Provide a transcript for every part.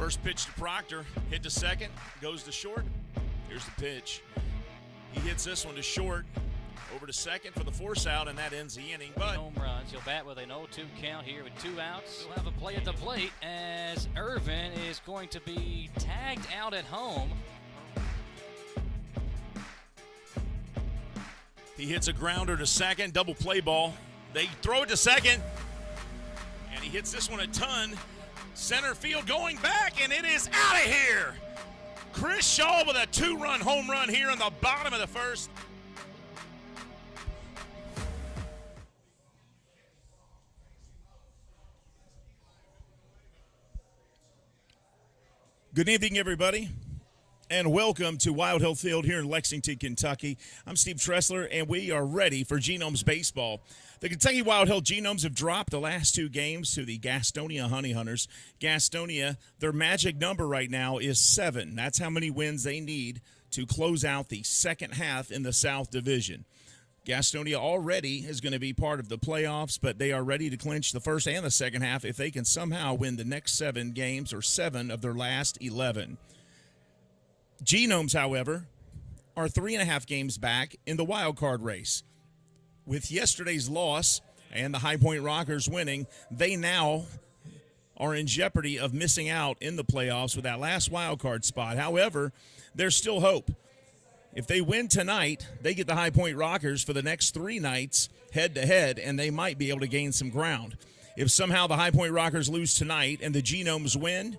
First pitch to Proctor, hit to second, goes to short. Here's the pitch. He hits this one to short, over to second for the force out, and that ends the inning. But home runs. He'll bat with an 0-2 count here with 2 outs. He'll have a play at the plate as Irvin is going to be tagged out at home. He hits a grounder to second, double play ball. They throw it to second, and he hits this one a ton. Center field going back, and it is out of here. Chris Shaw with a 2-run home run here in the bottom of the first. Good evening, everybody, and welcome to Wild Hill Field here in Lexington, Kentucky. I'm Steve Tressler, and we are ready for Genomes baseball. The Kentucky Wild Hill Genomes have dropped the last 2 games to the Gastonia Honey Hunters. Gastonia, their magic number right now is 7. That's how many wins they need to close out the second half in the South Division. Gastonia already is going to be part of the playoffs, but they are ready to clinch the first and the second half if they can somehow win the next 7 games or 7 of their last 11. Genomes, however, are 3.5 games back in the wild card race. With yesterday's loss and the High Point Rockers winning, they now are in jeopardy of missing out in the playoffs with that last wild card spot. However, there's still hope. If they win tonight, they get the High Point Rockers for the next 3 nights head-to-head, and they might be able to gain some ground. If somehow the High Point Rockers lose tonight and the Genomes win,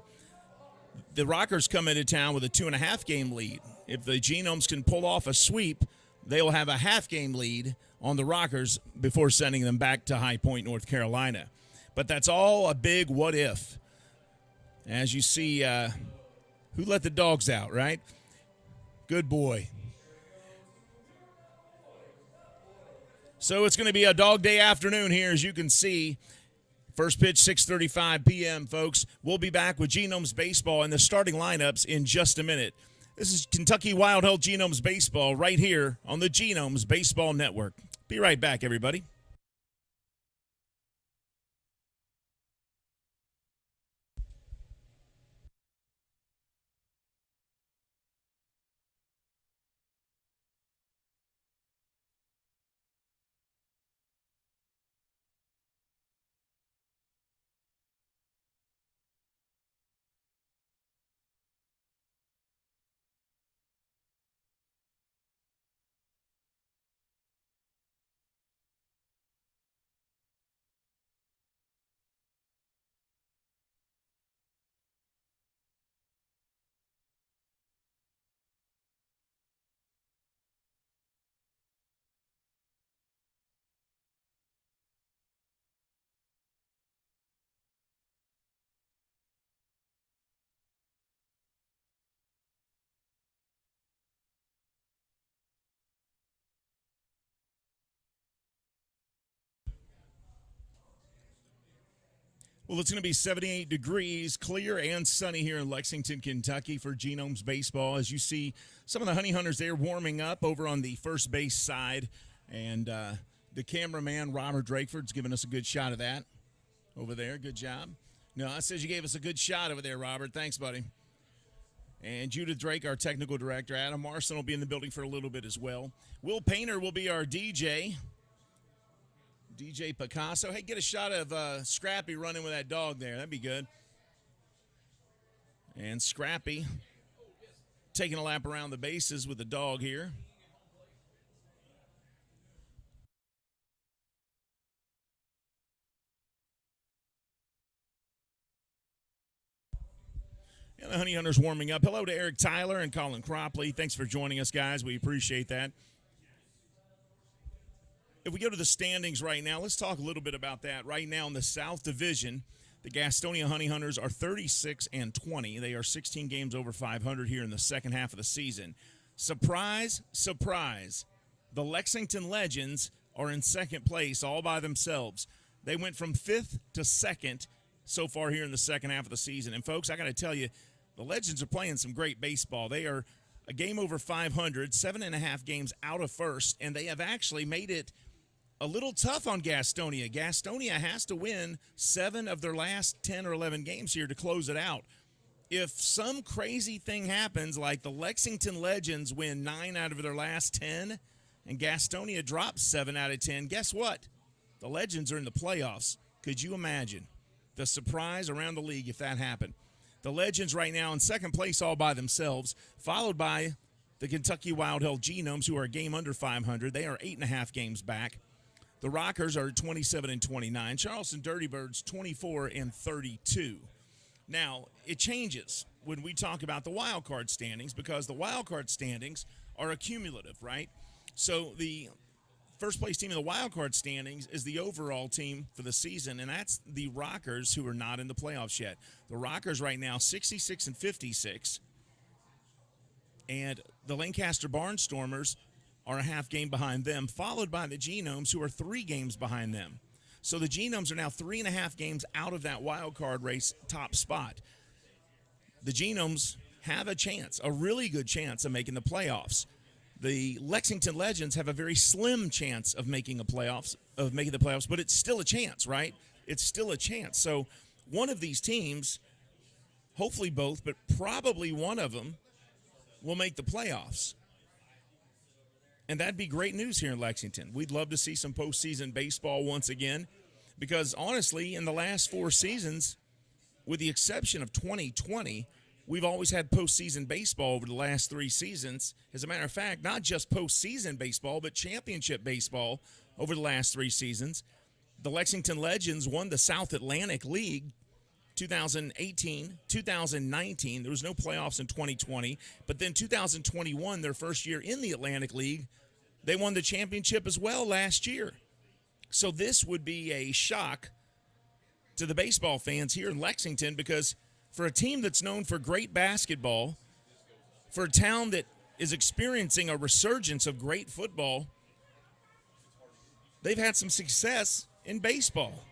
the Rockers come into town with a 2.5-game lead. If the Genomes can pull off a sweep, they'll have a half-game lead on the Rockers before sending them back to High Point, North Carolina. But that's all a big what-if. As you see, who let the dogs out, right? Good boy. So it's going to be a dog day afternoon here, as you can see. First pitch, 6:35 p.m., folks. We'll be back with Genomes Baseball and the starting lineups in just a minute. This is Kentucky Wild Hill Genomes Baseball right here on the Genomes Baseball Network. Be right back, everybody. Well, it's going to be 78 degrees, clear and sunny here in Lexington, Kentucky for Genomes Baseball. As you see, some of the Honey Hunters there warming up over on the first base side. And the cameraman, Robert Drakeford's giving us a good shot of that over there. Good job. No, I says you gave us a good shot over there, Robert. Thanks, buddy. And Judith Drake, our technical director. Adam Marson will be in the building for a little bit as well. Will Painter will be our DJ. DJ Picasso. Hey, get a shot of Scrappy running with that dog there. That'd be good. And Scrappy taking a lap around the bases with the dog here. And the Honey Hunters warming up. Hello to Eric Tyler and Colin Cropley. Thanks for joining us, guys. We appreciate that. If we go to the standings right now, let's talk a little bit about that. Right now in the South Division, the Gastonia Honey Hunters are 36-20. They are 16 games over 500 here in the second half of the season. Surprise, surprise. The Lexington Legends are in second place all by themselves. They went from 5th to 2nd so far here in the second half of the season. And, folks, I got to tell you, the Legends are playing some great baseball. They are a game over 500, 7.5 games out of first, and they have actually made it a little tough on Gastonia. Gastonia has to win 7 of their last 10 or 11 games here to close it out. if some crazy thing happens, like the Lexington Legends win 9 out of their last 10 and Gastonia drops 7 out of 10, guess what? The Legends are in the playoffs. Could you imagine the surprise around the league if that happened? The Legends right now in second place all by themselves, followed by the Kentucky Wild Health Genomes, who are a game under 500. They are 8.5 games back. The Rockers are 27 and 29. Charleston Dirty Birds 24 and 32. Now, it changes when we talk about the wild card standings because the wild card standings are accumulative, right? So the first place team in the wild card standings is the overall team for the season, and that's the Rockers, who are not in the playoffs yet. The Rockers right now 66 and 56, and the Lancaster Barnstormers are a half game behind them, followed by the Genomes, who are 3 games behind them. So the Genomes are now 3.5 games out of that wild card race top spot. The Genomes have a chance, a really good chance of making the playoffs. The Lexington Legends have a very slim chance of making the playoffs, but it's still a chance, right? It's still a chance. So one of these teams, hopefully both, but probably one of them, will make the playoffs. And that'd be great news here in Lexington. We'd love to see some postseason baseball once again because, honestly, in the last 4 seasons, with the exception of 2020, we've always had postseason baseball over the last 3 seasons. As a matter of fact, not just postseason baseball, but championship baseball over the last 3 seasons. The Lexington Legends won the South Atlantic League 2018, 2019. There was no playoffs in 2020. But then 2021, their first year in the Atlantic League, they won the championship as well last year. So this would be a shock to the baseball fans here in Lexington because for a team that's known for great basketball, for a town that is experiencing a resurgence of great football, they've had some success in baseball.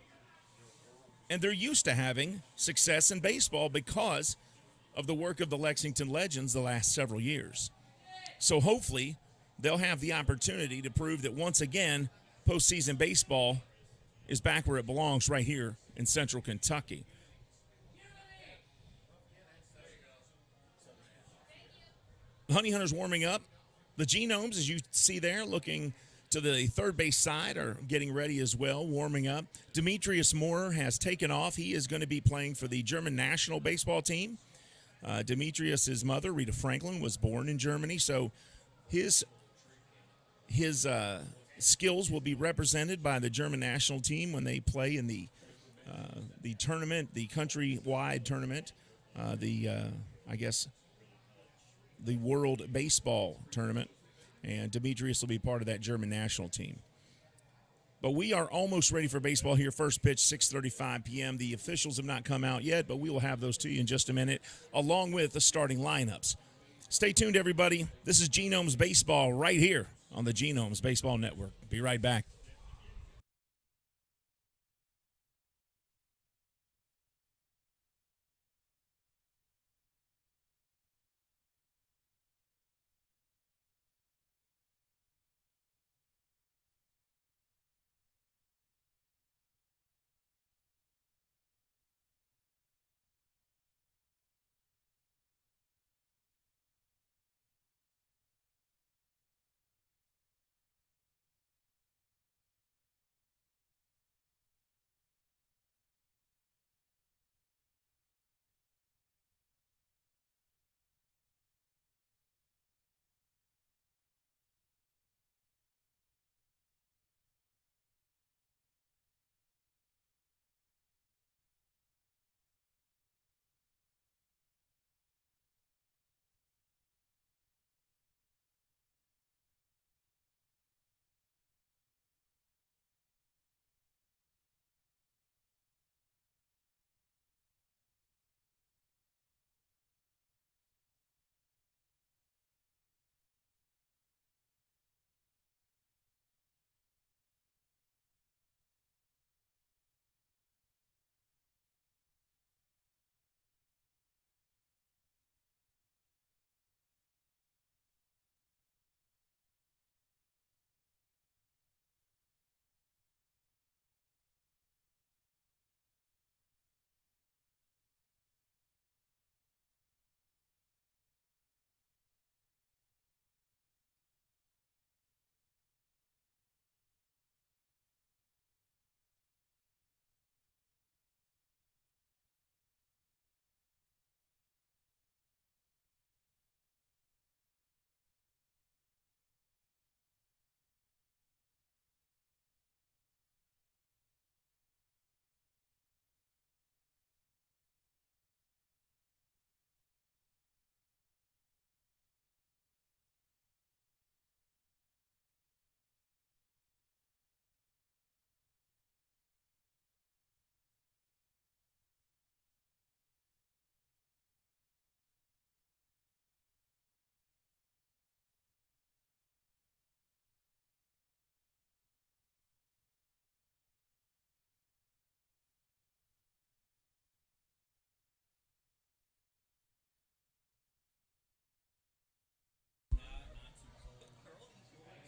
And they're used to having success in baseball because of the work of the Lexington Legends the last several years. So hopefully they'll have the opportunity to prove that once again, postseason baseball is back where it belongs right here in Central Kentucky. Honey Hunters warming up. The Genomes, as you see there, looking to the third base side, are getting ready as well, warming up. Demetrius Moore has taken off. He is going to be playing for the German national baseball team. Demetrius's mother, Rita Franklin, was born in Germany, so his skills will be represented by the German national team when they play in the tournament, the countrywide tournament, the World Baseball Tournament, and Demetrius will be part of that German national team. But we are almost ready for baseball here. First pitch, 6:35 p.m. The officials have not come out yet, but we will have those to you in just a minute, along with the starting lineups. Stay tuned, everybody. This is Genomes Baseball right here on the Genomes Baseball Network. Be right back.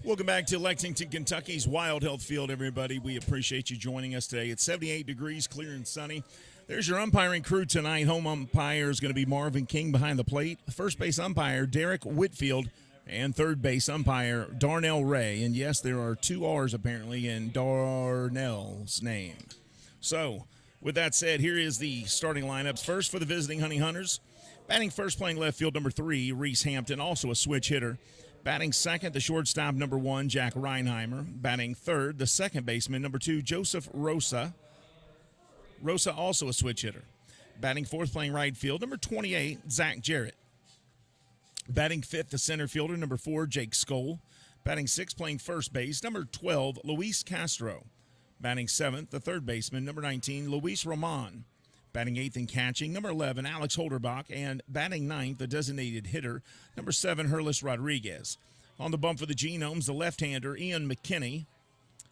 Welcome back to Lexington, Kentucky's Wild Health Field, everybody. We appreciate you joining us today. It's 78 degrees, clear and sunny. There's your umpiring crew tonight. Home umpire is going to be Marvin King behind the plate. First base umpire, Derek Whitfield. And third base umpire, Darnell Ray. And yes, there are two R's apparently in Darnell's name. So, with that said, here is the starting lineups. First for the visiting Honey Hunters. Batting first, playing left field, number 3, Reese Hampton, also a switch hitter. Batting second, the shortstop, number 1, Jack Reinheimer. Batting third, the second baseman, number 2, Joseph Rosa. Rosa, also a switch hitter. Batting fourth, playing right field, number 28, Zach Jarrett. Batting fifth, the center fielder, number 4, Jake Skoll. Batting sixth, playing first base, number 12, Luis Castro. Batting seventh, the third baseman, number 19, Luis Roman. Batting eighth and catching, number 11, Alex Holderbach. And batting ninth, the designated hitter, number 7, Herlis Rodriguez. On the bump for the Genomes, the left-hander, Ian McKinney.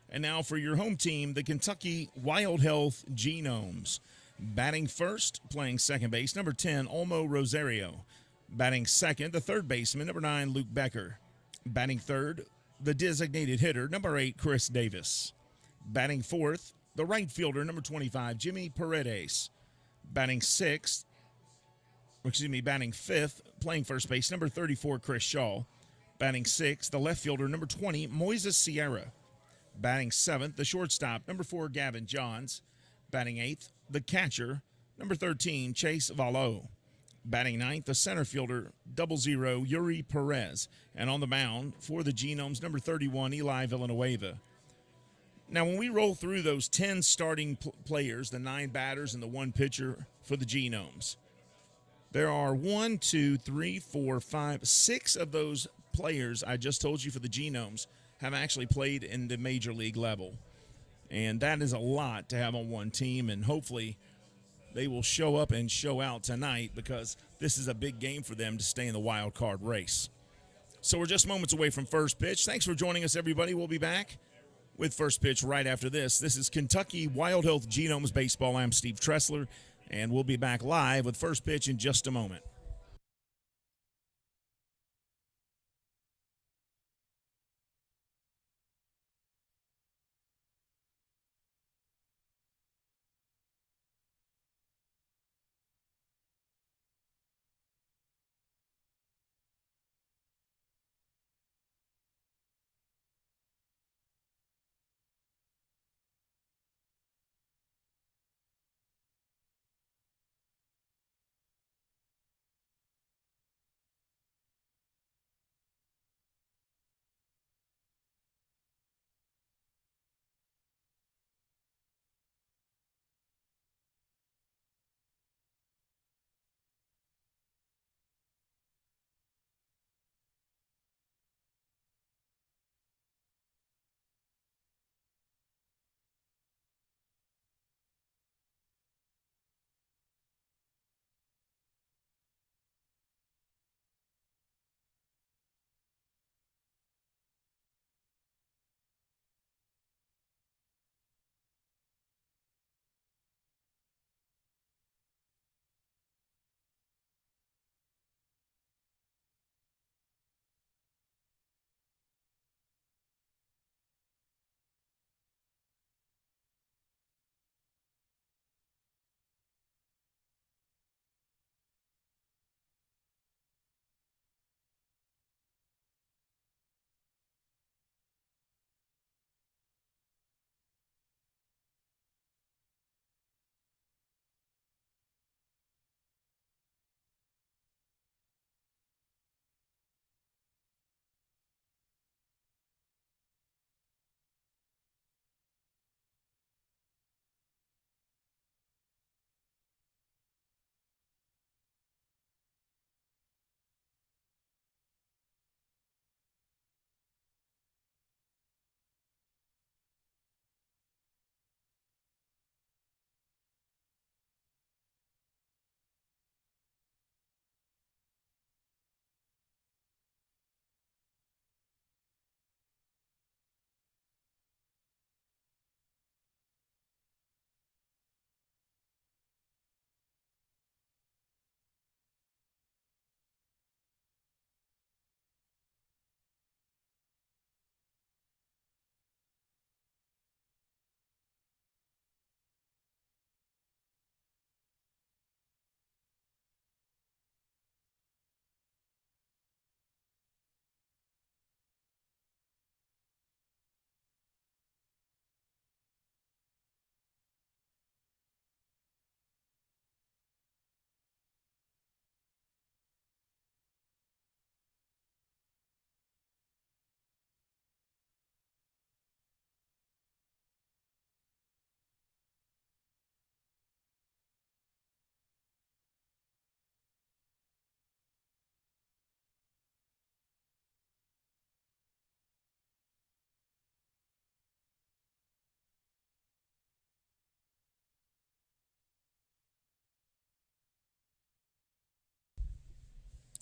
And now for your home team, the Kentucky Wild Health Genomes. Batting first, playing second base, number 10, Olmo Rosario. Batting second, the third baseman, number 9, Luke Becker. Batting third, the designated hitter, number 8, Chris Davis. Batting fourth, the right fielder, number 25, Jimmy Paredes. Batting fifth, playing first base, number 34, Chris Shaw. Batting sixth, the left fielder, number 20, Moises Sierra. Batting seventh, the shortstop, number 4, Gavin Johns. Batting eighth, the catcher, number 13, Chase Valo. Batting ninth, the center fielder, 00, Yuri Perez. And on the mound for the Genomes, number 31, Eli Villanueva. Now, when we roll through those 10 starting players, the 9 batters and the 1 pitcher for the Genomes, there are 6 of those players I just told you for the Genomes have actually played in the major league level. And that is a lot to have on one team, and hopefully they will show up and show out tonight because this is a big game for them to stay in the wild card race. So we're just moments away from first pitch. Thanks for joining us, everybody. We'll be back with first pitch right after this. This is Kentucky Wild Health Genomes Baseball. I'm Steve Tressler, and we'll be back live with first pitch in just a moment.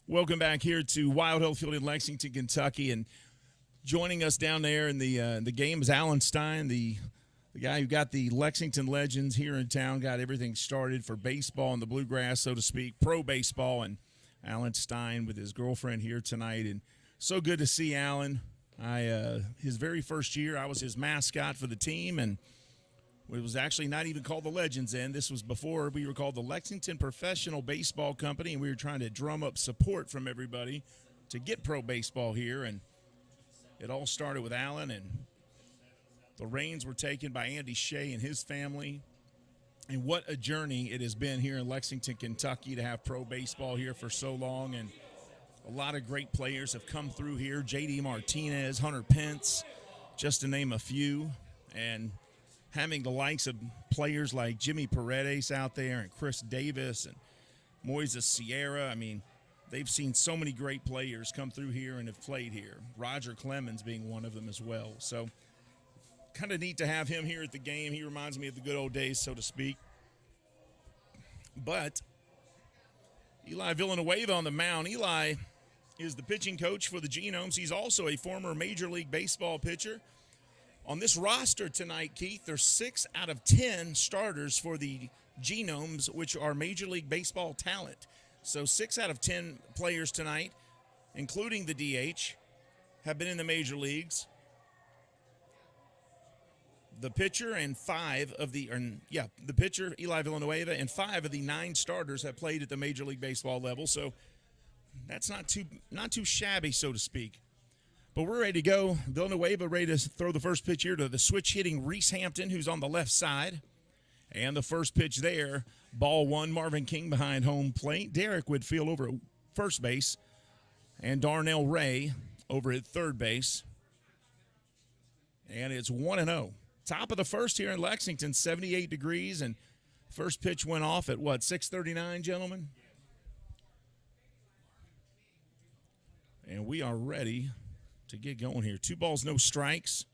Welcome back here to Wild Hill Field in Lexington, Kentucky, and joining us down there in the game is Alan Stein, the guy who got the Lexington Legends here in town, got everything started for baseball and the bluegrass, so to speak, pro baseball, and Alan Stein with his girlfriend here tonight, and so good to see Alan. His very first year, I was his mascot for the team, and it was actually not even called the Legends then. This was before we were called the Lexington Professional Baseball Company, and we were trying to drum up support from everybody to get pro baseball here. And it all started with Alan, and the reins were taken by Andy Shea and his family. And what a journey it has been here in Lexington, Kentucky to have pro baseball here for so long. And a lot of great players have come through here. J.D. Martinez, Hunter Pence, just to name a few. And having the likes of players like Jimmy Paredes out there and Chris Davis and Moises Sierra. I mean, they've seen so many great players come through here and have played here. Roger Clemens being one of them as well. So kind of neat to have him here at the game. He reminds me of the good old days, so to speak. But Eli Villanueva on the mound. Eli is the pitching coach for the Genomes. He's also a former Major League Baseball pitcher. On this roster tonight, Keith, there's 6 out of 10 starters for the Genomes, which are Major League Baseball talent. So 6 out of 10 players tonight, including the DH, have been in the major leagues. The pitcher the pitcher, Eli Villanueva, and 5 of the 9 starters have played at the Major League Baseball level. So that's not too shabby, so to speak. But we're ready to go. Villanueva ready to throw the first pitch here to the switch-hitting Reese Hampton, who's on the left side. And the first pitch there, ball 1, Marvin King behind home plate. Derek Whitfield over at first base. And Darnell Ray over at third base. And it's 1-0. Top of the first here in Lexington, 78 degrees. And first pitch went off at, 6:39, gentlemen? And we are ready to get going here. 2 balls, no strikes.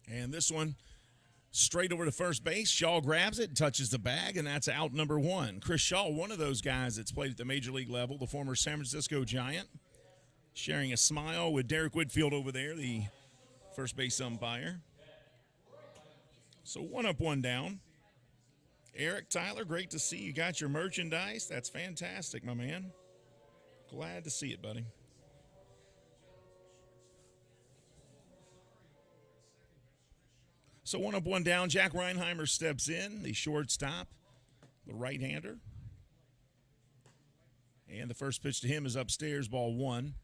And this one straight over to first base. Shaw grabs it, touches the bag, and that's out number 1. Chris Shaw, one of those guys that's played at the major league level, the former San Francisco Giant, sharing a smile with Derek Whitfield over there, the first base umpire. So 1 up, 1 down. Eric Tyler, great to see you got your merchandise. That's fantastic, my man. Glad to see it, buddy. So 1 up, 1 down. Jack Reinheimer steps in, the shortstop, the right-hander. And the first pitch to him is upstairs, ball 1.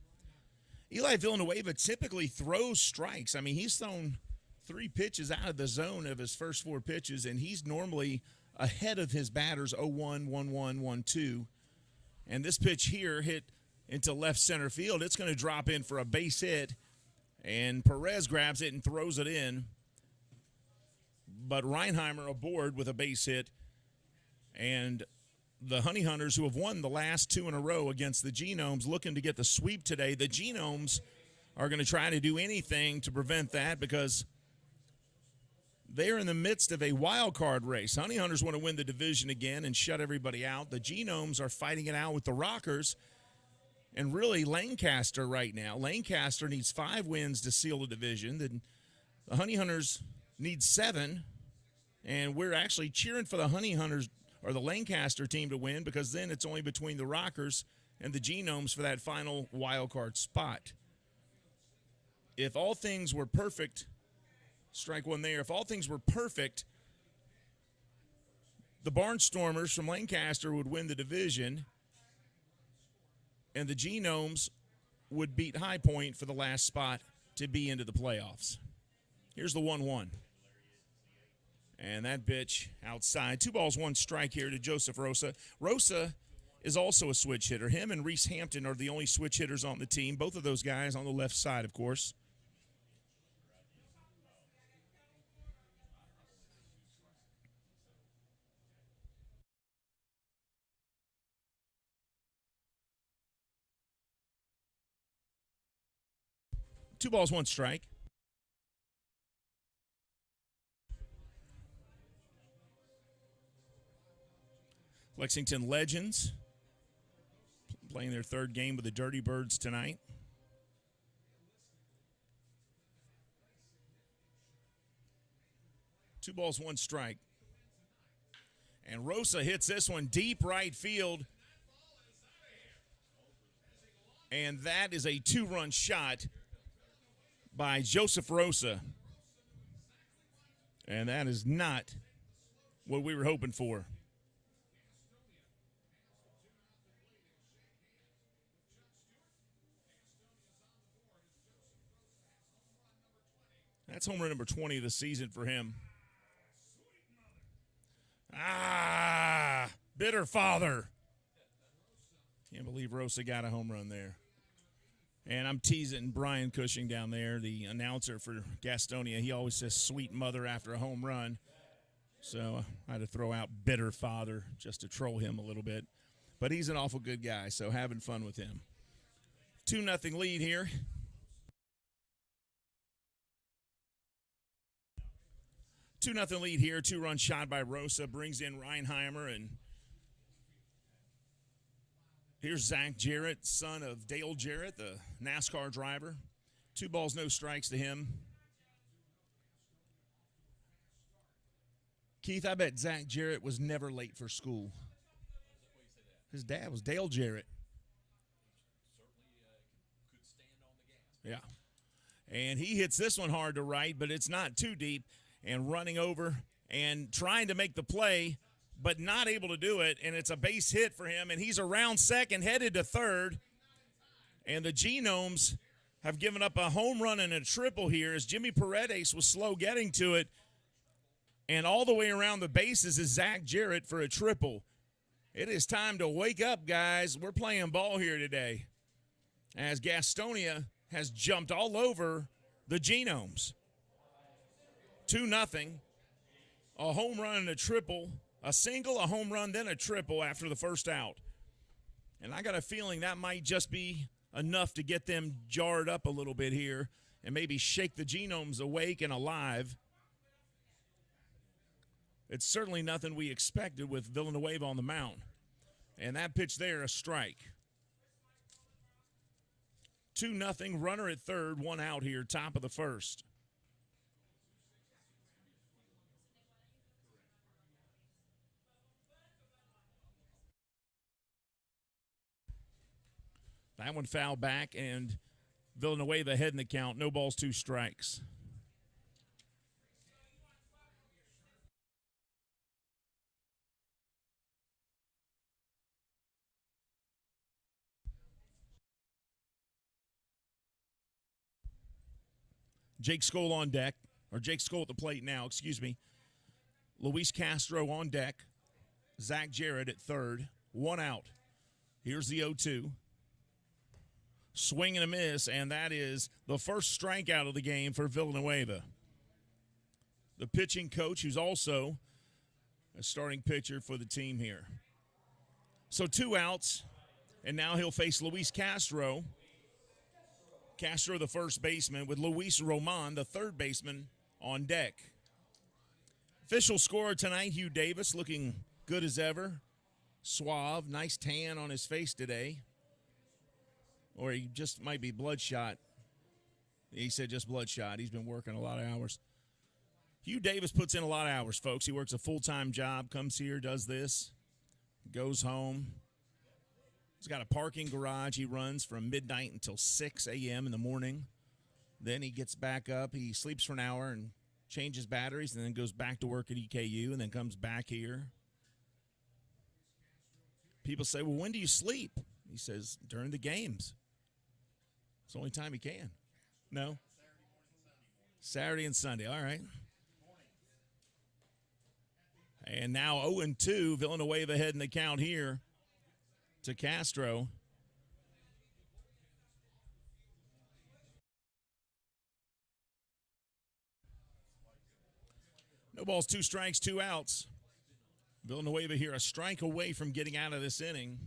Eli Villanueva typically throws strikes. I mean, he's thrown 3 pitches out of the zone of his first 4 pitches, and he's normally ahead of his batters, 0-1, 1-1, 1-2. And this pitch here hit into left center field. It's going to drop in for a base hit, and Perez grabs it and throws it in. But Reinheimer aboard with a base hit, and the Honey Hunters, who have won the last 2 in a row against the Genomes, looking to get the sweep today. The Genomes are going to try to do anything to prevent that because they're in the midst of a wild card race. Honey Hunters want to win the division again and shut everybody out. The Genomes are fighting it out with the Rockers and really Lancaster right now. Lancaster needs 5 wins to seal the division. The Honey Hunters need 7, and we're actually cheering for the Honey Hunters or the Lancaster team to win because then it's only between the Rockers and the Genomes for that final wild card spot. If all things were perfect, strike 1 there. If all things were perfect, the Barnstormers from Lancaster would win the division, and the Genomes would beat High Point for the last spot to be into the playoffs. Here's the 1-1. And that pitch outside. 2 balls, 1 strike here to Joseph Rosa. Rosa is also a switch hitter. Him and Reese Hampton are the only switch hitters on the team. Both of those guys on the left side, of course. Two balls, 1 strike. Lexington Legends playing their third game with the Dirty Birds tonight. Two balls, one strike. And Rosa hits this one deep right field. And that is a two-run shot by Joseph Rosa. And that is not what we were hoping for. That's home run number 20 of the season for him. Bitter father. Can't believe Rosa got a home run there. And I'm teasing Brian Cushing down there, the announcer for Gastonia. He always says sweet mother after a home run. So I had to throw out bitter father just to troll him a little bit. But he's an awful good guy, so having fun with him. 2-0 lead here. 2-0 lead here. Two-run shot by Rosa brings in Reinheimer, and here's Zach Jarrett, son of Dale Jarrett, the NASCAR driver. 2 balls, no strikes to him. Keith, I bet Zach Jarrett was never late for school. His dad was Dale Jarrett. Yeah. And he hits this one hard to right, but it's not too deep. And running over and trying to make the play, but not able to do it. And it's a base hit for him. And he's around second, headed to third. And the Genomes have given up a home run and a triple here as Jimmy Paredes was slow getting to it. And all the way around the bases is Zach Jarrett for a triple. It is time to wake up, guys. We're playing ball here today as Gastonia has jumped all over the Genomes. 2-0. A home run and a triple. A single, a home run, then a triple after the first out. And I got a feeling that might just be enough to get them jarred up a little bit here and maybe shake the Genomes awake and alive. It's certainly nothing we expected with Villanueva on the mound. And that pitch there, a strike. 2-0, runner at third, one out here, top of the first. That one fouled back, and Villanueva ahead in the count. No balls, 2 strikes. Jake Skoll on deck, or Jake Skoll at the plate now, excuse me. Luis Castro on deck. Zach Jarrett at third. One out. Here's the 0-2. Swing and a miss, and that is the first strikeout of the game for Villanueva. The pitching coach, who's also a starting pitcher for the team here. So 2 outs, and now he'll face Luis Castro. Castro, the first baseman, with Luis Roman, the third baseman, on deck. Official scorer tonight, Hugh Davis, looking good as ever. Suave, nice tan on his face today. Or he just might be bloodshot. He said just bloodshot. He's been working a lot of hours. Hugh Davis puts in a lot of hours, folks. He works a full-time job, comes here, does this, goes home. He's got a parking garage. He runs from midnight until 6 a.m. in the morning. Then he gets back up. He sleeps for an hour and changes batteries and then goes back to work at EKU and then comes back here. People say, well, when do you sleep? He says, during the games. It's the only time he can. No? Saturday and Sunday. All right. And now 0-2. Villanueva ahead in the count here to Castro. No balls, 2 strikes, 2 outs. Villanueva here a strike away from getting out of this inning.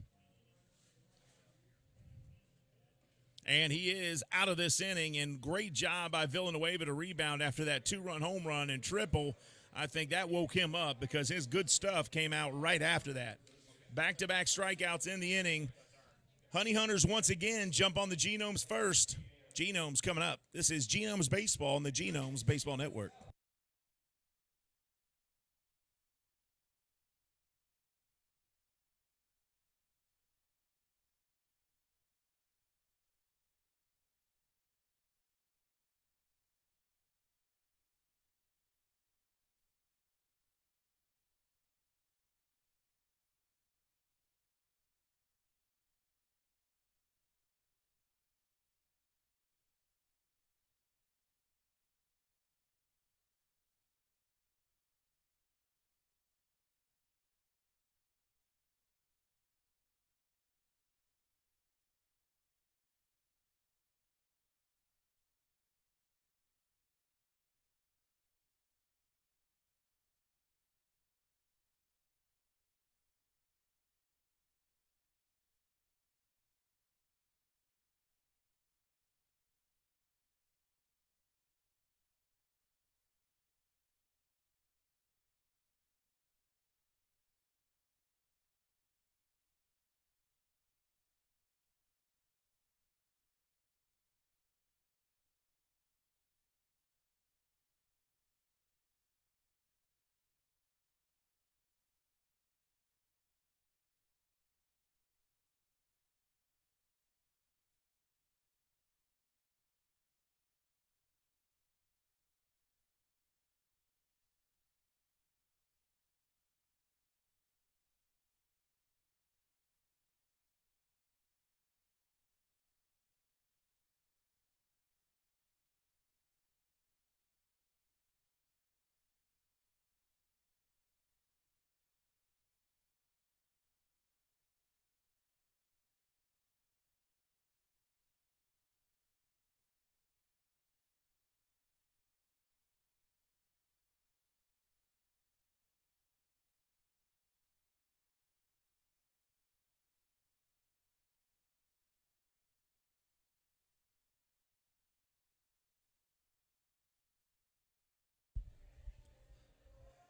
And he is out of this inning, and great job by Villanueva to rebound after that 2-run home run and triple. I think that woke him up because his good stuff came out right after that. Back-to-back strikeouts in the inning. Honey Hunters once again jump on the Genomes first. Genomes coming up. This is Genomes Baseball on the Genomes Baseball Network.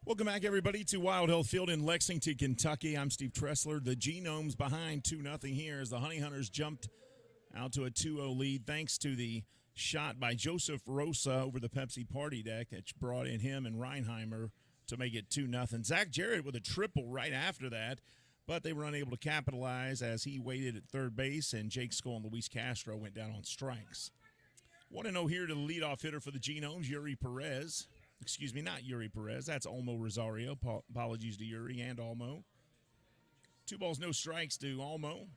Welcome back, everybody, to Wild Health Field in Lexington, Kentucky. I'm Steve Tressler. The Genomes behind 2-0 here as the Honey Hunters jumped out to a 2-0 lead thanks to the shot by Joseph Rosa over the Pepsi party deck that brought in him and Reinheimer to make it 2-0. Zach Jarrett with a triple right after that, but they were unable to capitalize as he waited at third base, and Jake Skoll and Luis Castro went down on strikes. 1-0 here to the leadoff hitter for the Genomes, Yuri Perez. Excuse me, not Yuri Perez. That's Olmo Rosario. Apologies to Yuri and Olmo. 2 balls, no strikes to Olmo.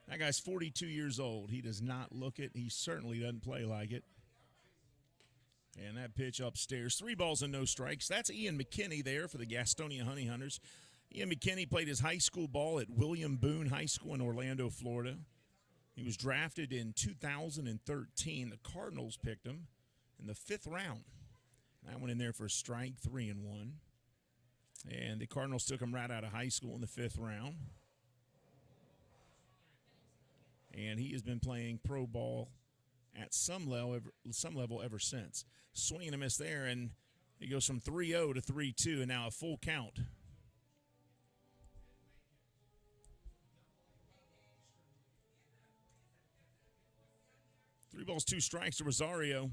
That guy's 42 years old. He does not look it. He certainly doesn't play like it. And that pitch upstairs. 3 balls and no strikes. That's Ian McKinney there for the Gastonia Honey Hunters. Ian McKinney played his high school ball at William Boone High School in Orlando, Florida. He was drafted in 2013. The Cardinals picked him in the 5th round. That went in there for a strike, 3-1. And the Cardinals took him right out of high school in the 5th round. And he has been playing pro ball at some level ever since. Swing and a miss there, and he goes from 3-0 to 3-2, and now a full count. Three balls, 2 strikes to Rosario.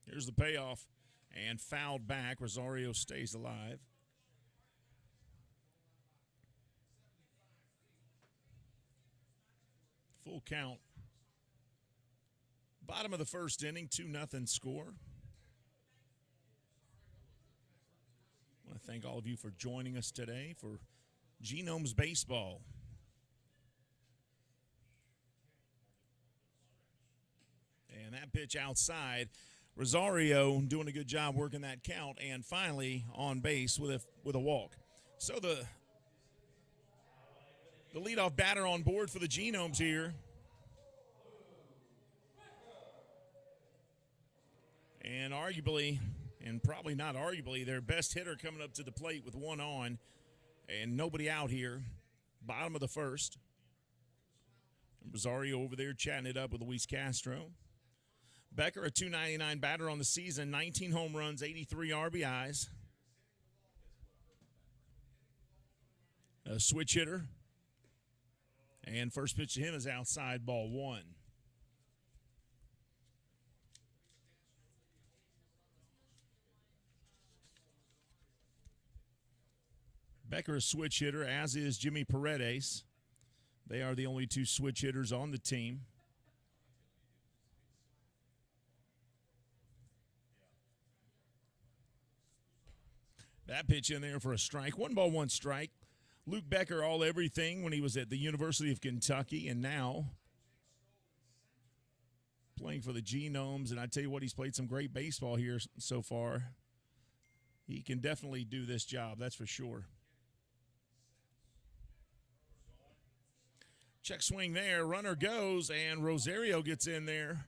Here's the payoff, and fouled back. Rosario stays alive. Full count. Bottom of the first inning, 2-0 score. I want to thank all of you for joining us today for Genomes Baseball. And that pitch outside. Rosario doing a good job working that count, and finally on base with a walk. So the leadoff batter on board for the Genomes here. And arguably, and probably not arguably, their best hitter coming up to the plate with 1 on and nobody out here. Bottom of the first. And Rosario over there chatting it up with Luis Castro. Becker, a .299 batter on the season, 19 home runs, 83 RBIs. A switch hitter. And first pitch to him is outside, ball one. Becker a switch hitter, as is Jimmy Paredes. They are the only two switch hitters on the team. That pitch in there for a strike. 1 ball, 1 strike. Luke Becker all everything when he was at the University of Kentucky, and now playing for the Genomes. And I tell you what, he's played some great baseball here so far. He can definitely do this job, that's for sure. Check swing there, runner goes, and Rosario gets in there.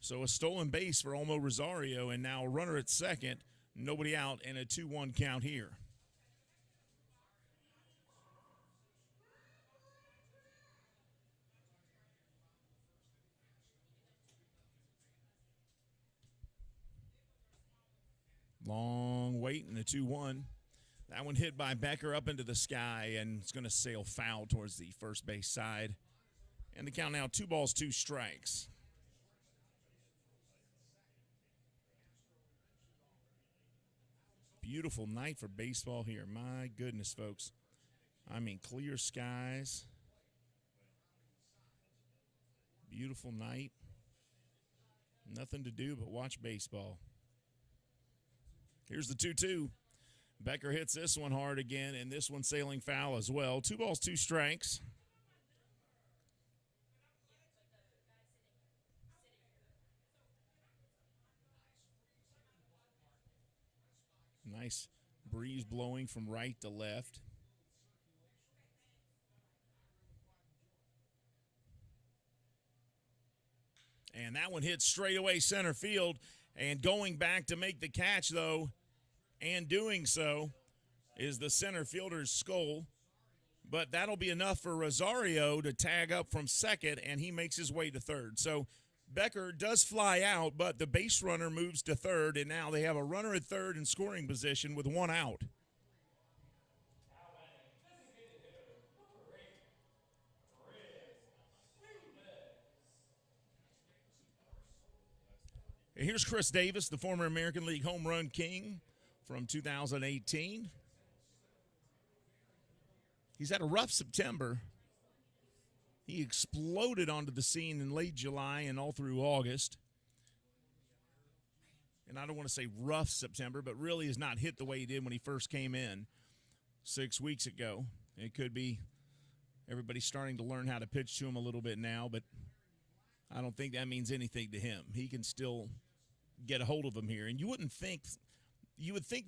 So a stolen base for Olmo Rosario, and now a runner at second, nobody out, and a 2-1 count here. Long wait and a 2-1. That one hit by Becker up into the sky, and it's going to sail foul towards the first base side. And the count now 2 balls, 2 strikes. Beautiful night for baseball here. My goodness, folks. I mean, clear skies. Beautiful night. Nothing to do but watch baseball. Here's the 2-2. Becker hits this one hard again, and this one sailing foul as well. 2 balls, 2 strikes. Nice breeze blowing from right to left. And that one hits straight away center field. And going back to make the catch, though, and doing so, is the center fielder's Skull. But that'll be enough for Rosario to tag up from second, and he makes his way to third. So Becker does fly out, but the base runner moves to third, and now they have a runner at third in scoring position with 1 out. And here's Chris Davis, the former American League Home Run King from 2018. He's had a rough September. He exploded onto the scene in late July and all through August. And I don't want to say rough September, but really has not hit the way he did when he first came in 6 weeks ago. It could be everybody's starting to learn how to pitch to him a little bit now, but I don't think that means anything to him. He can still get a hold of him here. And you would think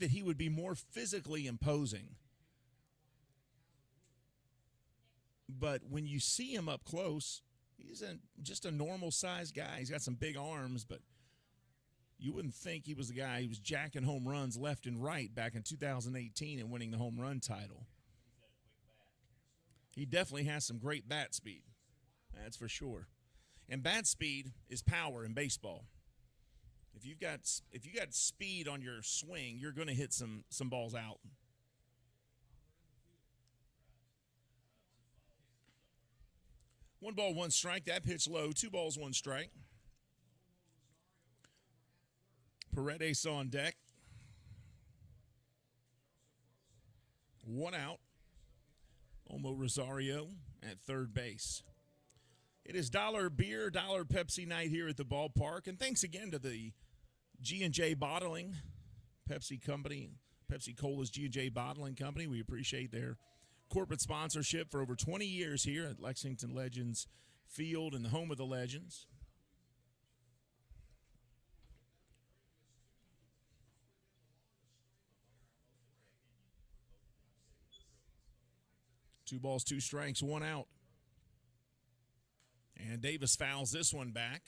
that he would be more physically imposing. But when you see him up close, he's just a normal-sized guy. He's got some big arms, but you wouldn't think he was the guy who was jacking home runs left and right back in 2018 and winning the home run title. He definitely has some great bat speed. That's for sure. And bat speed is power in baseball. If you got speed on your swing, you're going to hit some balls out. One ball, 1 strike. That pitch low. 2 balls, 1 strike. Paredes on deck. 1 out. Olmo Rosario at third base. It is dollar beer, dollar Pepsi night here at the ballpark. And thanks again to the G&J Bottling Pepsi Company, Pepsi Cola's G&J Bottling Company. We appreciate their corporate sponsorship for over 20 years here at Lexington Legends Field and the home of the Legends. Two balls, 2 strikes, 1 out. And Davis fouls this one back.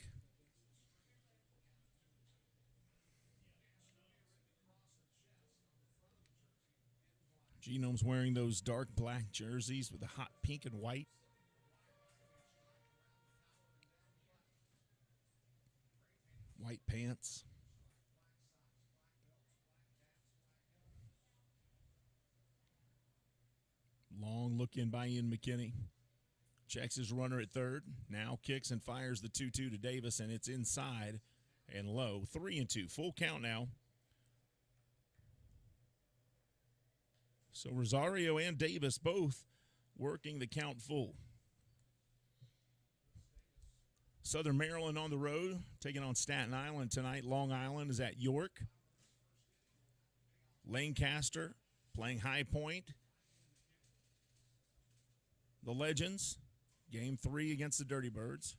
Genomes wearing those dark black jerseys with the hot pink and white. White pants. Long look in by Ian McKinney. Checks his runner at third. Now kicks and fires the 2-2 to Davis, and it's inside and low. 3-2. Full count now. So Rosario and Davis both working the count full. Southern Maryland on the road, taking on Staten Island tonight. Long Island is at York. Lancaster playing High Point. The Legends, game 3 against the Dirty Birds.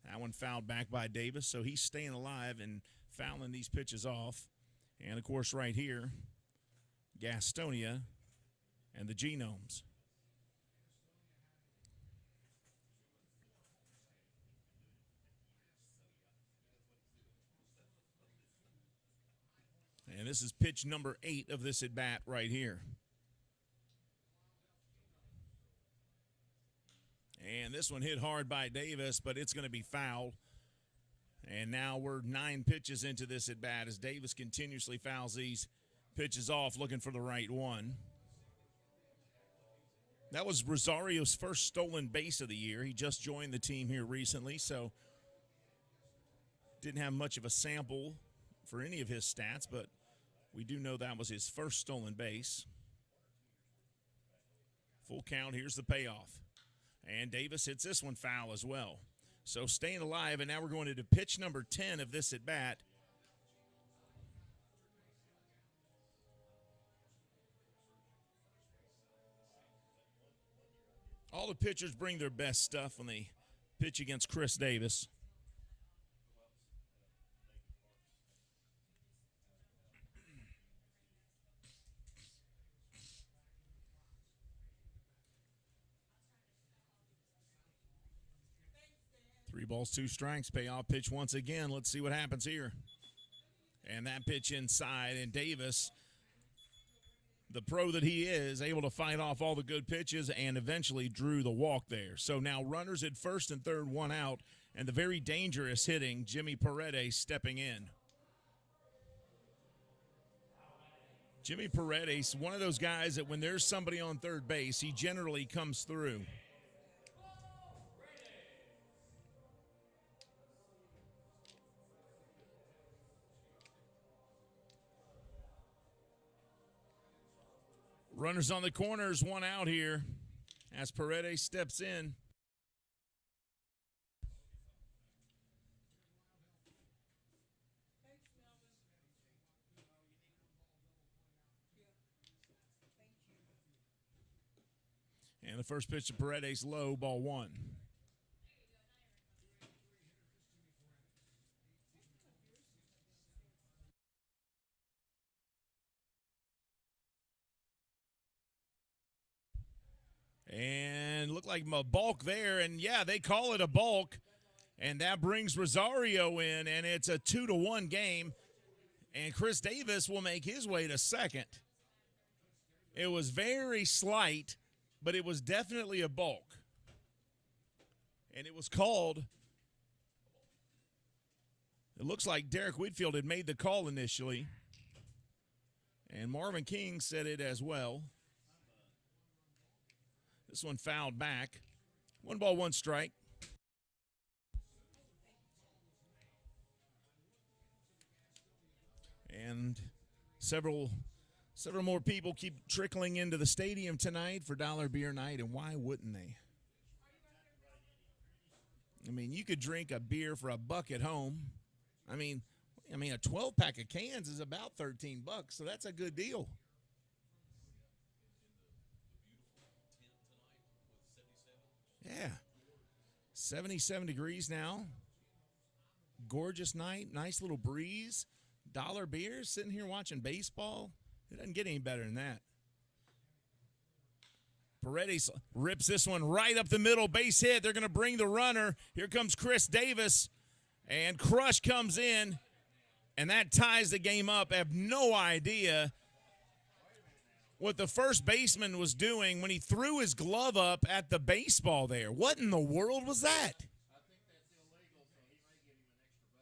That one fouled back by Davis, so he's staying alive and fouling these pitches off. And, of course, right here, Gastonia and the Genomes. And this is pitch number 8 of this at-bat right here. And this one hit hard by Davis, but it's going to be fouled. And now we're 9 pitches into this at-bat as Davis continuously fouls these pitches off, looking for the right one. That was Rosario's first stolen base of the year. He just joined the team here recently, so didn't have much of a sample for any of his stats, but we do know that was his first stolen base. Full count, here's the payoff. And Davis hits this one foul as well. So staying alive, and now we're going into pitch number 10 of this at-bat. All the pitchers bring their best stuff when they pitch against Chris Davis. Three balls, 2 strikes, payoff pitch once again. Let's see what happens here. And that pitch inside, and Davis, the pro that he is, able to fight off all the good pitches and eventually drew the walk there. So now runners at first and third, 1 out, and the very dangerous hitting, Jimmy Paredes stepping in. Jimmy Paredes, one of those guys that when there's somebody on third base, he generally comes through. Runners on the corners, 1 out here as Paredes steps in. And the first pitch to Paredes, low, ball 1. And looked like a balk there, and yeah, they call it a balk, and that brings Rosario in, and it's a 2-1 game, and Chris Davis will make his way to second. It was very slight, but it was definitely a balk, and it was called. It looks like Derek Whitfield had made the call initially, and Marvin King said it as well. This one fouled back. 1 ball, 1 strike. And several more people keep trickling into the stadium tonight for Dollar Beer Night, and why wouldn't they? I mean, you could drink a beer for $1 at home. I mean, a 12-pack of cans is about $13, so that's a good deal. Yeah, 77 degrees now. Gorgeous night, nice little breeze. Dollar beers, sitting here watching baseball. It doesn't get any better than that. Paredes rips this one right up the middle, base hit. They're going to bring the runner. Here comes Chris Davis, and Crush comes in, and that ties the game up. I have no idea what the first baseman was doing when he threw his glove up at the baseball there. What in the world was that? I think that's illegal, so he may give him an extra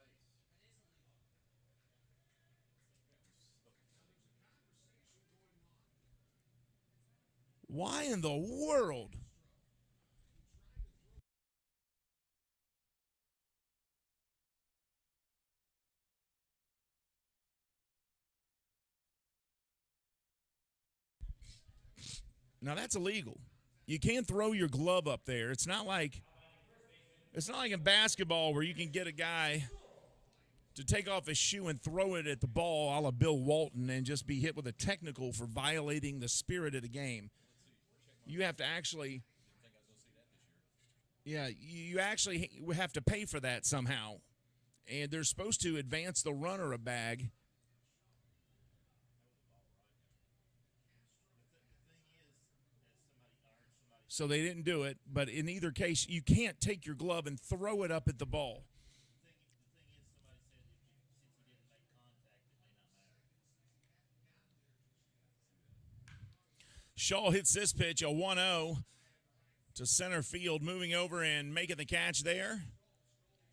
base. Why in the world? Now that's illegal. You can't throw your glove up there. It's not like in basketball where you can get a guy to take off his shoe and throw it at the ball a la Bill Walton and just be hit with a technical for violating the spirit of the game. You have to actually, yeah, you actually have to pay for that somehow. And they're supposed to advance the runner a bag. So they didn't do it, but in either case, you can't take your glove and throw it up at the ball. Shaw hits this pitch, a 1-0 to center field. Moving over and making the catch there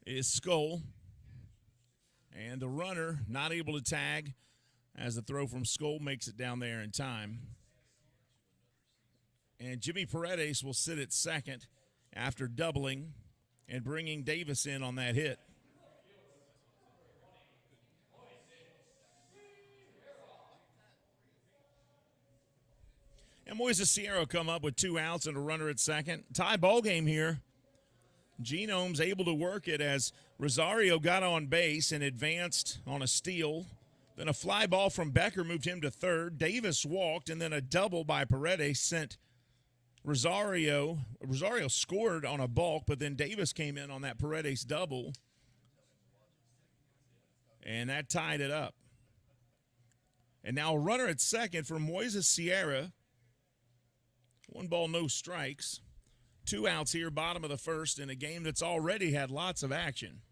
is Skull. And the runner not able to tag as the throw from Skull makes it down there in time. And Jimmy Paredes will sit at second after doubling and bringing Davis in on that hit. And Moises Sierra come up with 2 outs and a runner at second. Tie ball game here. Genomes able to work it as Rosario got on base and advanced on a steal. Then a fly ball from Becker moved him to third. Davis walked, and then a double by Paredes sent Rosario scored on a balk, but then Davis came in on that Paredes double, and that tied it up. And now a runner at second for Moises Sierra. 1 ball, no strikes. 2 outs here, bottom of the first, in a game that's already had lots of action.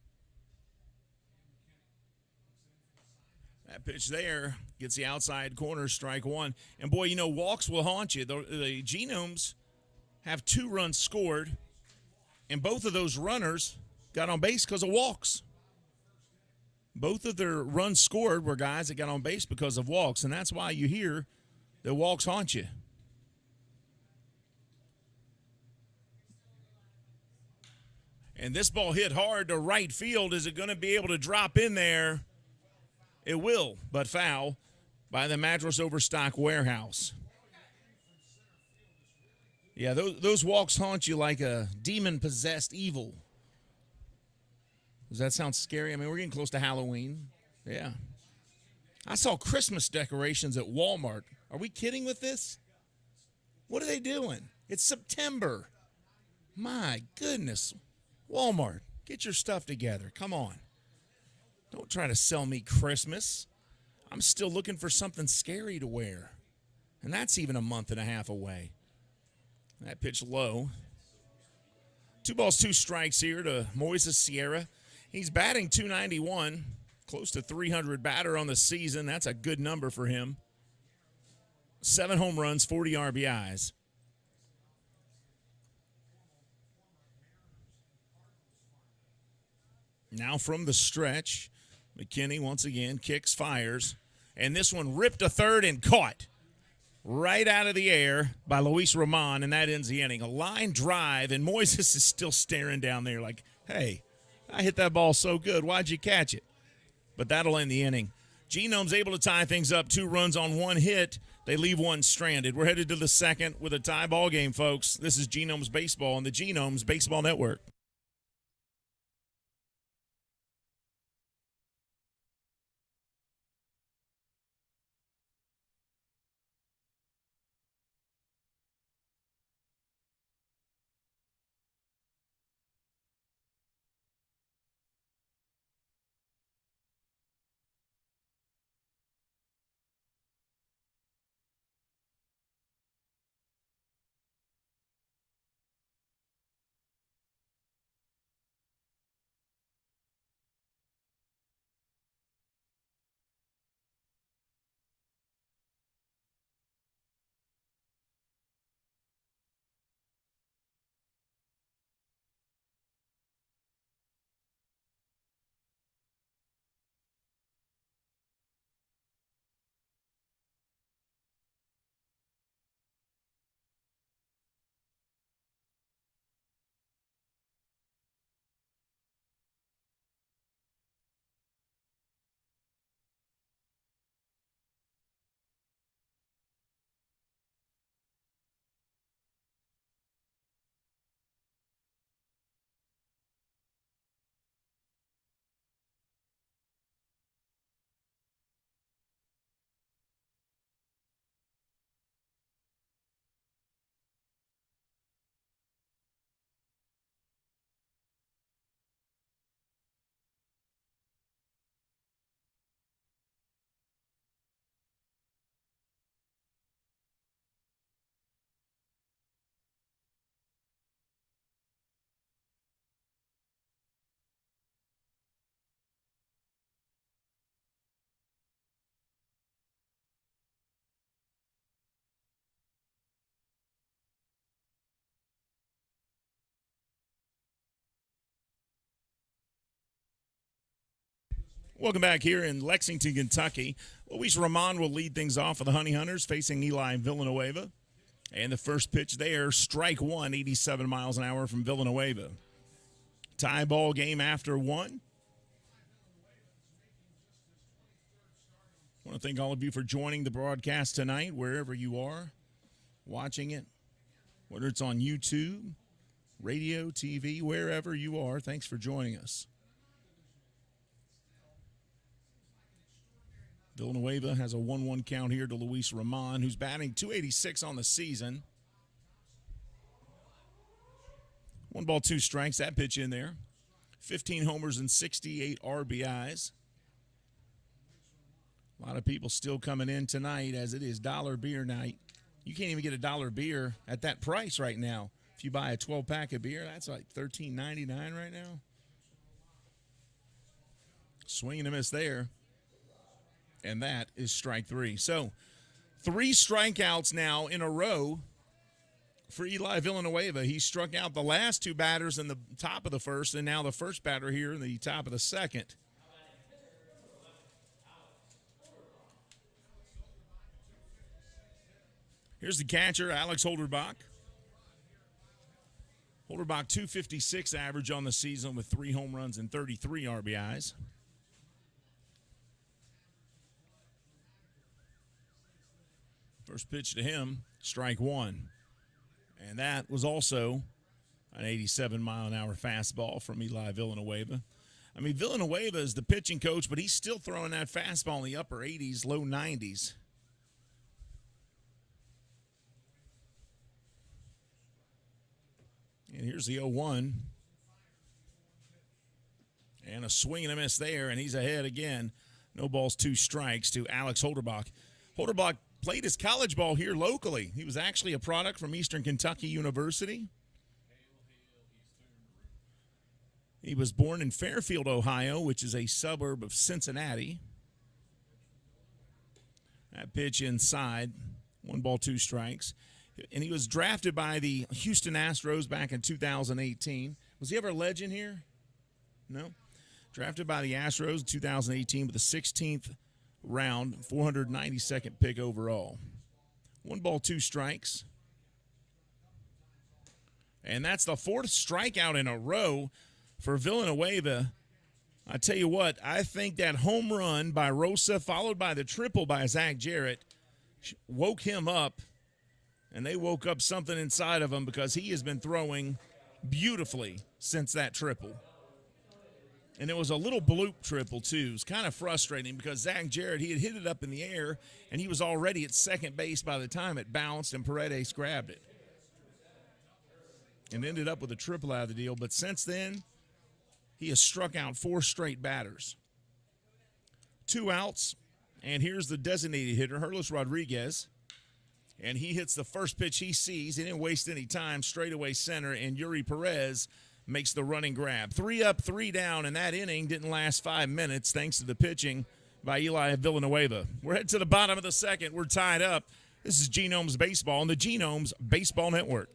That pitch there gets the outside corner, strike 1. And boy, walks will haunt you. The Genomes have 2 runs scored, and both of those runners got on base because of walks. Both of their runs scored were guys that got on base because of walks, and that's why you hear that walks haunt you. And this ball hit hard to right field. Is it going to be able to drop in there? It will, but foul by the Mattress Overstock Warehouse. Yeah, those walks haunt you like a demon-possessed evil. Does that sound scary? I mean, we're getting close to Halloween. Yeah. I saw Christmas decorations at Walmart. Are we kidding with this? What are they doing? It's September. My goodness. Walmart, get your stuff together. Come on. Don't try to sell me Christmas. I'm still looking for something scary to wear. And that's even a month and a half away. That pitch low. 2 balls, 2 strikes here to Moises Sierra. He's batting .291, close to 300 batter on the season. That's a good number for him. 7 home runs, 40 RBIs. Now from the stretch, McKinney once again kicks, fires, and this one ripped to third and caught right out of the air by Luis Roman, and that ends the inning. A line drive, and Moises is still staring down there like, hey, I hit that ball so good. Why'd you catch it? But that'll end the inning. Genome's able to tie things up. 2 runs on 1 hit. They leave 1 stranded. We're headed to the second with a tie ball game, folks. This is Genomes Baseball on the Genomes Baseball Network. Welcome back here in Lexington, Kentucky. Luis Roman will lead things off for the Honey Hunters facing Eli Villanueva. And the first pitch there, strike one, 87 miles an hour from Villanueva. Tie ball game after one. I want to thank all of you for joining the broadcast tonight, wherever you are watching it, whether it's on YouTube, radio, TV, wherever you are. Thanks for joining us. Villanueva has a 1-1 count here to Luis Roman, who's batting .286 on the season. 1 ball, 2 strikes. That pitch in there. 15 homers and 68 RBIs. A lot of people still coming in tonight as it is dollar beer night. You can't even get a dollar beer at that price right now. If you buy a 12-pack of beer, that's like $13.99 right now. Swing and a miss there. And that is strike three. So 3 strikeouts now in a row for Eli Villanueva. He struck out the last 2 batters in the top of the first, and now the first batter here in the top of the second. Here's the catcher, Alex Holderbach. Holderbach, .256 average on the season with 3 home runs and 33 RBIs. First pitch to him, strike one. And that was also an 87-mile-an-hour fastball from Eli Villanueva. I mean, Villanueva is the pitching coach, but he's still throwing that fastball in the upper 80s, low 90s. And here's the 0-1. And a swing and a miss there, and he's ahead again. No balls, 2 strikes to Alex Holderbach. Holderbach played his college ball here locally. He was actually a product from Eastern Kentucky University. He was born in Fairfield, Ohio, which is a suburb of Cincinnati. That pitch inside, 1 ball, 2 strikes. And he was drafted by the Houston Astros back in 2018. Was he ever a legend here? No. Drafted by the Astros in 2018 with the 16th round, 492nd pick overall. 1 ball, 2 strikes. And that's the 4th strikeout in a row for Villanueva. I tell you what, I think that home run by Rosa, followed by the triple by Zach Jarrett, woke him up. And they woke up something inside of him because he has been throwing beautifully since that triple. And it was a little bloop triple, too. It was kind of frustrating because Zach Jarrett, he had hit it up in the air, and he was already at second base by the time it bounced and Paredes grabbed it. And ended up with a triple out of the deal. But since then, he has struck out 4 straight batters. 2 outs, and here's the designated hitter, Herlis Rodriguez. And he hits the first pitch he sees. He didn't waste any time, straightaway center, and Yuri Perez makes the running grab. 3 up, 3 down, and that inning didn't last 5 minutes thanks to the pitching by Eli Villanueva. We're headed to the bottom of the second. We're tied up. This is Genomes Baseball on the Genomes Baseball Network.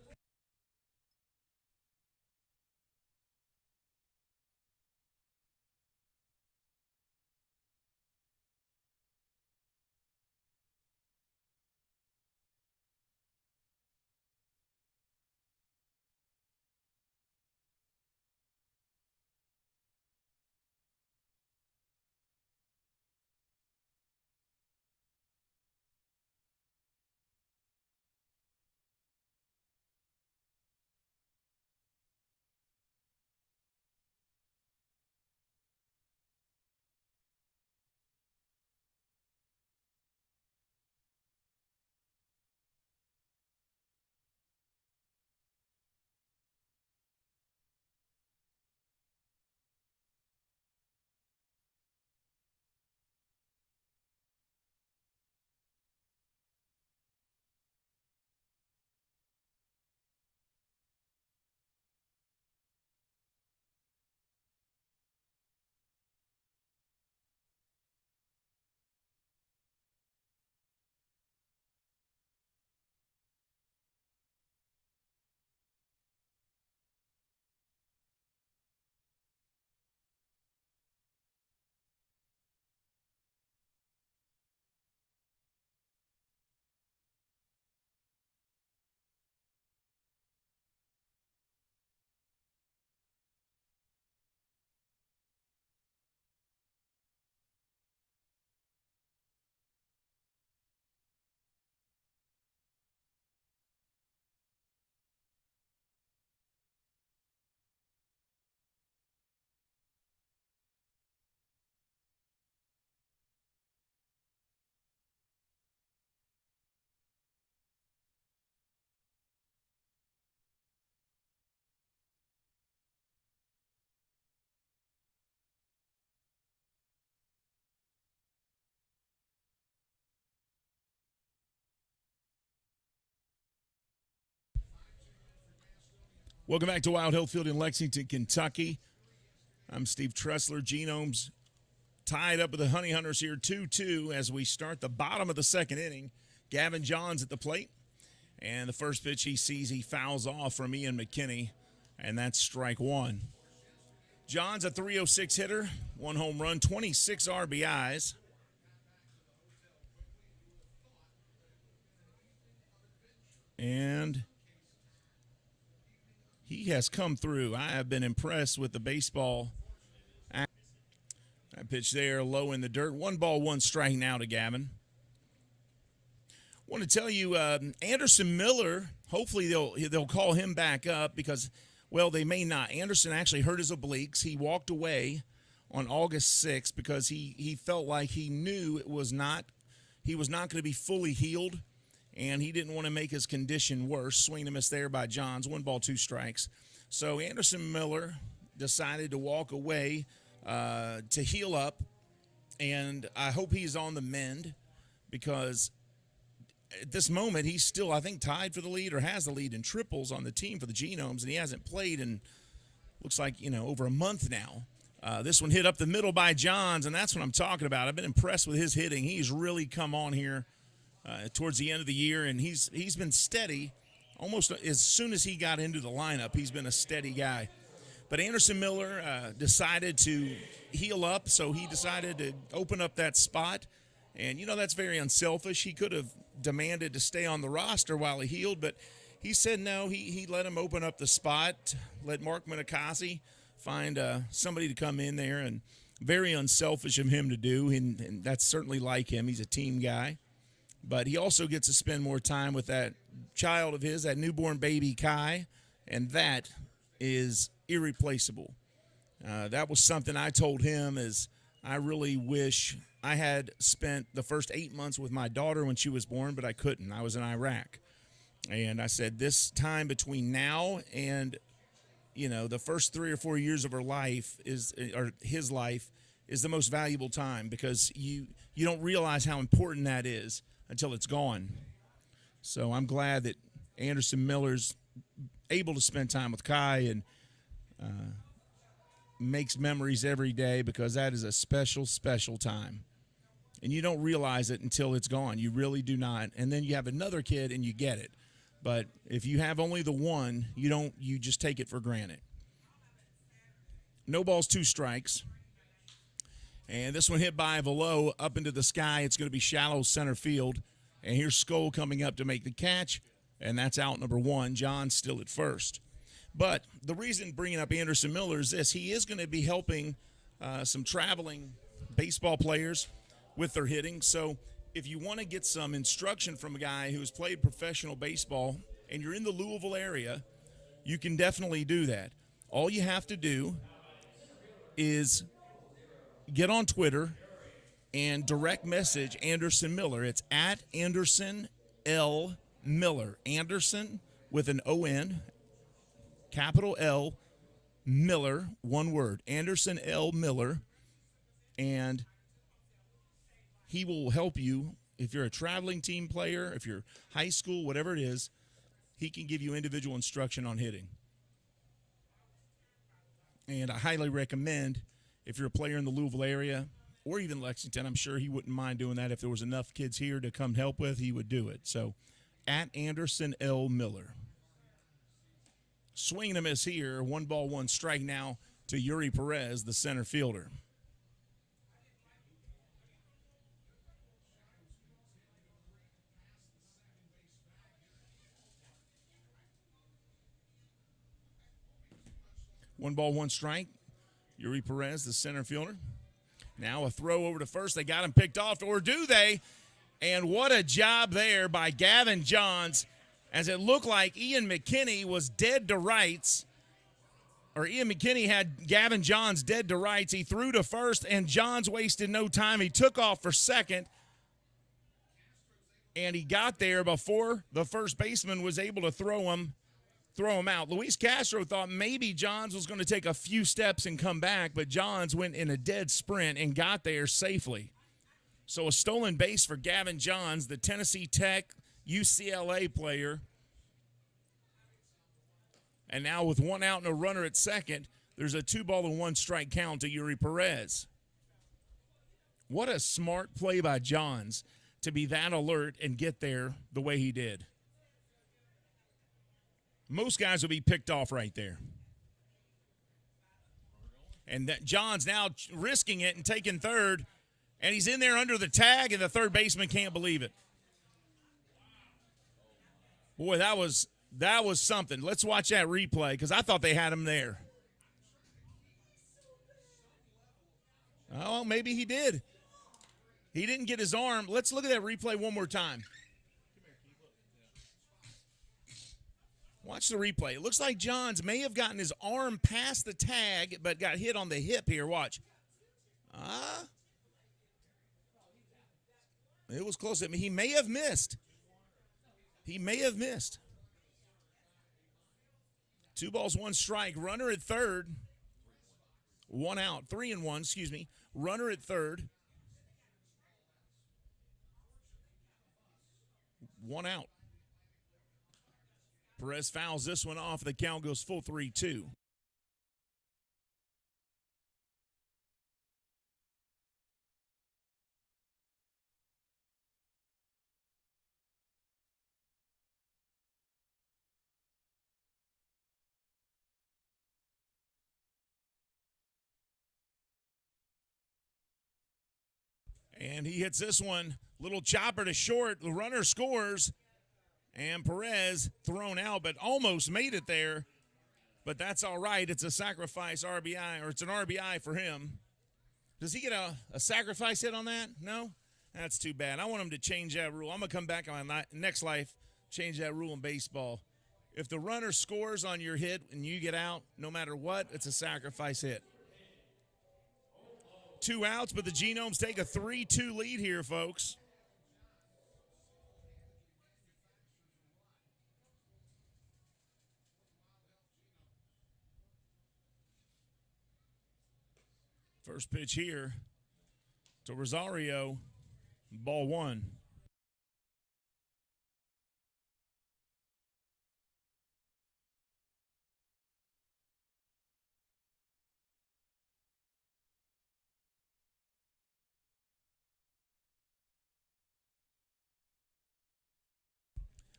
Welcome back to Wild Hill Field in Lexington, Kentucky. I'm Steve Tressler. Genomes tied up with the Honey Hunters here 2-2 as we start the bottom of the second inning. Gavin Johns at the plate. And the first pitch he sees, he fouls off from Ian McKinney, and that's strike one. Johns, a .306 hitter, 1 home run, 26 RBIs. And he has come through. I have been impressed with the baseball. That pitch there, low in the dirt. 1 ball, 1 strike now to Gavin. Want to tell you, Anderson Miller, hopefully they'll call him back up because, well, they may not. Anderson actually hurt his obliques. He walked away on August 6th because he felt like he knew he was not going to be fully healed, and he didn't want to make his condition worse. Swing and a miss there by Johns. 1 ball, 2 strikes. So Anderson Miller decided to walk away to heal up, and I hope he's on the mend because at this moment he's still, I think, tied for the lead or has the lead in triples on the team for the Genomes, and he hasn't played in, looks like, over a month now. This one hit up the middle by Johns, and that's what I'm talking about. I've been impressed with his hitting. He's really come on here towards the end of the year, and he's been steady almost as soon as he got into the lineup. He's been a steady guy. But Anderson Miller decided to heal up, so he decided to open up that spot. And, that's very unselfish. He could have demanded to stay on the roster while he healed, but he said no. He let him open up the spot, let Mark Minikasi find somebody to come in there, and very unselfish of him to do, and that's certainly like him. He's a team guy. But he also gets to spend more time with that child of his, that newborn baby Kai, and that is irreplaceable. That was something I told him is I really wish I had spent the first 8 months with my daughter when she was born, but I couldn't. I was in Iraq. And I said this time between now and, the first 3 or 4 years of her life or his life is the most valuable time because you don't realize how important that is until it's gone. So I'm glad that Anderson Miller's able to spend time with Kai and makes memories every day because that is a special, special time. And you don't realize it until it's gone. You really do not. And then you have another kid and you get it. But if you have only the one, you just take it for granted. No balls, 2 strikes. And this one hit by Velo up into the sky. It's going to be shallow center field. And here's Skoll coming up to make the catch. And that's out number 1. John's still at first. But the reason bringing up Anderson Miller is this. He is going to be helping some traveling baseball players with their hitting. So if you want to get some instruction from a guy who's played professional baseball and you're in the Louisville area, you can definitely do that. All you have to do is get on Twitter and direct message Anderson Miller. It's at Anderson L. Miller. Anderson with an O-N, capital L, Miller, one word. Anderson L. Miller. And he will help you if you're a traveling team player, if you're high school, whatever it is, he can give you individual instruction on hitting. And I highly recommend if you're a player in the Louisville area or even Lexington, I'm sure he wouldn't mind doing that. If there was enough kids here to come help with, he would do it. So at Anderson L. Miller. Swing and a miss here. 1 ball, 1 strike now to Yuri Perez, the center fielder. One ball, 1 strike. Yuri Perez, the center fielder. Now a throw over to first. They got him picked off, or do they? And what a job there by Gavin Johns, as it looked like Ian McKinney was dead to rights. Or Ian McKinney had Gavin Johns dead to rights. He threw to first, and Johns wasted no time. He took off for second, and he got there before the first baseman was able to throw him out. Luis Castro thought maybe Johns was going to take a few steps and come back, but Johns went in a dead sprint and got there safely. So a stolen base for Gavin Johns, the Tennessee Tech UCLA player. And now with 1 out and a runner at second, there's a 2-1 strike count to Yuri Perez. What a smart play by Johns to be that alert and get there the way he did. Most guys will be picked off right there. And that Johns now risking it and taking third, and he's in there under the tag, and the third baseman can't believe it. Boy, that was something. Let's watch that replay because I thought they had him there. Oh, maybe he did. He didn't get his arm. Let's look at that replay one more time. Watch the replay. It looks like Johns may have gotten his arm past the tag but got hit on the hip here. Watch. It was close. I mean, he may have missed. He may have missed. 2 balls, 1 strike. Runner at third. 1 out. 3-1, excuse me. Runner at third. 1 out. Perez fouls this one off. The count goes full 3-2. And he hits this one. Little chopper to short. The runner scores. And Perez thrown out, but almost made it there. But that's all right. It's a sacrifice RBI, or it's an RBI for him. Does he get a sacrifice hit on that? No? That's too bad. I want him to change that rule. I'm going to come back on my next life, change that rule in baseball. If the runner scores on your hit and you get out, no matter what, it's a sacrifice hit. 2 outs, but the Genomes take a 3-2 lead here, folks. First pitch here to Rosario, ball 1.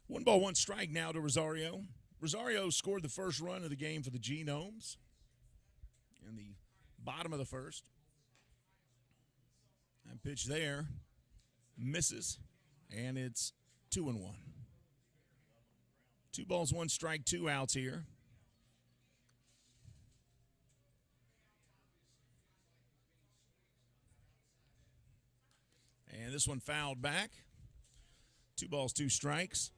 One ball, 1 strike now to Rosario. Rosario scored the first run of the game for the Genomes in the bottom of the first. That pitch there misses, and it's 2-1. 2 balls, 1 strike, 2 outs here. And this one fouled back. 2 balls, 2 strikes.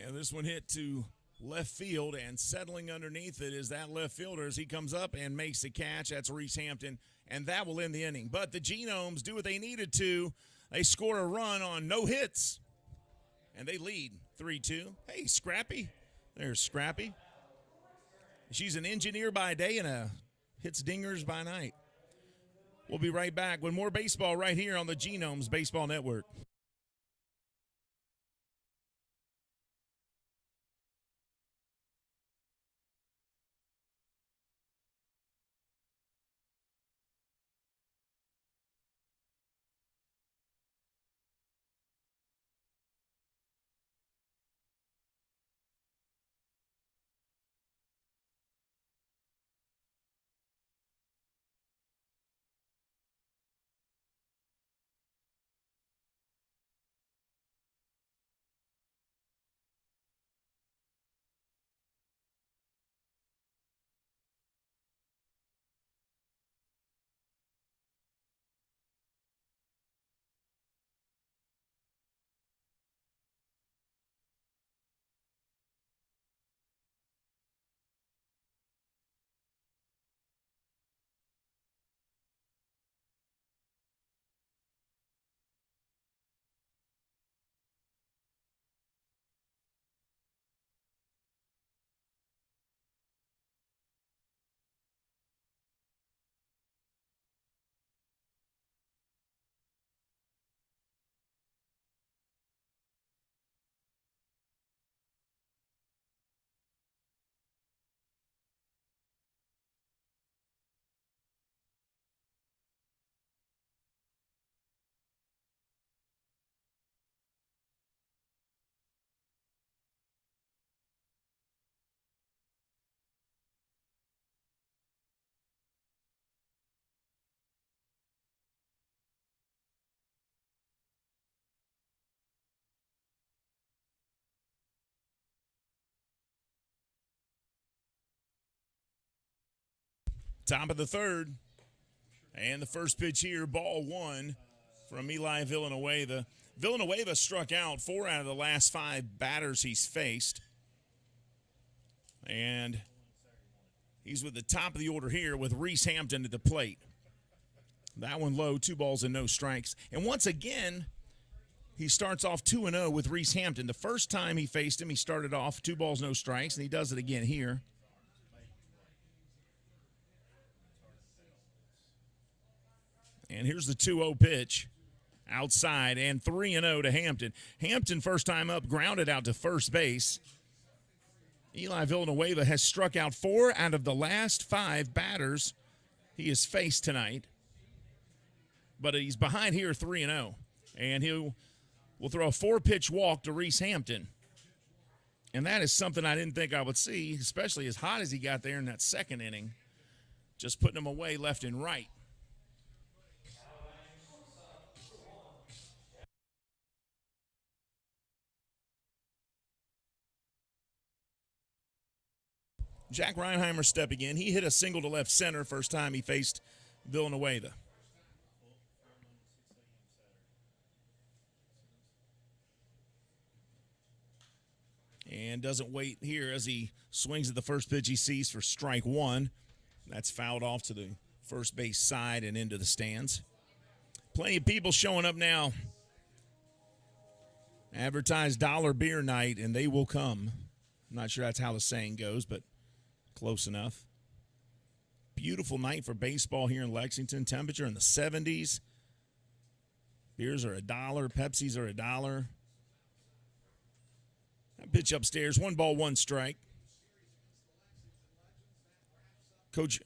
And this one hit to left field, and settling underneath it is that left fielder as he comes up and makes the catch. That's Reese Hampton, and that will end the inning. But the Genomes do what they needed to. They score a run on no hits, and they lead 3-2. Hey, Scrappy. There's Scrappy. She's an engineer by day and hits dingers by night. We'll be right back with more baseball right here on the Genomes Baseball Network. Top of the third. And the first pitch here, ball one from Eli Villanueva. Villanueva struck out 4 out of the last 5 batters he's faced. And he's with the top of the order here with Reese Hampton at the plate. That one low, 2 balls and no strikes. And once again, he starts off 2-0 with Reese Hampton. The first time he faced him, he started off 2 balls, no strikes, and he does it again here. And here's the 2-0 pitch outside, and 3-0 to Hampton. Hampton, first time up, grounded out to first base. Eli Villanueva has struck out 4 out of the last 5 batters he has faced tonight. But he's behind here 3-0. And will throw a 4-pitch walk to Reese Hampton. And that is something I didn't think I would see, especially as hot as he got there in that second inning. Just putting him away left and right. Jack Reinheimer step again. He hit a single to left center first time he faced Villanueva. And doesn't wait here as he swings at the first pitch he sees for strike one. That's fouled off to the first base side and into the stands. Plenty of people showing up now. Advertise dollar beer night and they will come. I'm not sure that's how the saying goes, but close enough. Beautiful night for baseball here in Lexington. Temperature in the 70s. Beers are $1. Pepsis are $1. That pitch upstairs. 1 ball, 1 strike. Coach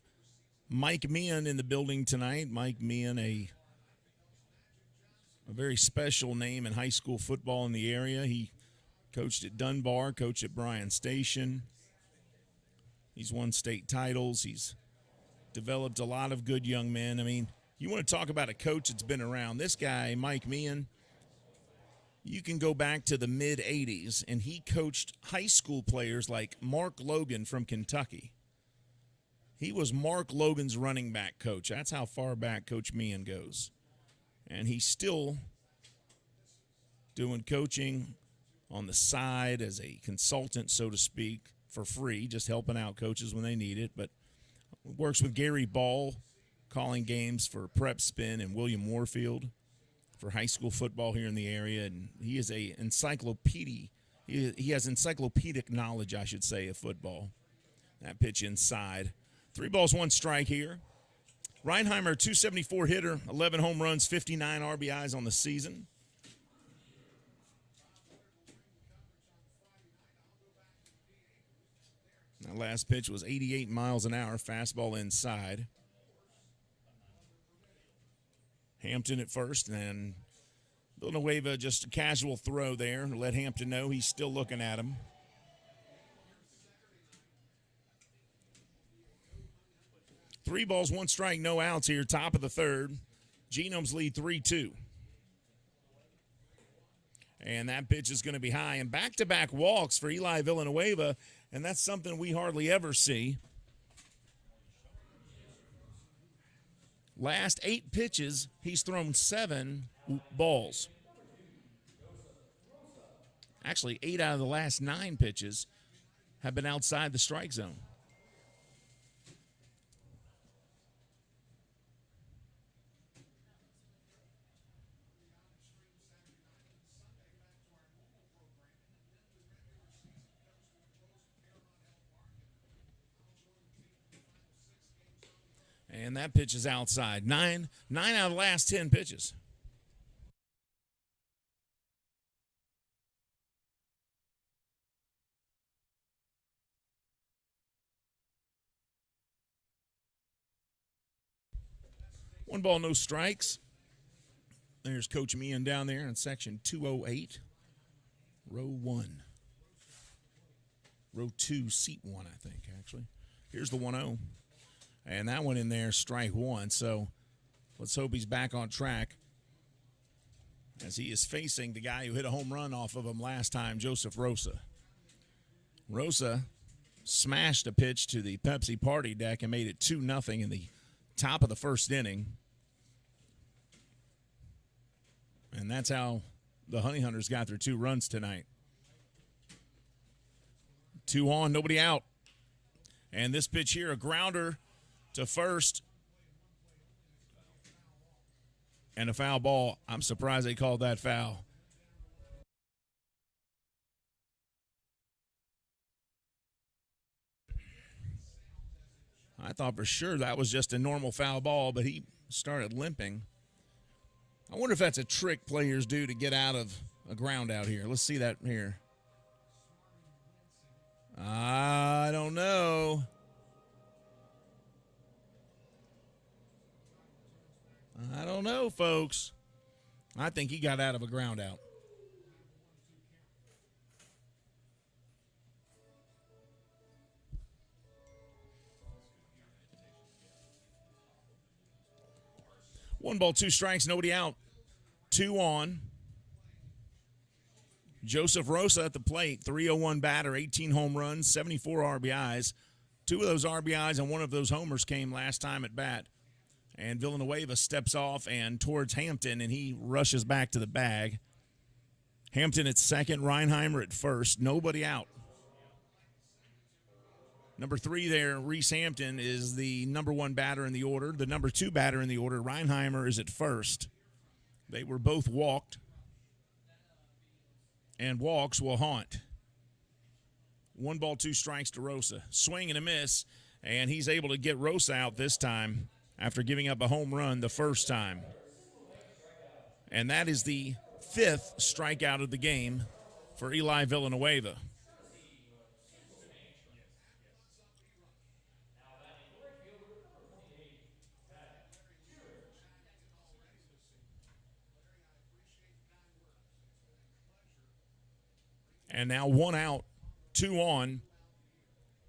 Mike Meehan in the building tonight. Mike Meehan, a very special name in high school football in the area. He coached at Dunbar, coached at Bryan Station. He's won state titles. He's developed a lot of good young men. I mean, you want to talk about a coach that's been around. This guy, Mike Meehan, you can go back to the mid-'80s, and he coached high school players like Mark Logan from Kentucky. He was Mark Logan's running back coach. That's how far back Coach Meehan goes. And he's still doing coaching on the side as a consultant, so to speak, for free, just helping out coaches when they need it. But works with Gary Ball, calling games for Prep Spin and William Warfield for high school football here in the area. And he is a encyclopedia. He has encyclopedic knowledge, I should say, of football. That pitch inside. 3 balls, 1 strike here. Reinheimer, 274 hitter, 11 home runs, 59 RBIs on the season. That last pitch was 88 miles an hour, fastball inside. Hampton at first, and then Villanueva just a casual throw there to let Hampton know he's still looking at him. Three balls, 1 strike, no outs here, top of the third. Genomes lead 3-2. And that pitch is going to be high. And back-to-back walks for Eli Villanueva, and that's something we hardly ever see. Last 8 pitches, he's thrown 7 balls. Actually, 8 out of the last 9 pitches have been outside the strike zone. And that pitch is outside. 9 out of the last 10 pitches. One ball, no strikes. There's Coach Meehan down there in section 208. Row 1. Row 2, seat 1, I think, actually. Here's the 1-0. And that one in there, strike 1. So let's hope he's back on track as he is facing the guy who hit a home run off of him last time, Joseph Rosa. Rosa smashed a pitch to the Pepsi party deck and made it 2-0 in the top of the first inning. And that's how the Honey Hunters got their 2 runs tonight. 2 on, nobody out. And this pitch here, a grounder to first. And a foul ball. I'm surprised they called that foul. I thought for sure that was just a normal foul ball, but he started limping. I wonder if that's a trick players do to get out of a ground out here. Let's see that here. I don't know. I don't know, folks. I think he got out of a ground out. One ball, 2 strikes, nobody out. 2 on. Joseph Rosa at the plate, 301 batter, 18 home runs, 74 RBIs. 2 of those RBIs and 1 of those homers came last time at bat. And Villanueva steps off and towards Hampton, and he rushes back to the bag. Hampton at second, Reinheimer at first, nobody out. Number 3 there, Reese Hampton, is the number 1 batter in the order. The number 2 batter in the order, Reinheimer, is at first. They were both walked. And walks will haunt. 1 ball, 2 strikes to Rosa. Swing and a miss, and he's able to get Rosa out this time after giving up a home run the first time. And that is the 5th strikeout of the game for Eli Villanueva. And now 1 out, 2 on,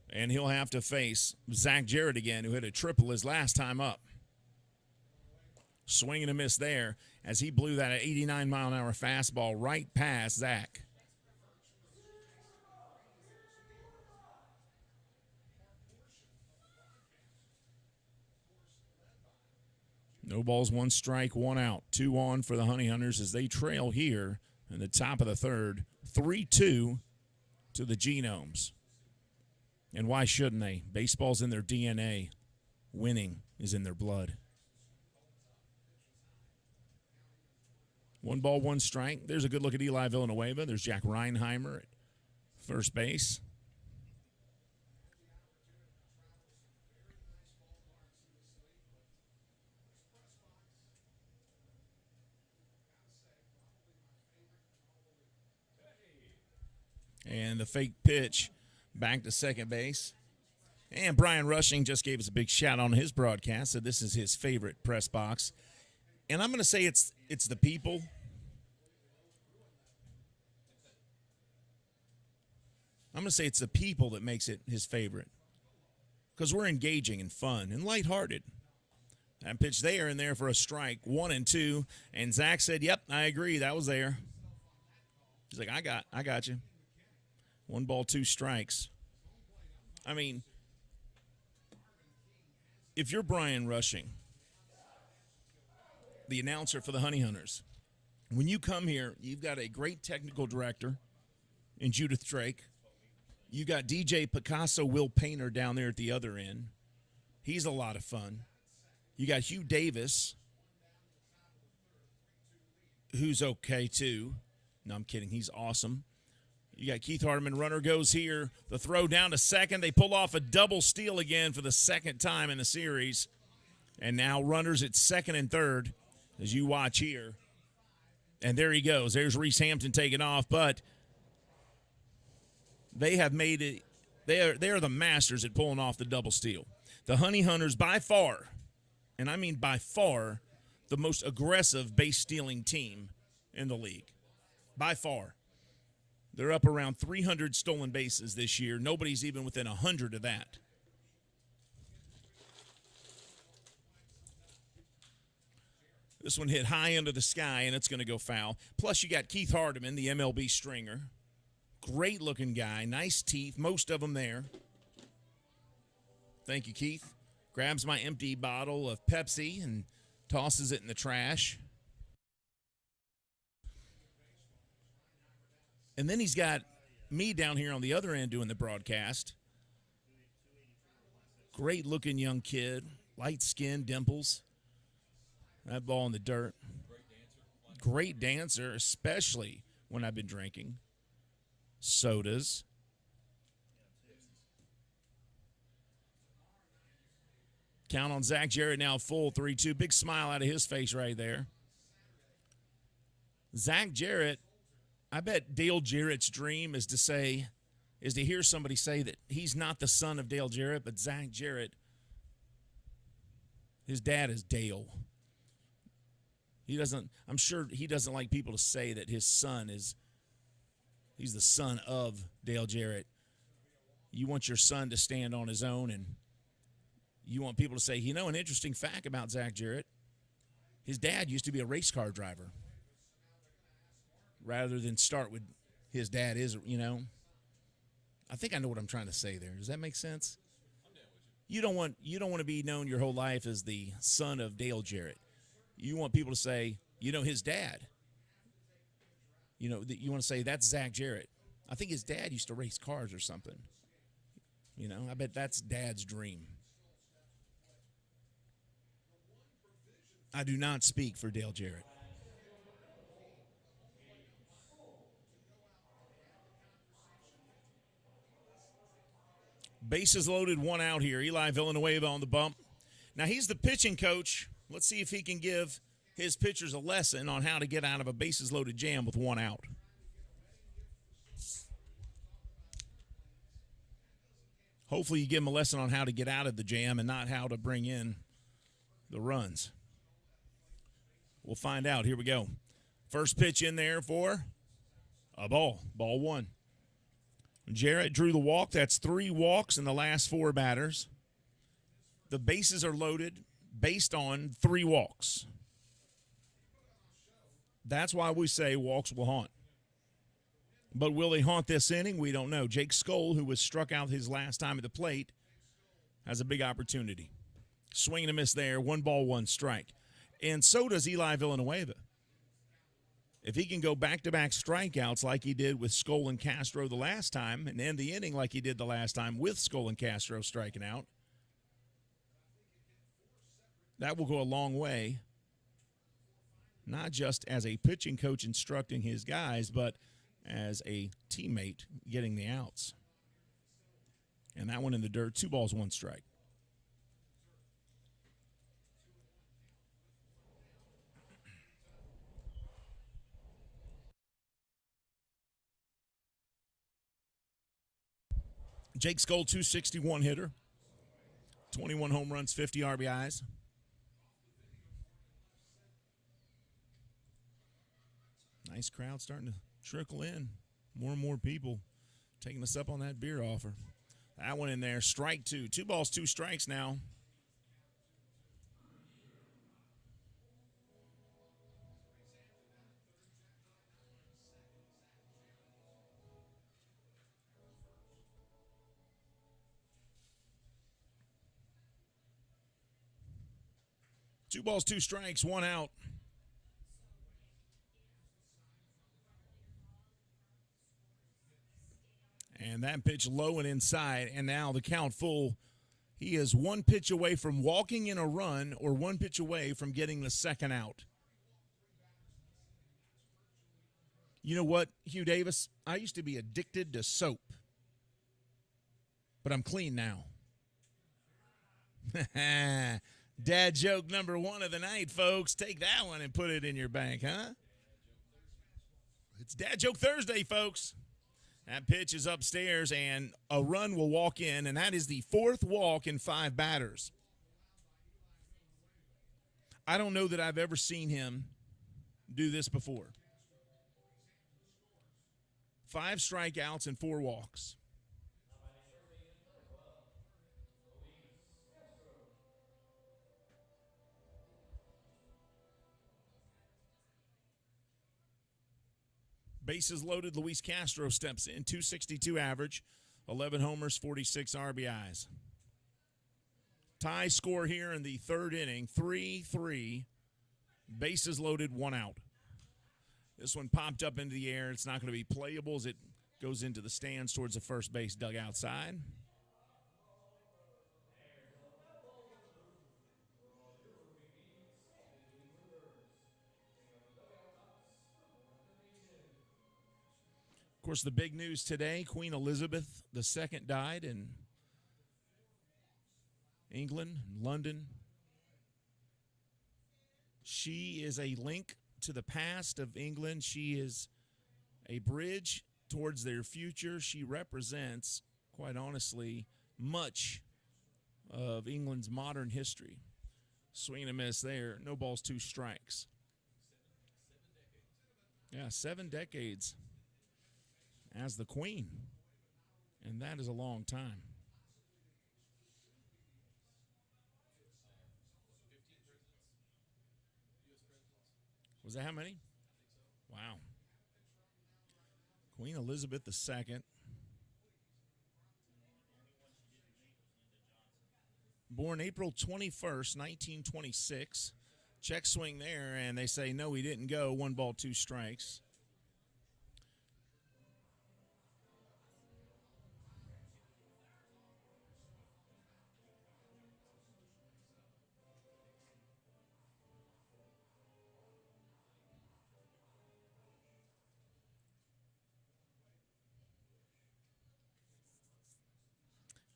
and he'll have to face Zach Jarrett again, who hit a triple his last time up. Swing and a miss there as he blew that 89-mile-an-hour fastball right past Zach. No balls, 1 strike, 1 out. 2 on for the Honey Hunters as they trail here in the top of the third. 3-2 to the Genomes. And why shouldn't they? Baseball's in their DNA. Winning is in their blood. 1 ball, 1 strike. There's a good look at Eli Villanueva. There's Jack Reinheimer at first base. And the fake pitch back to second base. And Brian Rushing just gave us a big shout on his broadcast. Said this is his favorite press box. And I'm going to say it's the people. I'm going to say it's the people that makes it his favorite. Because we're engaging and fun and lighthearted. That pitch there and there for a strike. 1 and 2. And Zach said, yep, I agree. That was there. He's like, I got you. 1 ball, 2 strikes. I mean, if you're Brian Rushing, the announcer for the Honey Hunters, when you come here, you've got a great technical director in Judith Drake. You got DJ Picasso Will Painter down there at the other end. He's a lot of fun. You got Hugh Davis, who's okay too. No, I'm kidding. He's awesome. You got Keith Hardeman. Runner goes here. The throw down to second. They pull off a double steal again for the 2nd time in the series. And now runners at second and third as you watch here. And there he goes. There's Reese Hampton taking off. But they have made it. They are the masters at pulling off the double steal. The Honey Hunters by far, and I mean by far, the most aggressive base stealing team in the league. By far. They're up around 300 stolen bases this year. Nobody's even within 100 of that. This one hit high into the sky, and it's going to go foul. Plus, you got Keith Hardeman, the MLB stringer. Great-looking guy, nice teeth, most of them there. Thank you, Keith. Grabs my empty bottle of Pepsi and tosses it in the trash. And then he's got me down here on the other end doing the broadcast. Great looking young kid, light skin, dimples. That ball in the dirt. Great dancer, especially when I've been drinking sodas. Count on Zach Jarrett now full 3-2. Big smile out of his face right there. Zach Jarrett, I bet Dale Jarrett's dream is to hear somebody say that he's not the son of Dale Jarrett, but Zach Jarrett, his dad is Dale. I'm sure he doesn't like people to say that his son he's the son of Dale Jarrett. You want your son to stand on his own, and you want people to say, an interesting fact about Zach Jarrett, his dad used to be a race car driver. Rather than start with his dad is. I think I know what I'm trying to say there. Does that make sense? You don't want to be known your whole life as the son of Dale Jarrett. You want people to say, his dad. You want to say that's Zach Jarrett. I think his dad used to race cars or something. I bet that's Dad's dream. I do not speak for Dale Jarrett. Bases loaded, one out here. Eli Villanueva on the bump. Now, he's the pitching coach. Let's see if he can give his pitchers a lesson on how to get out of a bases loaded jam with one out. Hopefully you give him a lesson on how to get out of the jam and not how to bring in the runs. We'll find out. Here we go. First pitch in there for a ball. Ball one. Jarrett drew the walk. That's 3 walks in the last 4 batters. The bases are loaded based on 3 walks. That's why we say walks will haunt. But will they haunt this inning? We don't know. Jake Skoll, who was struck out his last time at the plate, has a big opportunity. Swing and a miss there. 1 ball, 1 strike. And so does Eli Villanueva. If he can go back-to-back strikeouts like he did with Skoll and Castro the last time and end the inning like he did the last time with Skoll and Castro striking out, that will go a long way, not just as a pitching coach instructing his guys, but as a teammate getting the outs. And that one in the dirt, 2 balls, 1 strike. Jake Skoll, 261 hitter, 21 home runs, 50 RBIs. Nice crowd starting to trickle in. More and more people taking us up on that beer offer. That one in there, strike 2. 2 balls, 2 strikes now. Two balls, 2 strikes, 1 out. And that pitch low and inside, and now the count full. He is 1 pitch away from walking in a run or 1 pitch away from getting the second out. You know what, Hugh Davis? I used to be addicted to soap, but I'm clean now. Dad joke number 1 of the night, folks. Take that one and put it in your bank, huh? It's Dad Joke Thursday, folks. That pitch is upstairs, and a run will walk in, and that is the 4th walk in 5 batters. I don't know that I've ever seen him do this before. 5 strikeouts and 4 walks. Bases loaded, Luis Castro steps in, 262 average, 11 homers, 46 RBIs. Tie score here in the third inning, 3-3. Bases loaded, 1 out. This one popped up into the air. It's not going to be playable as it goes into the stands towards the first base dugout side. Of course, the big news today, Queen Elizabeth II died in England, London. She is a link to the past of England. She is a bridge towards their future. She represents, quite honestly, much of England's modern history. Swing and a miss there. No balls, 2 strikes. Yeah, 7 decades as the Queen. And that is a long time. Was that how many? Wow. Queen Elizabeth II. Born April 21st, 1926. Check swing there, and they say, no, he didn't go. 1 ball, 2 strikes.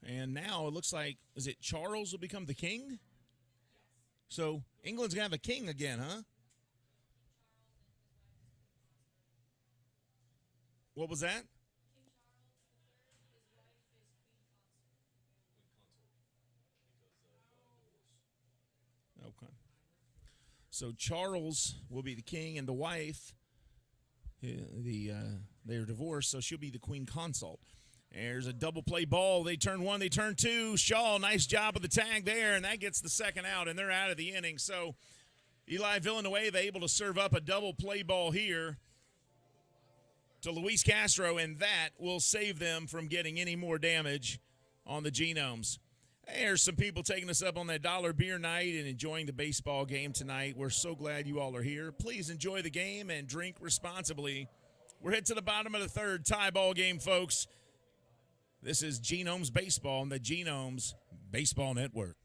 And now it looks like, is it Charles will become the king? So England's going to have a king again, huh? What was that? Okay. So Charles will be the king, and the wife, they're divorced, so she'll be the queen consort. There's a double play ball. They turn 1, they turn 2. Shaw, nice job of the tag there, and that gets the second out, and they're out of the inning. So Eli Villanueva able to serve up a double play ball here to Luis Castro, and that will save them from getting any more damage on the Genomes. There's some people taking us up on that dollar beer night and enjoying the baseball game tonight. We're so glad you all are here. Please enjoy the game and drink responsibly. We're headed to the bottom of the third, tie ball game, folks. This is Genomes Baseball on the Genomes Baseball Network.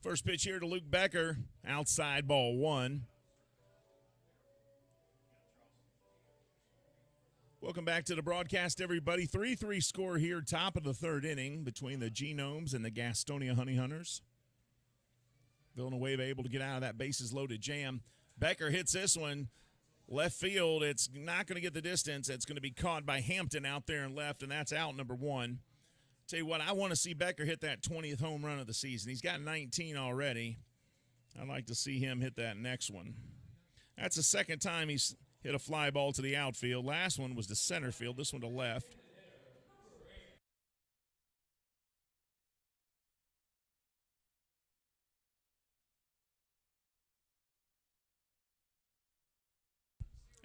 First pitch here to Luke Becker, outside ball 1. Welcome back to the broadcast, everybody. 3-3 score here, top of the third inning between the Genomes and the Gastonia Honey Hunters. Villanueva able to get out of that bases-loaded jam. Becker hits this one. Left field, it's not going to get the distance. It's going to be caught by Hampton out there and left, and that's out number one. Tell you what, I want to see Becker hit that 20th home run of the season. He's got 19 already. I'd like to see him hit that next one. That's the second time he's hit a fly ball to the outfield. Last one was to center field. This one to left.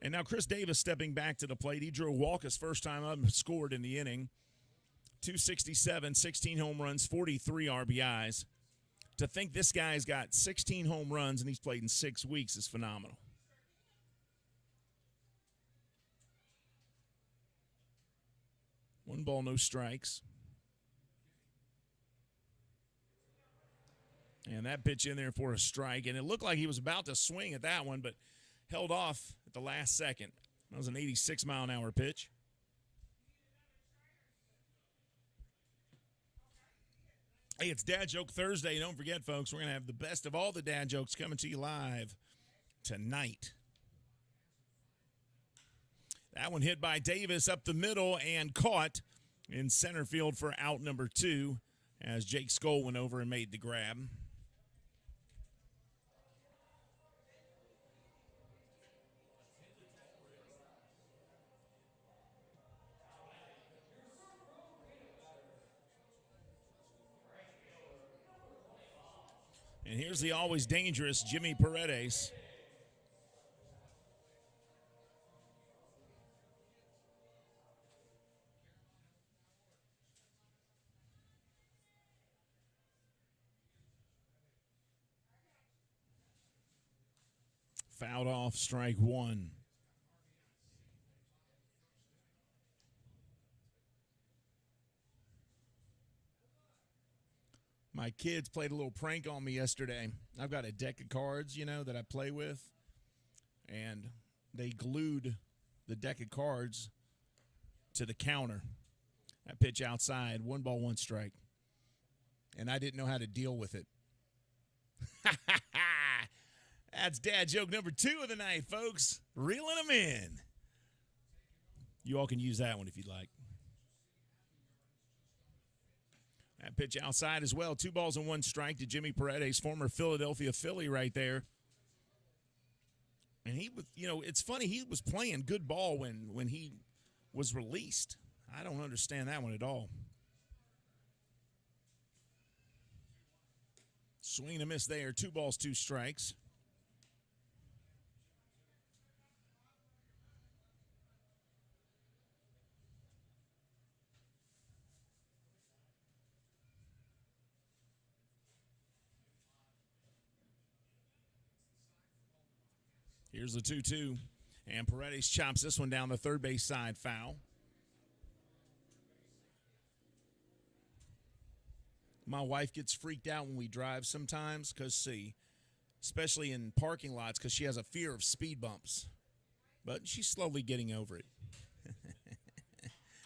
And now Chris Davis stepping back to the plate. He drew a walk his first time up and scored in the inning. 267, 16 home runs, 43 RBIs. To think this guy's got 16 home runs and he's played in 6 weeks is phenomenal. One ball, no strikes. And that pitch in there for a strike. And it looked like he was about to swing at that one, but held off at the last second. That was an 86-mile-an-hour pitch. Hey, it's Dad Joke Thursday. Don't forget, folks, we're going to have the best of all the dad jokes coming to you live tonight. That one hit by Davis up the middle and caught in center field for out number 2 as Jake Skoll went over and made the grab. And here's the always dangerous Jimmy Paredes. Fouled off, strike one. My kids played a little prank on me yesterday. I've got a deck of cards, that I play with, and they glued the deck of cards to the counter. I pitch outside, 1 ball, 1 strike, and I didn't know how to deal with it. That's dad joke number 2 of the night, folks. Reeling them in. You all can use that one if you'd like. That pitch outside as well. 2 balls and 1 strike to Jimmy Paredes, former Philadelphia Philly right there. And he was, it's funny, he was playing good ball when he was released. I don't understand that one at all. Swing and a miss there. 2 balls, 2 strikes. Here's the 2-2, and Paredes chops this one down the third base side, foul. My wife gets freaked out when we drive sometimes because, especially in parking lots, because she has a fear of speed bumps. But she's slowly getting over it.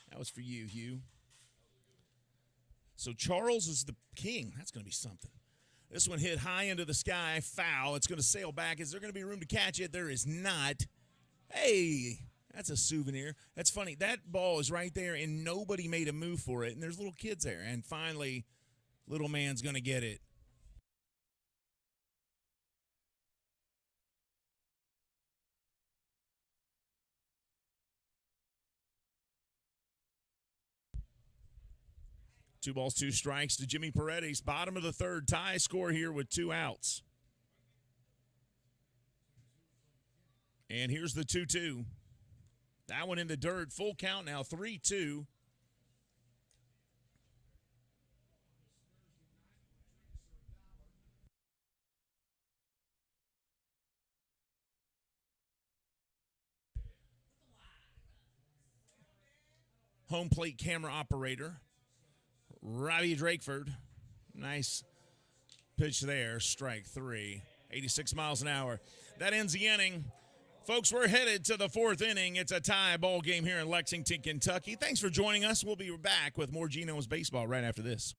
That was for you, Hugh. So Charles is the king. That's going to be something. This one hit high into the sky, foul. It's going to sail back. Is there going to be room to catch it? There is not. Hey, that's a souvenir. That's funny. That ball is right there, and nobody made a move for it, and there's little kids there. And finally, little man's going to get it. Two balls, 2 strikes to Jimmy Paredes. Bottom of the third, tie score here with 2 outs. And here's the 2-2. That one in the dirt. Full count now, 3-2. Home plate camera operator Robbie Drakeford. Nice pitch there. Strike 3. 86 miles an hour. That ends the inning. Folks, we're headed to the fourth inning. It's a tie ball game here in Lexington, Kentucky. Thanks for joining us. We'll be back with more Genomes baseball right after this.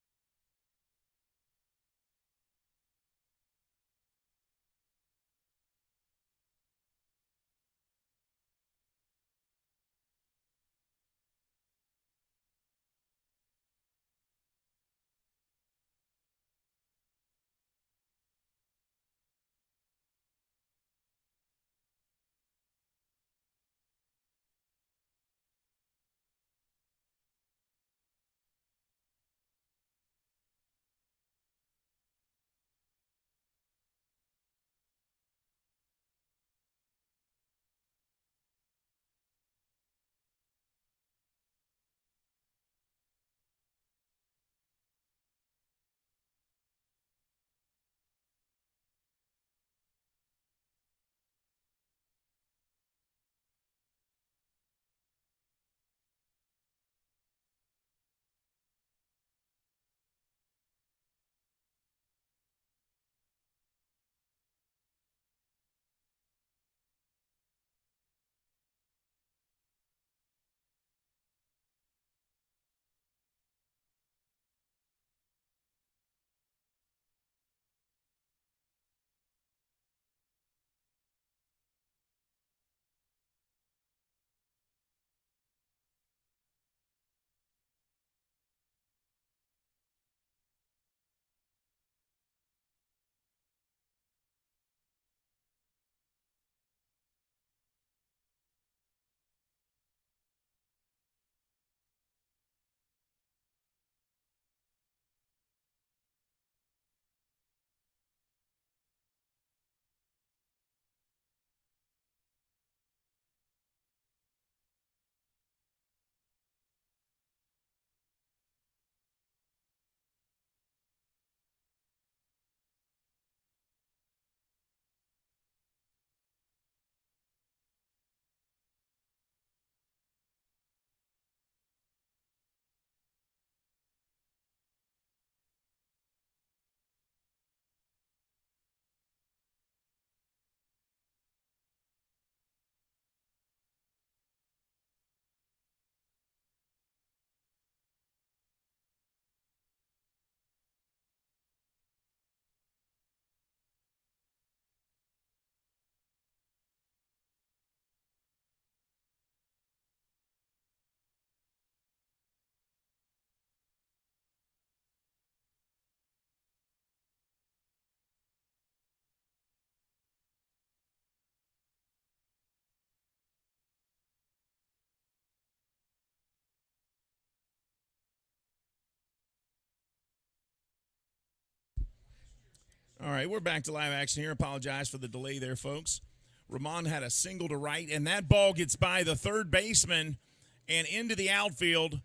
All right, we're back to live action here. Apologize for the delay there, folks. Ramon had a single to right, and that ball gets by the third baseman and into the outfield.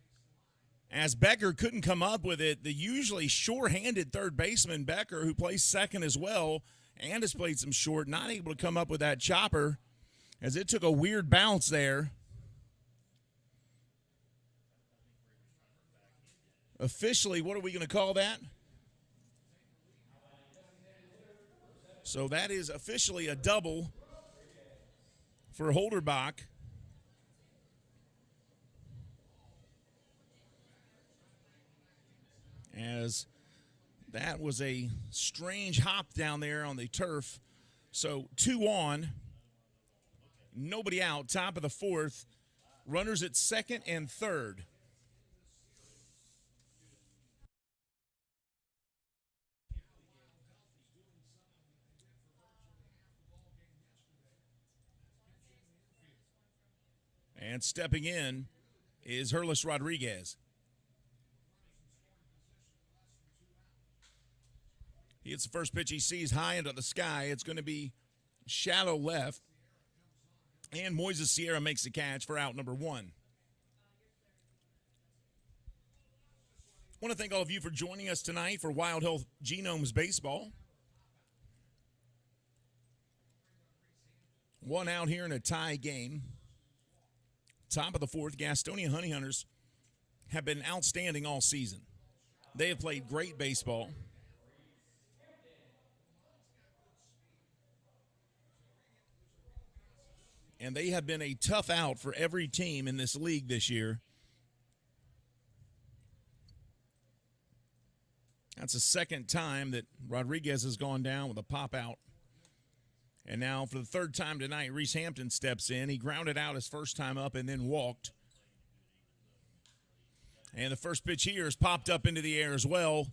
As Becker couldn't come up with it, the usually sure-handed third baseman, Becker, who plays second as well and has played some short, not able to come up with that chopper as it took a weird bounce there. Officially, what are we going to call that? So that is officially a double for Holderbach. As that was a strange hop down there on the turf. So 2 on, nobody out, top of the fourth. Runners at second and third. And stepping in is Herlis Rodriguez. He hits the first pitch he sees high into the sky. It's going to be shallow left. And Moises Sierra makes the catch for out number 1. I want to thank all of you for joining us tonight for Wild Health Genomes Baseball. 1 out here in a tie game. Top of the fourth, Gastonia Honey Hunters have been outstanding all season. They have played great baseball. And they have been a tough out for every team in this league this year. That's the second time that Rodriguez has gone down with a pop out. And now for the third time tonight, Reese Hampton steps in. He grounded out his first time up and then walked. And the first pitch here is popped up into the air as well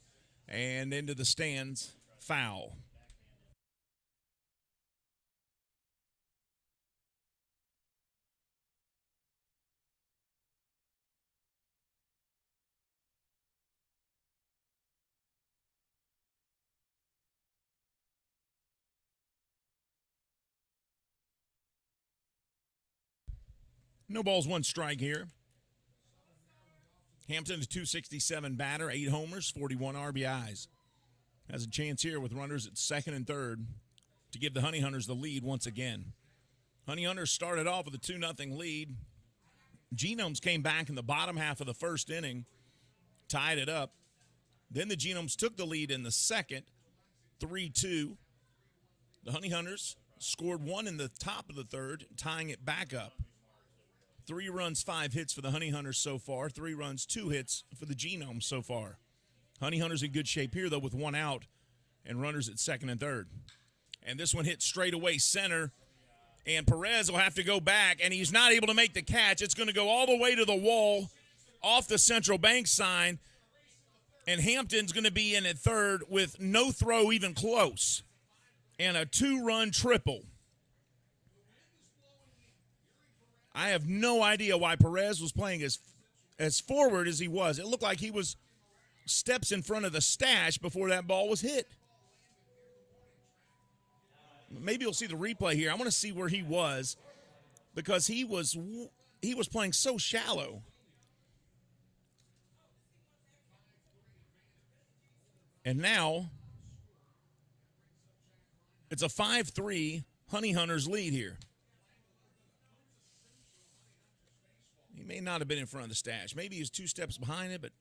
and into the stands. Foul. No balls, one strike here. Hampton, a 267 batter, 8 homers, 41 RBIs. Has a chance here with runners at second and third to give the Honey Hunters the lead once again. Honey Hunters started off with a 2-0 lead. Genomes came back in the bottom half of the first inning, tied it up. Then the Genomes took the lead in the second, 3-2. The Honey Hunters scored one in the top of the third, tying it back up. 3 runs, 5 hits for the Honey Hunters so far. 3 runs, 2 hits for the Genomes so far. Honey Hunters in good shape here, though, with 1 out and runners at second and third. And this one hit straight away center, and Perez will have to go back, and he's not able to make the catch. It's going to go all the way to the wall off the Central Bank sign, and Hampton's going to be in at third with no throw even close and a 2-run triple. I have no idea why Perez was playing as forward as he was. It looked like he was steps in front of the stash before that ball was hit. Maybe you'll see the replay here. I want to see where he was because he was playing so shallow. And now it's a 5-3 Honey Hunters lead here. He may not have been in front of the stash. Maybe he's 2 steps behind it, but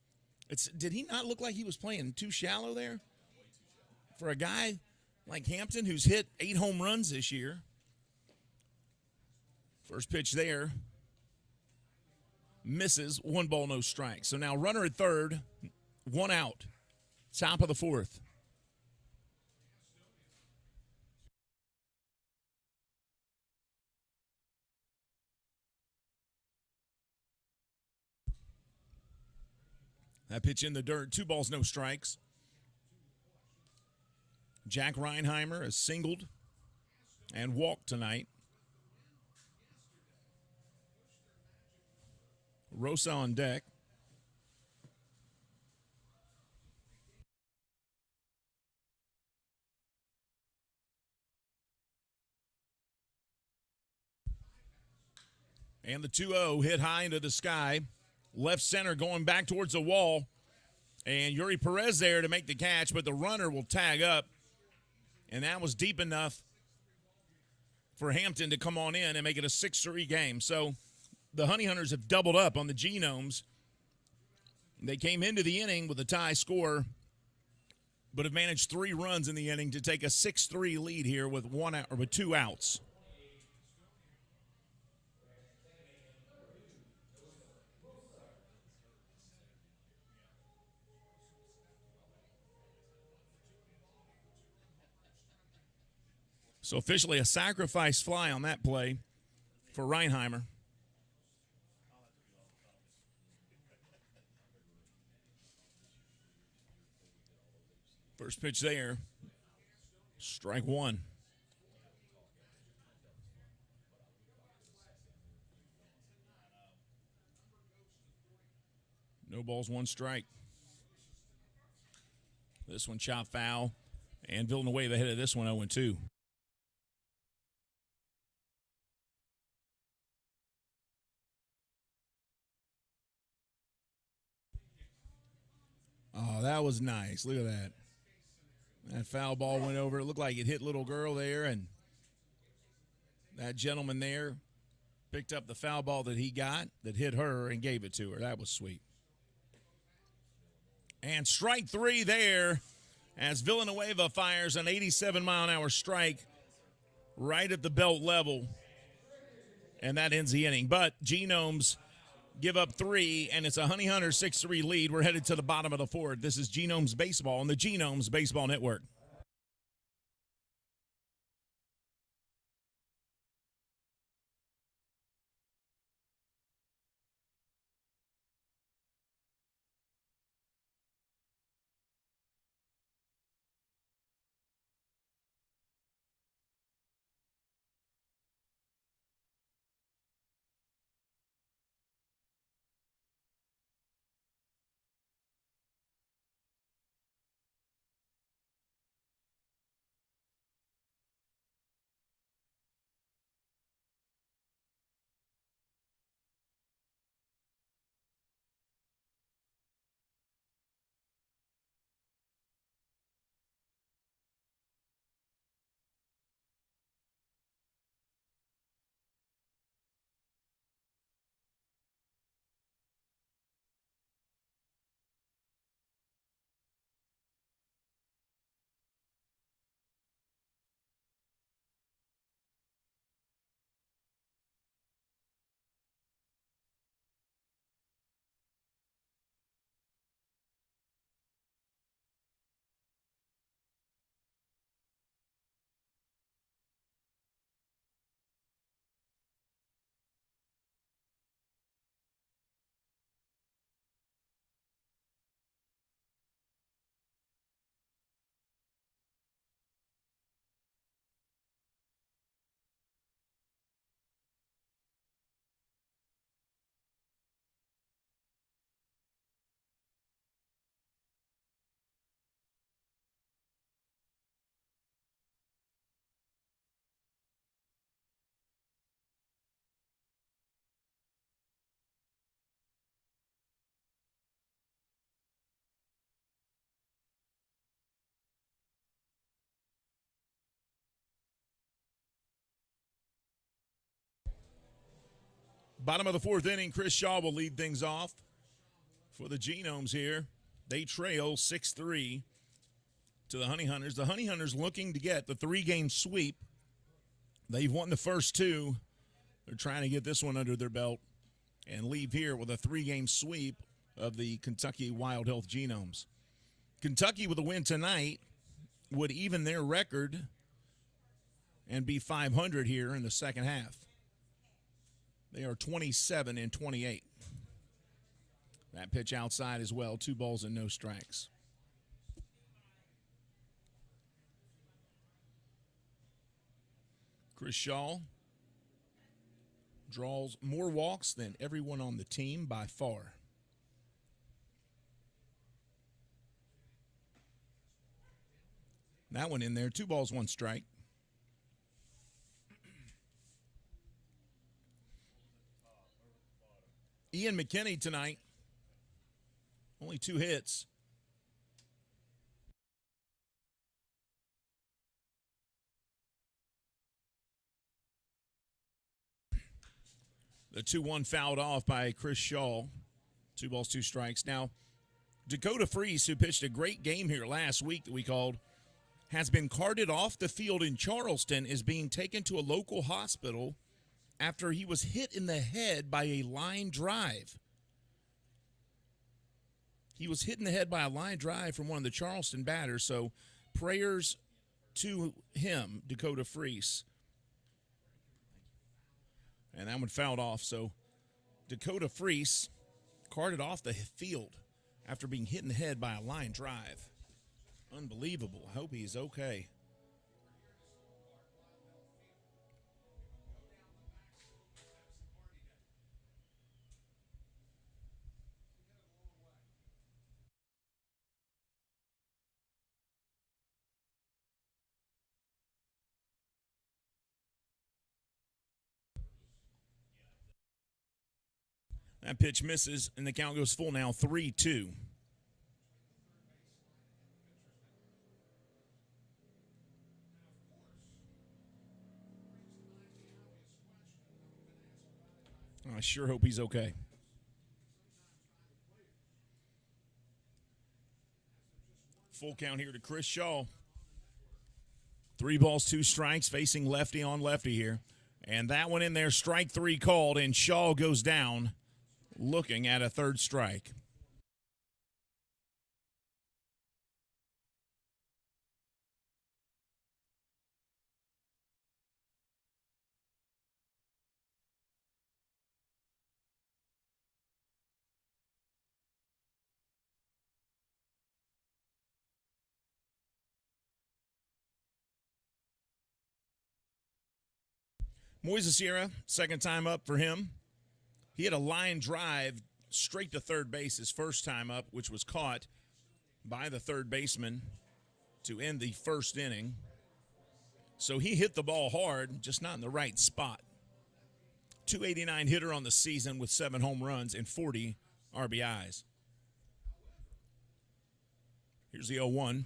did he not look like he was playing too shallow there? For a guy like Hampton who's hit 8 home runs this year. First pitch there. Misses, 1 ball, no strike. So now runner at third, 1 out. Top of the fourth. That pitch in the dirt, 2 balls, no strikes. Jack Reinheimer has singled and walked tonight. Rosa on deck. And the 2-0 hit high into the sky. Left center going back towards the wall. And Yuri Perez there to make the catch, but the runner will tag up. And that was deep enough for Hampton to come on in and make it a 6-3 game. So the Honey Hunters have doubled up on the Genomes. They came into the inning with a tie score, but have managed 3 runs in the inning to take a 6-3 lead here with 2 outs. So officially a sacrifice fly on that play for Reinheimer. First pitch there, strike 1. No balls, 1 strike. This one chopped foul, and Villanueva ahead of this one 0-2. Oh, that was nice. Look at that. That foul ball went over. It looked like it hit little girl there, and that gentleman there picked up the foul ball that he got that hit her and gave it to her. That was sweet. And strike 3 there as Villanueva fires an 87-mile-an-hour strike right at the belt level. And that ends the inning. But Genomes give up 3, and it's a Honey Hunter 6-3 lead. We're headed to the bottom of the fourth. This is Genomes Baseball on the Genomes Baseball Network. Bottom of the fourth inning, Chris Shaw will lead things off for the Genomes here. They trail 6-3 to the Honey Hunters. The Honey Hunters looking to get the 3-game sweep. They've won the first 2. They're trying to get this one under their belt and leave here with a 3-game sweep of the Kentucky Wild Health Genomes. Kentucky with a win tonight would even their record and be 500 here in the second half. They are 27-28. That pitch outside as well. 2 balls and no strikes. Chris Shaw draws more walks than everyone on the team by far. That one in there. 2 balls, 1 strike. Ian McKinney tonight, only 2 hits. The 2-1 fouled off by Chris Shaw. 2 balls, 2 strikes. Now, Dakota Freese, who pitched a great game here last week that we called, has been carted off the field in Charleston, is being taken to a local hospital after he was hit in the head by a line drive. He was hit in the head by a line drive from one of the Charleston batters, so prayers to him, Dakota Freese. And that one fouled off, so Dakota Freese carted off the field after being hit in the head by a line drive. Unbelievable. I hope he's okay. That pitch misses, and the count goes full now, 3-2. I sure hope he's okay. Full count here to Chris Shaw. 3 balls, 2 strikes, facing lefty on lefty here. And that one in there, strike three called, and Shaw goes down looking at a third strike. Moises Sierra, second time up for him. He had a line drive straight to third base his first time up, which was caught by the third baseman to end the first inning. So he hit the ball hard, just not in the right spot. 289 hitter on the season with 7 home runs and 40 RBIs. Here's the 0-1.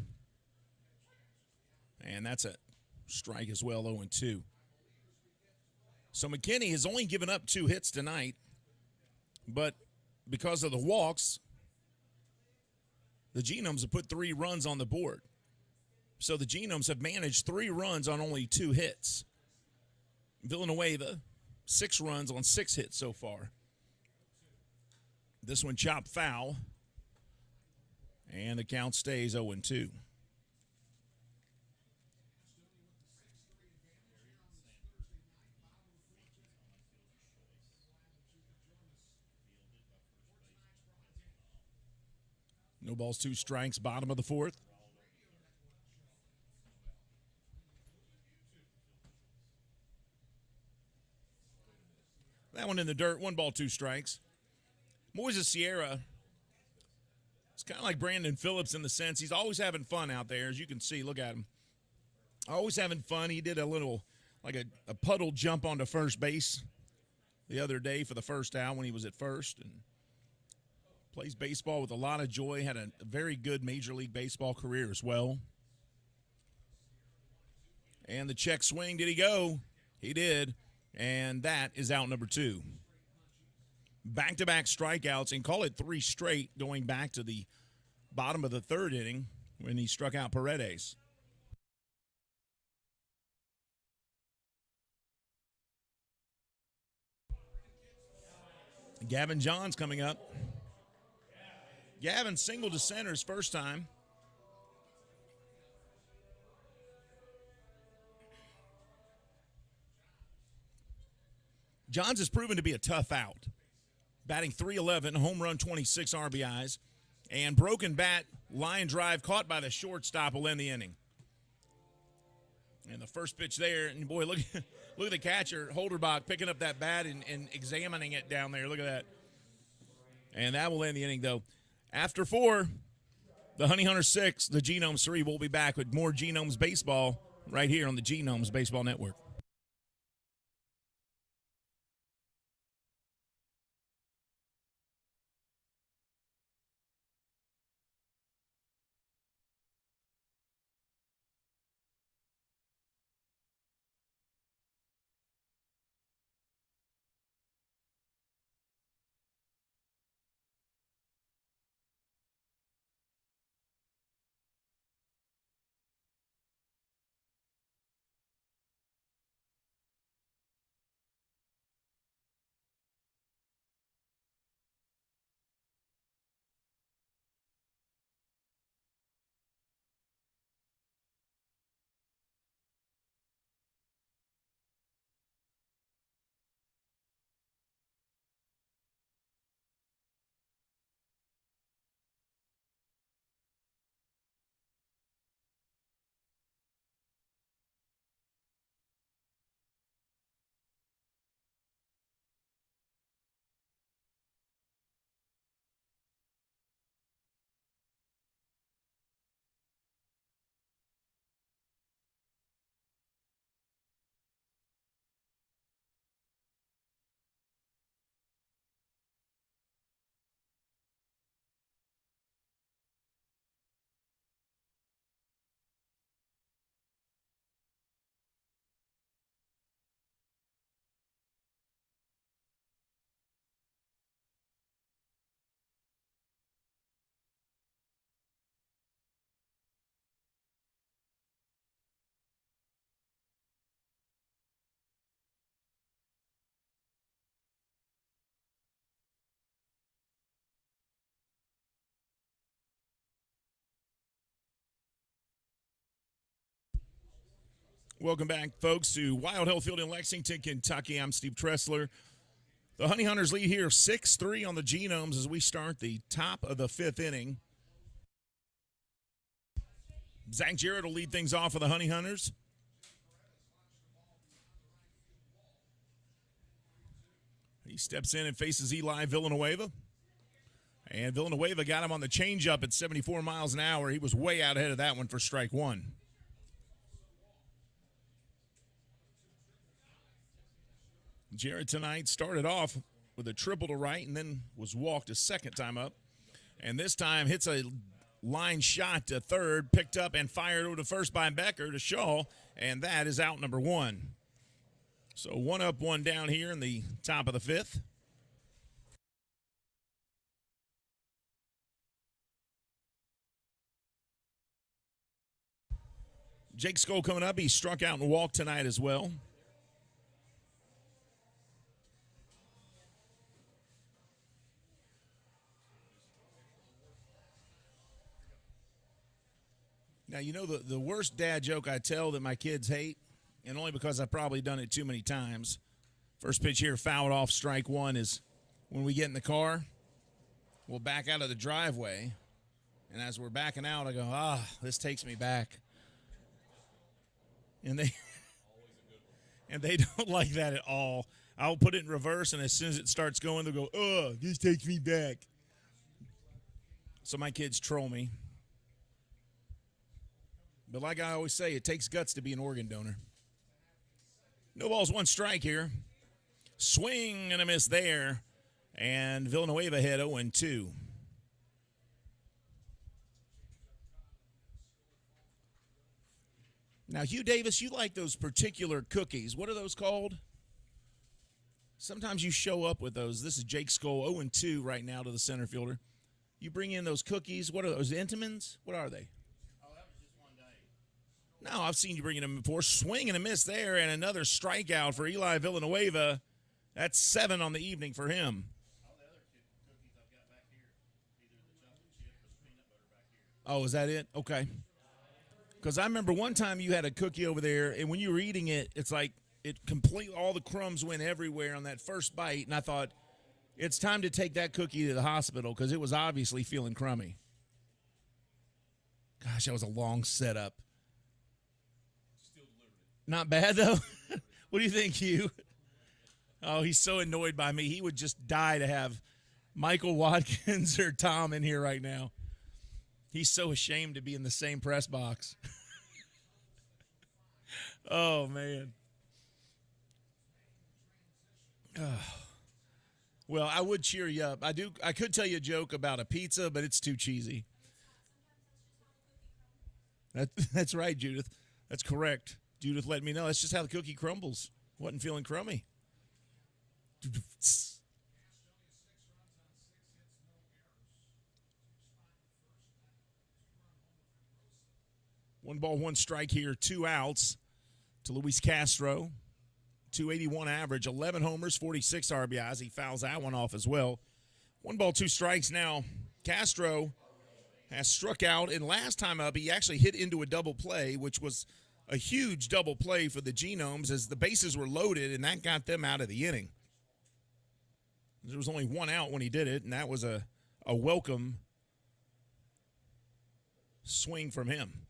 And that's a strike as well, 0-2. So McKinney has only given up 2 hits tonight, but because of the walks, the Genomes have put 3 runs on the board. So the Genomes have managed 3 runs on only 2 hits. Villanueva, 6 runs on 6 hits so far. This one chopped foul, and the count stays 0-2. No balls, 2 strikes, bottom of the 4th. That one in the dirt, 1 ball, 2 strikes. Moises Sierra, it's kind of like Brandon Phillips in the sense he's always having fun out there, as you can see. Look at him. Always having fun. He did a little, like a puddle jump onto first base the other day for the first out when he was at first. And plays baseball with a lot of joy. Had a very good Major League Baseball career as well. And the check swing, did he go? He did. And that is out number 2. Back-to-back strikeouts, and call it 3 straight going back to the bottom of the 3rd inning when he struck out Paredes. Gavin Johns coming up. Gavin singled to center his first time. Johns has proven to be a tough out. Batting .311, home run 26 RBIs, and broken bat, line drive caught by the shortstop will end the inning. And the first pitch there, and boy, look at the catcher, Holderbach, picking up that bat and examining it down there. Look at that. And that will end the inning, though. After 4, the Honey Hunter 6, the Genomes 3. We'll be back with more Genomes baseball right here on the Genomes Baseball Network. Welcome back, folks, to Wild Health Field in Lexington, Kentucky. I'm Steve Tressler. The Honey Hunters lead here 6-3 on the Genomes as we start the top of the fifth inning. Zach Jarrett will lead things off for the Honey Hunters. He steps in and faces Eli Villanueva. And Villanueva got him on the changeup at 74 miles an hour. He was way out ahead of that one for strike one. Jarrett tonight started off with a triple to right and then was walked a second time up. And this time hits a line shot to third, picked up and fired over to first by Becker to Shaw, and that is out number one. So one up, one down here in the top of the fifth. Jake Skoll coming up. He struck out and walked tonight as well. Now, you know the worst dad joke I tell that my kids hate, and only because I've probably done it too many times. First pitch here, fouled off, strike one, is when we get in the car, we'll back out of the driveway, and as we're backing out, I go, this takes me back. And they don't like that at all. I'll put it in reverse, and as soon as it starts going, they'll go, this takes me back. So my kids troll me. But like I always say, it takes guts to be an organ donor. No balls, one strike here. Swing and a miss there. And Villanueva had 0-2. Now, Hugh Davis, you like those particular cookies. What are those called? Sometimes you show up with those. This is Jake Skoll, 0-2 right now to the center fielder. You bring in those cookies. What are those, Intamins? What are they? No, I've seen you bringing them before. Swing and a miss there, and another strikeout for Eli Villanueva. That's 7 on the evening for him. All the other cookies I've got back here, either the chocolate chip or the peanut butter back here. Oh, is that it? Okay. Because I remember one time you had a cookie over there, and when you were eating it, it's like it completely, all the crumbs went everywhere on that first bite, and I thought, it's time to take that cookie to the hospital because it was obviously feeling crummy. Gosh, that was a long setup. Not bad, though. What do you think, Hugh? Oh, he's so annoyed by me. He would just die to have Michael Watkins or Tom in here right now. He's so ashamed to be in the same press box. Oh, man. Well, I would cheer you up. I could tell you a joke about a pizza, but it's too cheesy. That's right, Judith. That's correct. Judith let me know. That's just how the cookie crumbles. Wasn't feeling crummy. One ball, one strike here, 2 outs to Luis Castro. 281 average, 11 homers, 46 RBIs. He fouls that one off as well. 1 ball, 2 strikes now. Castro has struck out, and last time up, he actually hit into a double play, which was a huge double play for the Genomes as the bases were loaded, and that got them out of the inning. There was only 1 out when he did it, and that was a welcome swing from him.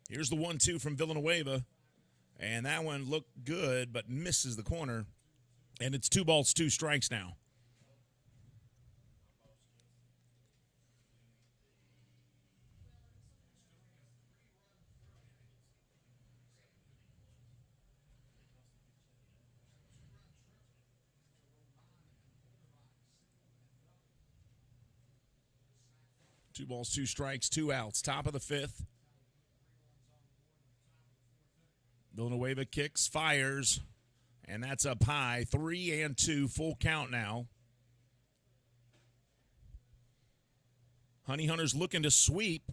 Here's the 1-2 from Villanueva, and that one looked good but misses the corner, and it's 2 balls, 2 strikes now. Two balls, 2 strikes, 2 outs. Top of the fifth. Villanueva kicks, fires, and that's up high. 3-2, full count now. Honey Hunters looking to sweep.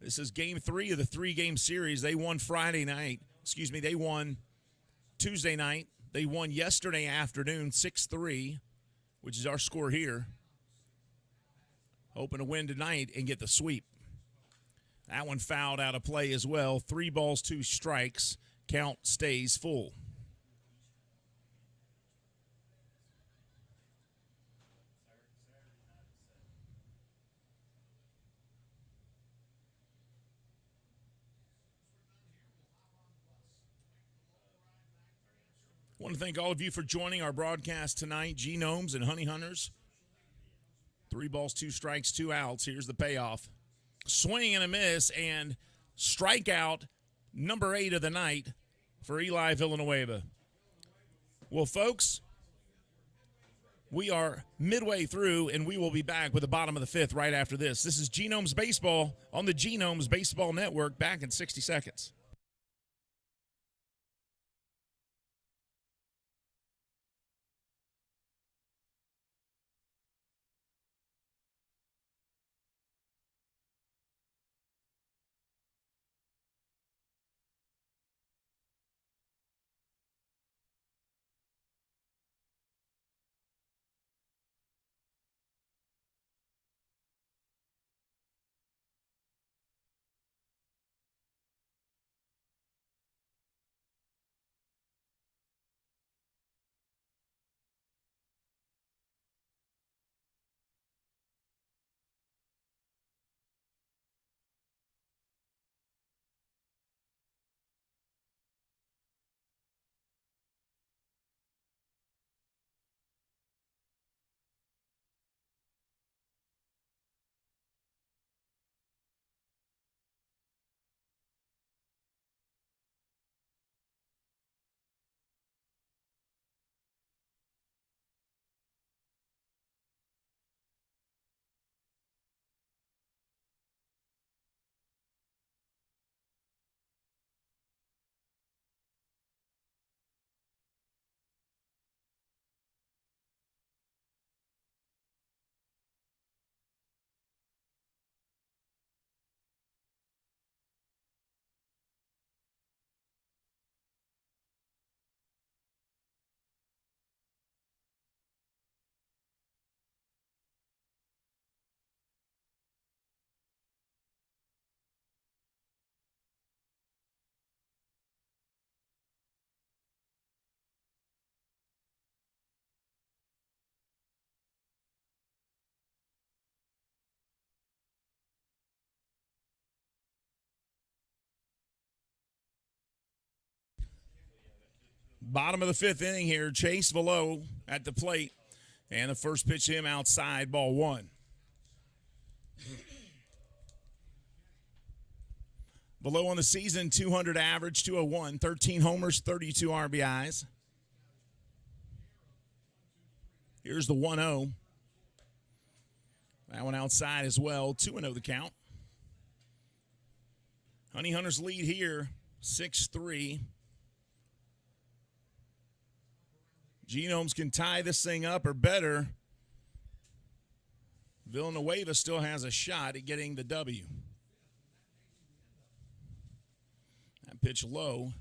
This is game 3 of the 3-game series. They won Friday night. They won Tuesday night. They won yesterday afternoon 6-3, which is our score here. Hoping to win tonight and get the sweep. That one fouled out of play as well. 3 balls, 2 strikes. Count stays full. I want to thank all of you for joining our broadcast tonight. Genomes and Honey Hunters. 3 balls, 2 strikes, 2 outs. Here's the payoff. Swing and a miss, and strikeout number 8 of the night for Eli Villanueva. Well, folks, we are midway through, and we will be back with the bottom of the 5th right after this. This is Genomes Baseball on the Genomes Baseball Network, back in 60 seconds. Bottom of the 5th inning here. Chase Velo at the plate. And the first pitch to him outside, ball 1. Velo on the season, 200 average, 201, 13 homers, 32 RBIs. Here's the 1-0. That one outside as well, 2-0 the count. Honey Hunters lead here, 6-3. Genomes can tie this thing up or better. Villanueva still has a shot at getting the W. That pitch low.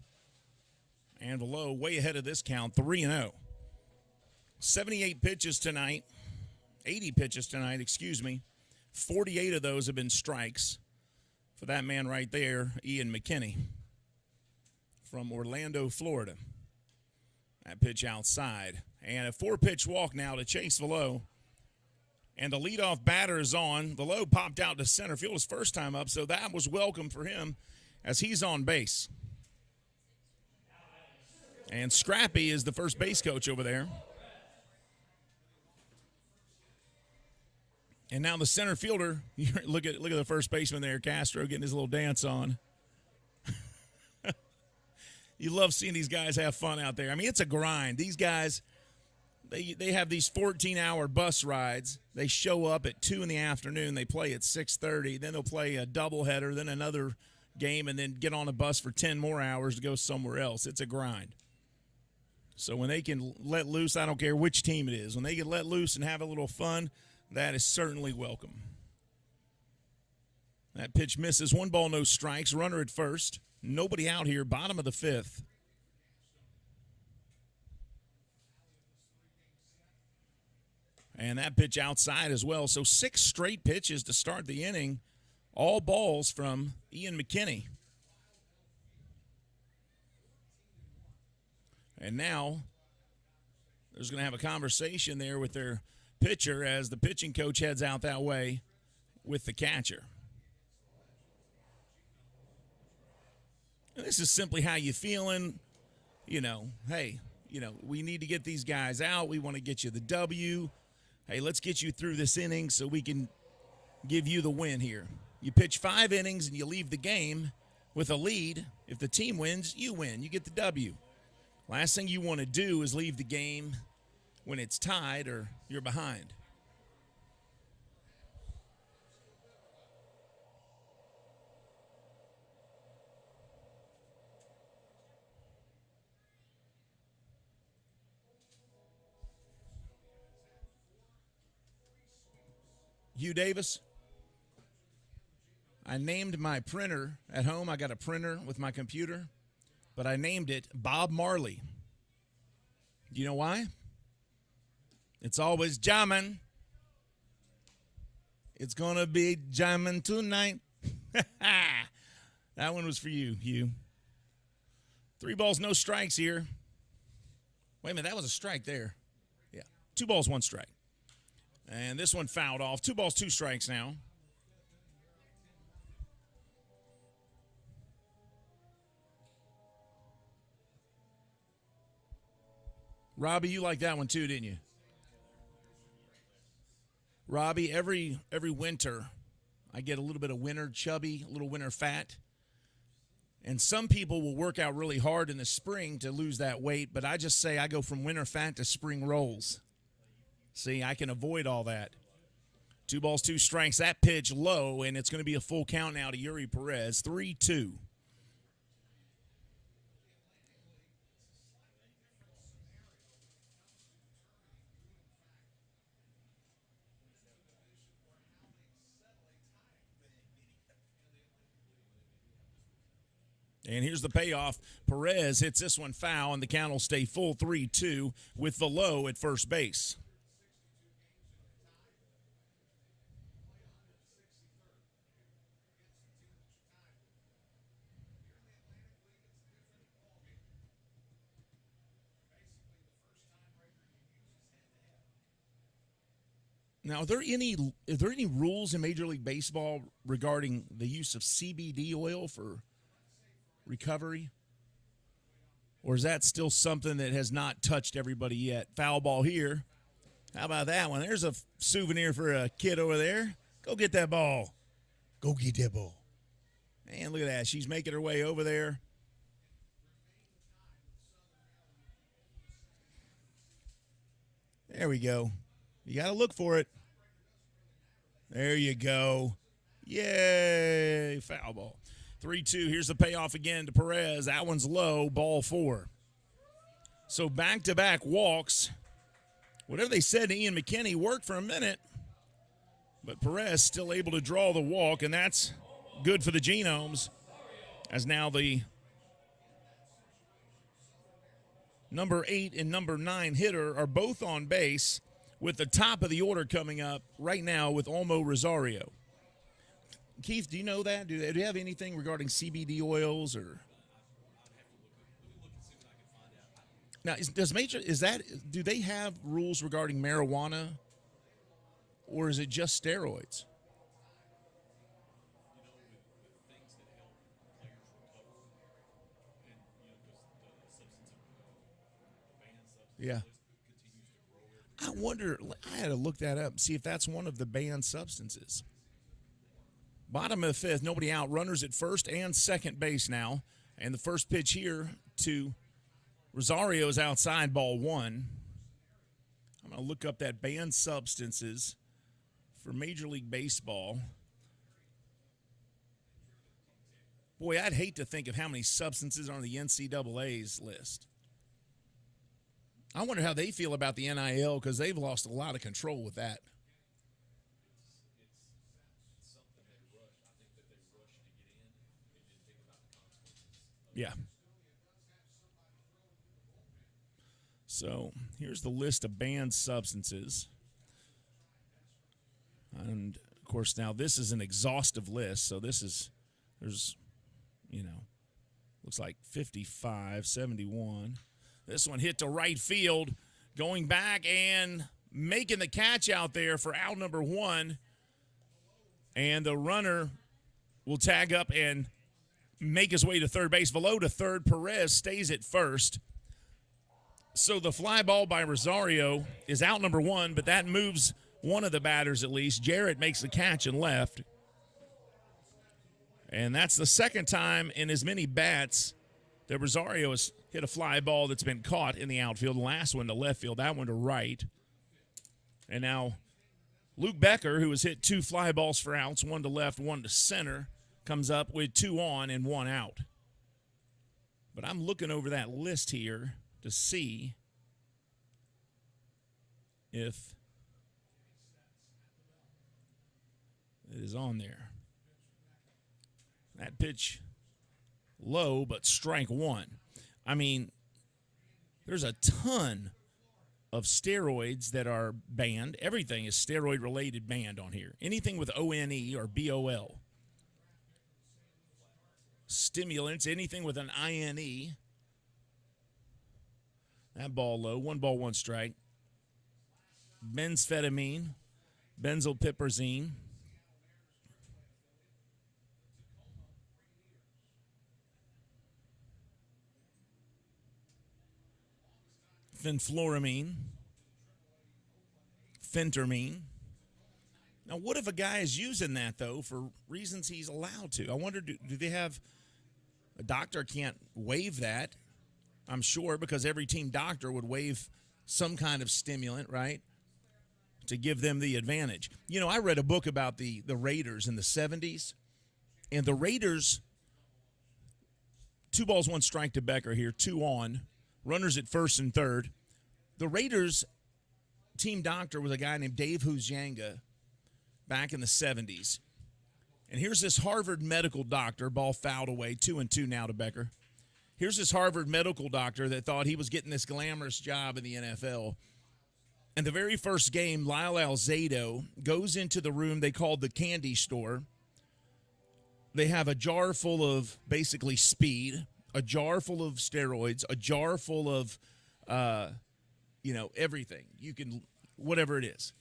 And Velo way ahead of this count, 3-0. 78 pitches tonight. 80 pitches tonight, excuse me. 48 of those have been strikes for that man right there, Ian McKinney from Orlando, Florida. That pitch outside. And a 4-pitch walk now to Chase Velo. And the leadoff batter is on. Velo popped out to center field his first time up, so that was welcome for him as he's on base. And Scrappy is the first base coach over there. And now the center fielder, look at the first baseman there, Castro, getting his little dance on. You love seeing these guys have fun out there. I mean, it's a grind. These guys, they have these 14-hour bus rides. They show up at 2 in the afternoon. They play at 6:30. Then they'll play a doubleheader, then another game, and then get on a bus for 10 more hours to go somewhere else. It's a grind. So when they can let loose, I don't care which team it is, when they can let loose and have a little fun, that is certainly welcome. That pitch misses. 1 ball, no strikes. Runner at first. Nobody out here. Bottom of the 5th. And that pitch outside as well. So 6 straight pitches to start the inning All balls from Ian McKinney. And now there's going to have a conversation there with their pitcher as the pitching coach heads out that way with the catcher. And this is simply how you feeling. Hey, we need to get these guys out. We want to get you the W. Hey, let's get you through this inning so we can give you the win here. You pitch 5 innings and you leave the game with a lead. If the team wins, you win. You get the W. Last thing you want to do is leave the game when it's tied or you're behind. Hugh Davis, I named my printer at home. I got a printer with my computer, but I named it Bob Marley. Do you know why? It's always jamming. It's going to be jamming tonight. That one was for you, Hugh. 3 balls, no strikes here. Wait a minute, that was a strike there. Yeah, 2 balls, 1 strike. And this one fouled off. 2 balls, 2 strikes now. Robbie, you liked that one too, didn't you? Robbie, every winter, I get a little bit of winter chubby, a little winter fat. And some people will work out really hard in the spring to lose that weight, but I just say I go from winter fat to spring rolls. See, I can avoid all that. 2 balls, 2 strikes. That pitch low, and it's going to be a full count now to Yuri Perez. 3-2. And here's the payoff. Perez hits this one foul, and the count will stay full 3-2 with the low at first base. Now, are there any rules in Major League Baseball regarding the use of CBD oil for recovery? Or is that still something that has not touched everybody yet? Foul ball here. How about that one? There's a souvenir for a kid over there. Go get that ball. Go get that ball. And look at that. She's making her way over there. There we go. You got to look for it. There you go. Yay. Foul ball. 3-2. Here's the payoff again to Perez. That one's low. Ball 4. So back-to-back walks. Whatever they said to Ian McKinney worked for a minute. But Perez still able to draw the walk, and that's good for the Genomes. As now the number 8 and number 9 hitter are both on base, with the top of the order coming up right now with Olmo Rosario. Keith, do you know that? Do you have anything regarding CBD oils or? Now, do they have rules regarding marijuana, or is it just steroids? Yeah. I wonder, I had to look that up, see if that's one of the banned substances. Bottom of the 5th, nobody out. Runners at first and second base now. And the first pitch here to Rosario is outside, ball 1. I'm going to look up that banned substances for Major League Baseball. Boy, I'd hate to think of how many substances are on the NCAA's list. I wonder how they feel about the NIL because they've lost a lot of control with that. Yeah. So here's the list of banned substances. And Of course, now this is an exhaustive list, so there's, looks like 55, 71. This one hit to right field, going back and making the catch out there for out number 1. And the runner will tag up and make his way to third base. Velo to third. Perez stays at first. So the fly ball by Rosario is out number 1, but that moves one of the batters at least. Jarrett makes the catch and left. And that's the second time in as many bats that Rosario has hit a fly ball that's been caught in the outfield. The last one to left field, that one to right. And now Luke Becker, who has hit 2 fly balls for outs, 1 to left, 1 to center, comes up with 2 on and 1 out. But I'm looking over that list here to see if it is on there. That pitch low, but strike 1. I mean, there's a ton of steroids that are banned. Everything is steroid-related banned on here. Anything with O-N-E or B-O-L. Stimulants, anything with an I-N-E. That ball low. 1 ball, 1 strike. Benzphetamine, benzylpiperazine. Fenfluramine, phentermine. Now, what if a guy is using that, though, for reasons he's allowed to? I wonder, do they have – a doctor can't waive that, I'm sure, because every team doctor would waive some kind of stimulant, right, to give them the advantage. You know, I read a book about the Raiders in the 70s, and the Raiders, 2 balls, 1 strike to Becker here, 2 on. Runners at first and third. The Raiders' team doctor was a guy named Dave Huzanga back in the 70s. And here's this Harvard medical doctor, ball fouled away, 2-2 now to Becker. Here's this Harvard medical doctor that thought he was getting this glamorous job in the NFL. And the very first game, Lyle Alzado goes into the room they called the candy store. They have a jar full of basically speed, a jar full of steroids, a jar full of, everything. You can, whatever it is.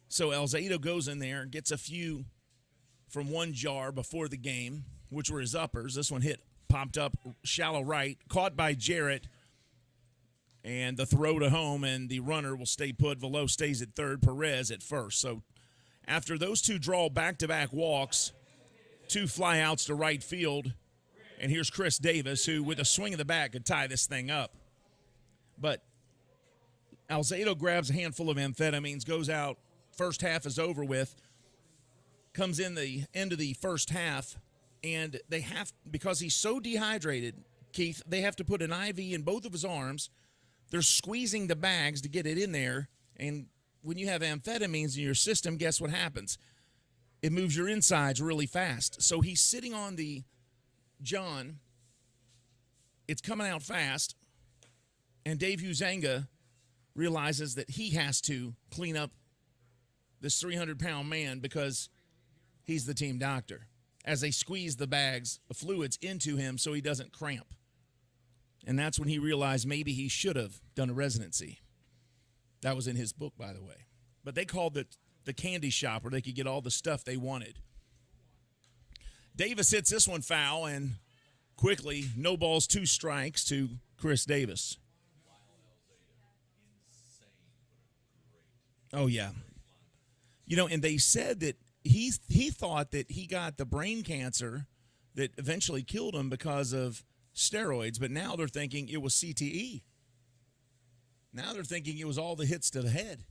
So Alzado goes in there and gets a few from one jar before the game, which were his uppers. This one popped up shallow right, caught by Jarrett, and the throw to home, and the runner will stay put. Velo stays at third, Perez at first. So after those 2 draw back-to-back walks, 2 flyouts to right field, and here's Chris Davis, who, with a swing of the bat, could tie this thing up. But Alzado grabs a handful of amphetamines, goes out. First half is over with. Comes in the end of the first half, and they have, because he's so dehydrated, Keith, they have to put an IV in both of his arms. They're squeezing the bags to get it in there. And when you have amphetamines in your system, guess what happens? It moves your insides really fast. So he's sitting on the John, it's coming out fast, and Dave Huzanga realizes that he has to clean up this 300-pound man because he's the team doctor, as they squeeze the bags of fluids into him so he doesn't cramp. And that's when he realized maybe he should have done a residency. That was in his book, by the way. But they called it the candy shop, where they could get all the stuff they wanted. Davis hits this one foul, and quickly, no balls, 2 strikes to Chris Davis. Oh, yeah. And they said that he thought that he got the brain cancer that eventually killed him because of steroids, but now they're thinking it was CTE. Now they're thinking it was all the hits to the head.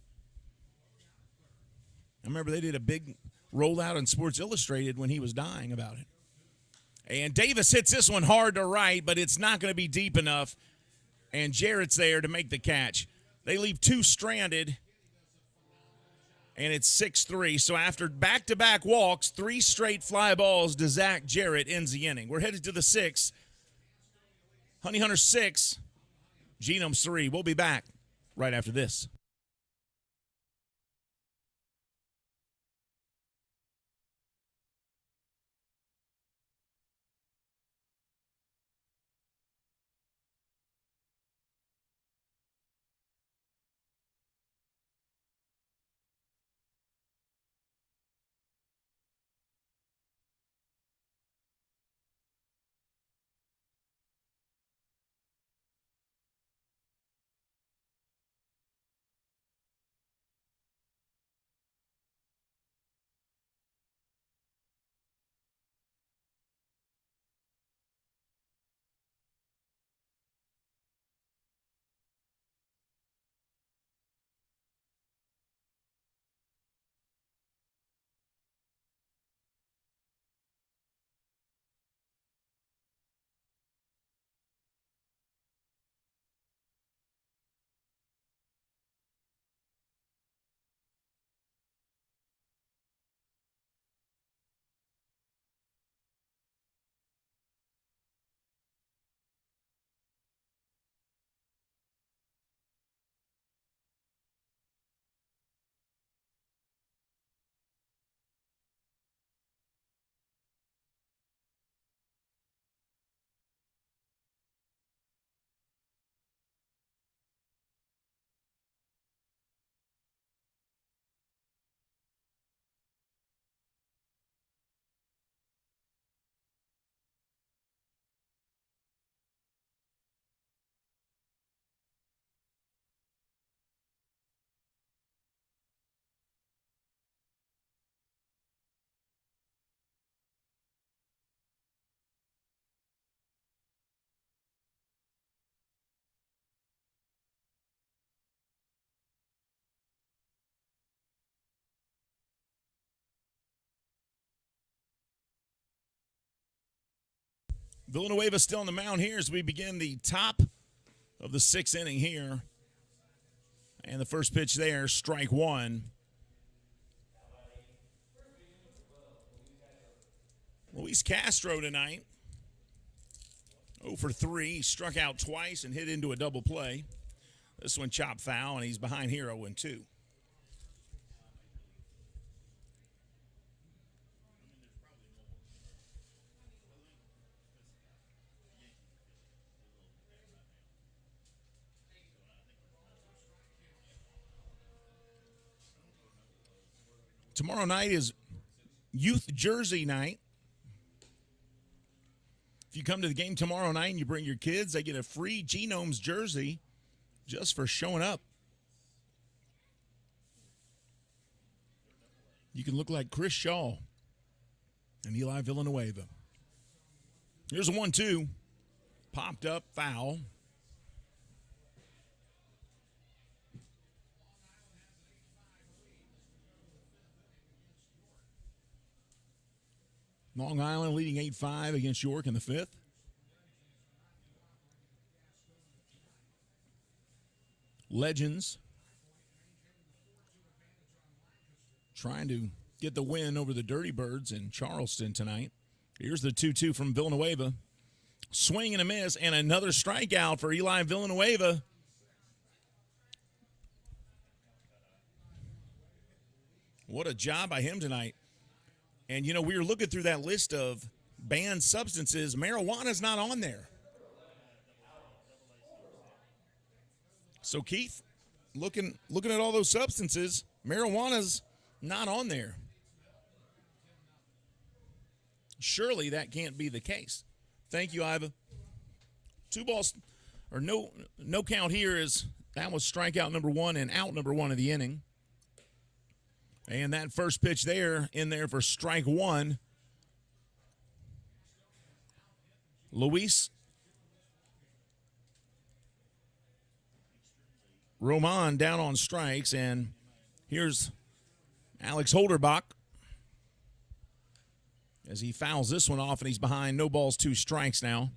I remember they did a big rollout in Sports Illustrated when he was dying about it. And Davis hits this one hard to right, but it's not going to be deep enough. And Jarrett's there to make the catch. They leave 2 stranded, and it's 6-3. So after back-to-back walks, 3 straight fly balls to Zach Jarrett ends the inning. We're headed to the 6th. Honey Hunter 6, Genomes 3. We'll be back right after this. Villanueva still on the mound here as we begin the top of the 6th inning here. And the first pitch there, strike one. Luis Castro tonight, 0 for 3. He struck out twice and hit into a double play. This one chopped foul, and he's behind here 0-2. Tomorrow night is youth jersey night. If you come to the game tomorrow night and you bring your kids, they get a free Genomes jersey just for showing up. You can look like Chris Shaw and Eli Villanueva. Here's a 1-2. Popped up, foul. Long Island leading 8-5 against York in the 5th. Legends trying to get the win over the Dirty Birds in Charleston tonight. Here's the 2-2 from Villanueva. Swing and a miss, and another strikeout for Eli Villanueva. What a job by him tonight. And, you know, we were looking through that list of banned substances. Marijuana's not on there. So, Keith, looking at all those substances, marijuana's not on there. Surely that can't be the case. Thank you, Iva. 2 balls, or no count here is that was strikeout number 1 and out number 1 of the inning. And that first pitch there, in there for strike 1. Luis Roman down on strikes, and here's Alex Holderbach as he fouls this one off, and he's behind. No balls, 2 strikes now.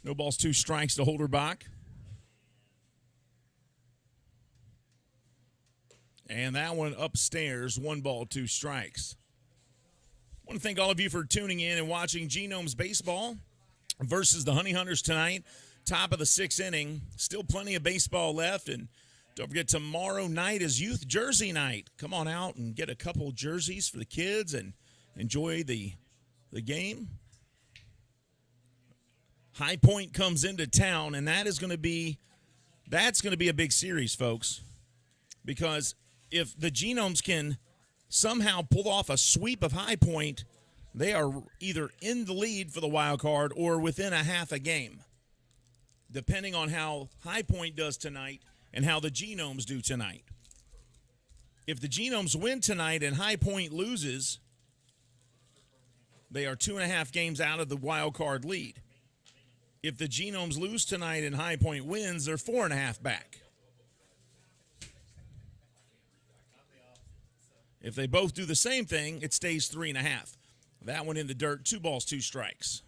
No balls, 2 strikes to Holderbach. And that one upstairs, 1 ball, 2 strikes. I want to thank all of you for tuning in and watching Genomes Baseball versus the Honey Hunters tonight. Top of the 6th inning. Still plenty of baseball left. And don't forget, tomorrow night is youth jersey night. Come on out and get a couple jerseys for the kids and enjoy the game. High Point comes into town, and that's going to be a big series, folks. Because if the Genomes can somehow pull off a sweep of High Point, they are either in the lead for the wild card or within a half a game, depending on how High Point does tonight and how the Genomes do tonight. If the Genomes win tonight and High Point loses, they are 2.5 games out of the wild card lead. If the Genomes lose tonight and High Point wins, they're 4.5 back. If they both do the same thing, it stays 3.5. That one in the dirt, 2 balls, 2 strikes.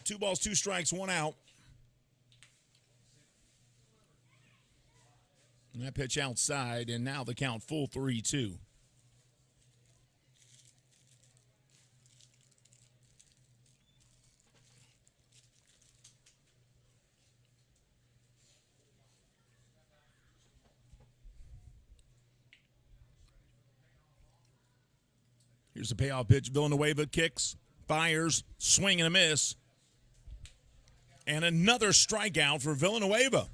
Two balls, 2 strikes, 1 out. And that pitch outside, and now the count full 3-2. Here's the payoff pitch. Villanueva kicks, fires, swing and a miss. And another strikeout for Villanueva.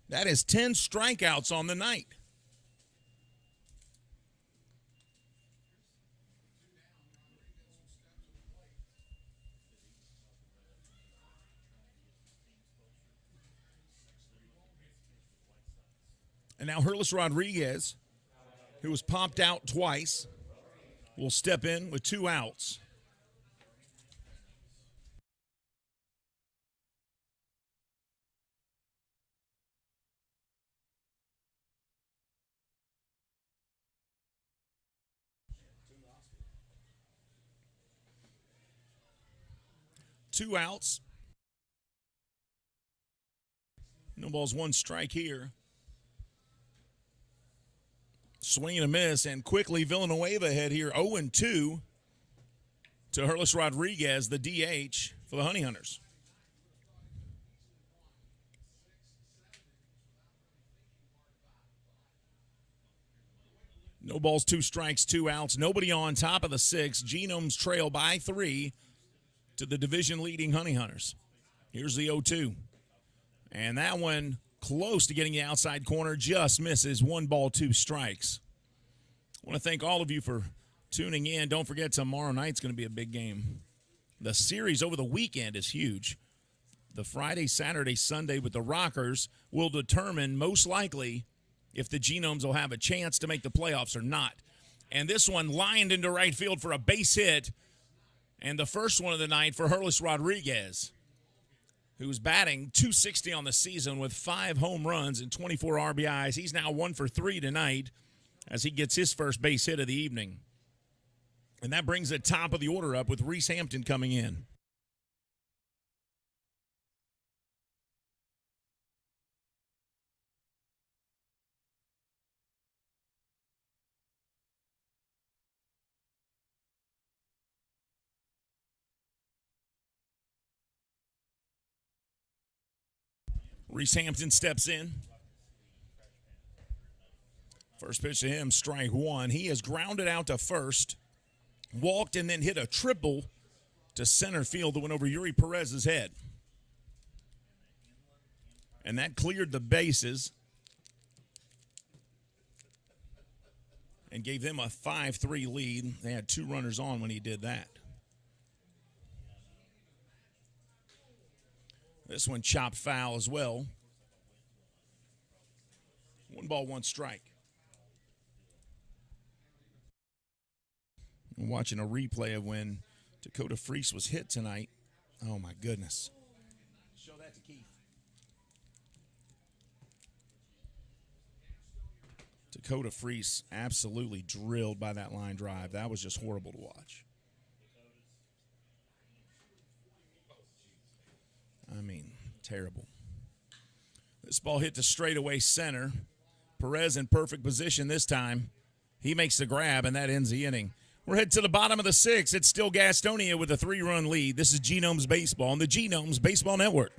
That is 10 strikeouts on the night. And now Herlis Rodriguez, who was popped out twice, will step in with 2 outs. Two outs. No balls, 1 strike here. Swing and a miss, and quickly Villanueva ahead here 0-2 to Herlis Rodriguez, the DH for the Honey Hunters. No balls, 2 strikes, 2 outs. Nobody on top of the 6th. Genomes trail by 3 to the division-leading Honey Hunters. Here's the 0-2. And that one close to getting the outside corner, just misses. 1 ball, 2 strikes. I want to thank all of you for tuning in. Don't forget, tomorrow night's going to be a big game. The series over the weekend is huge. The Friday, Saturday, Sunday with the Rockers will determine most likely if the Genomes will have a chance to make the playoffs or not. And this one lined into right field for a base hit, and the first one of the night for Herlis Rodriguez, who's batting .260 on the season with 5 home runs and 24 RBIs. He's now 1 for 3 tonight as he gets his first base hit of the evening. And that brings the top of the order up with Reese Hampton coming in. Reese Hampton steps in. First pitch to him, strike 1. He has grounded out to first, walked, and then hit a triple to center field that went over Yuri Perez's head. And that cleared the bases and gave them a 5-3 lead. They had 2 runners on when he did that. This one chopped foul as well. 1 ball, 1 strike. I'm watching a replay of when Dakota Freese was hit tonight. Oh, my goodness. Show that to Keith. Dakota Freese absolutely drilled by that line drive. That was just horrible to watch. I mean, terrible. This ball hit to straightaway center. Perez in perfect position this time. He makes the grab, and that ends the inning. We're headed to the bottom of the 6th. It's still Gastonia with a 3-run lead. This is Genomes Baseball on the Genomes Baseball Network.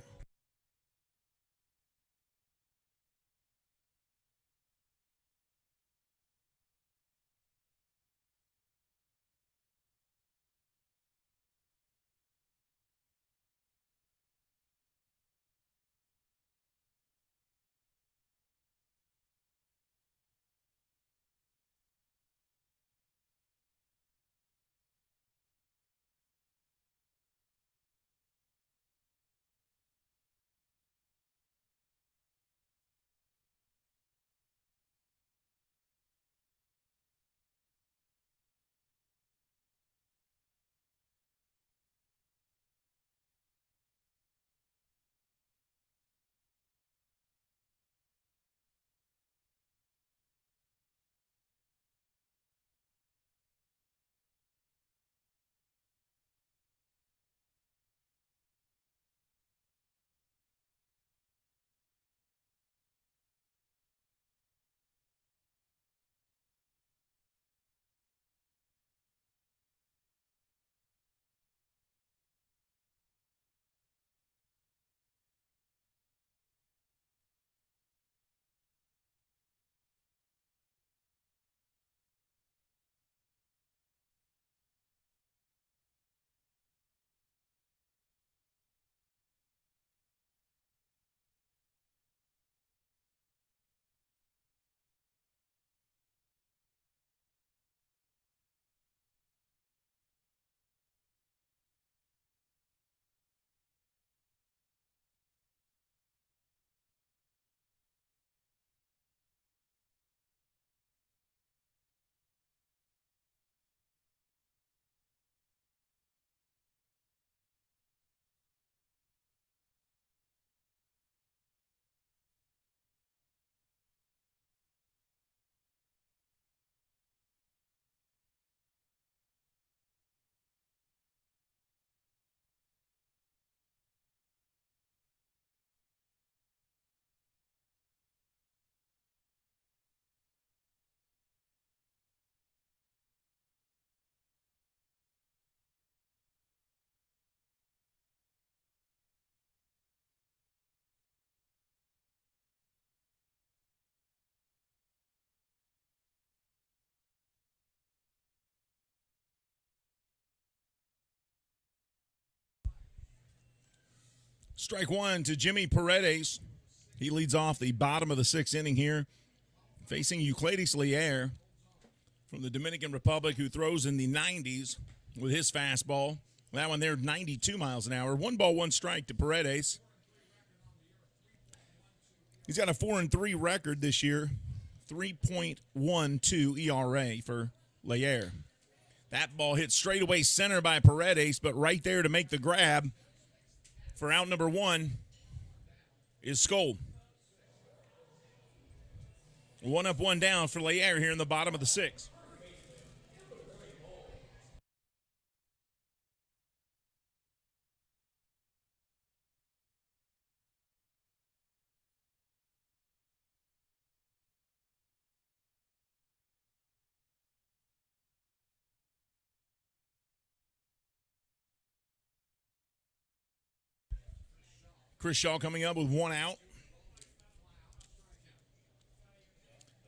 Strike one to Jimmy Paredes. He leads off the bottom of the sixth inning here, facing Euclides Lier from the Dominican Republic, who throws in the 90s with his fastball. That one there, 92 miles an hour. 1-1 strike to Paredes. He's got a 4-3 record this year, 3.12 ERA for Lier. That ball hit straight away center by Paredes, but right there to make the grab for out number one is Skoll. 1 up, 1 down for Lier here in the bottom of the sixth. Chris Shaw coming up with 1 out.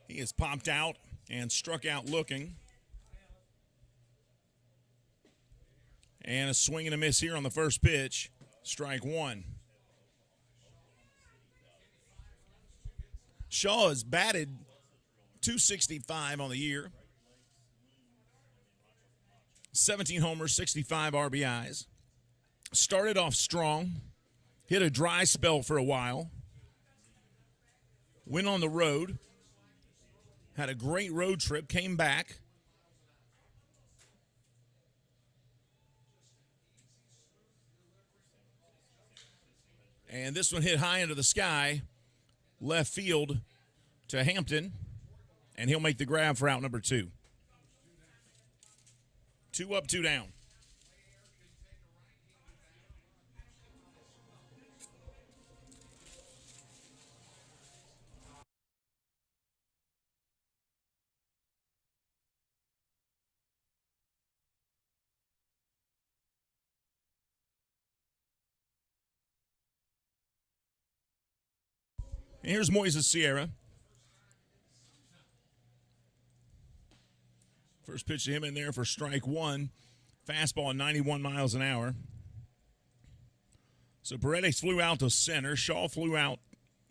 He is popped out and struck out looking. And a swing and a miss here on the first pitch. Strike one. Shaw has batted .265 on the year. 17 homers, 65 RBIs. Started off strong. Hit a dry spell for a while. Went on the road. Had a great road trip. Came back. And this one hit high into the sky. Left field to Hampton. And he'll make the grab for out number 2. 2 up, 2 down. And here's Moises Sierra. First pitch to him in there for strike one. Fastball at 91 miles an hour. So Paredes flew out to center. Shaw flew out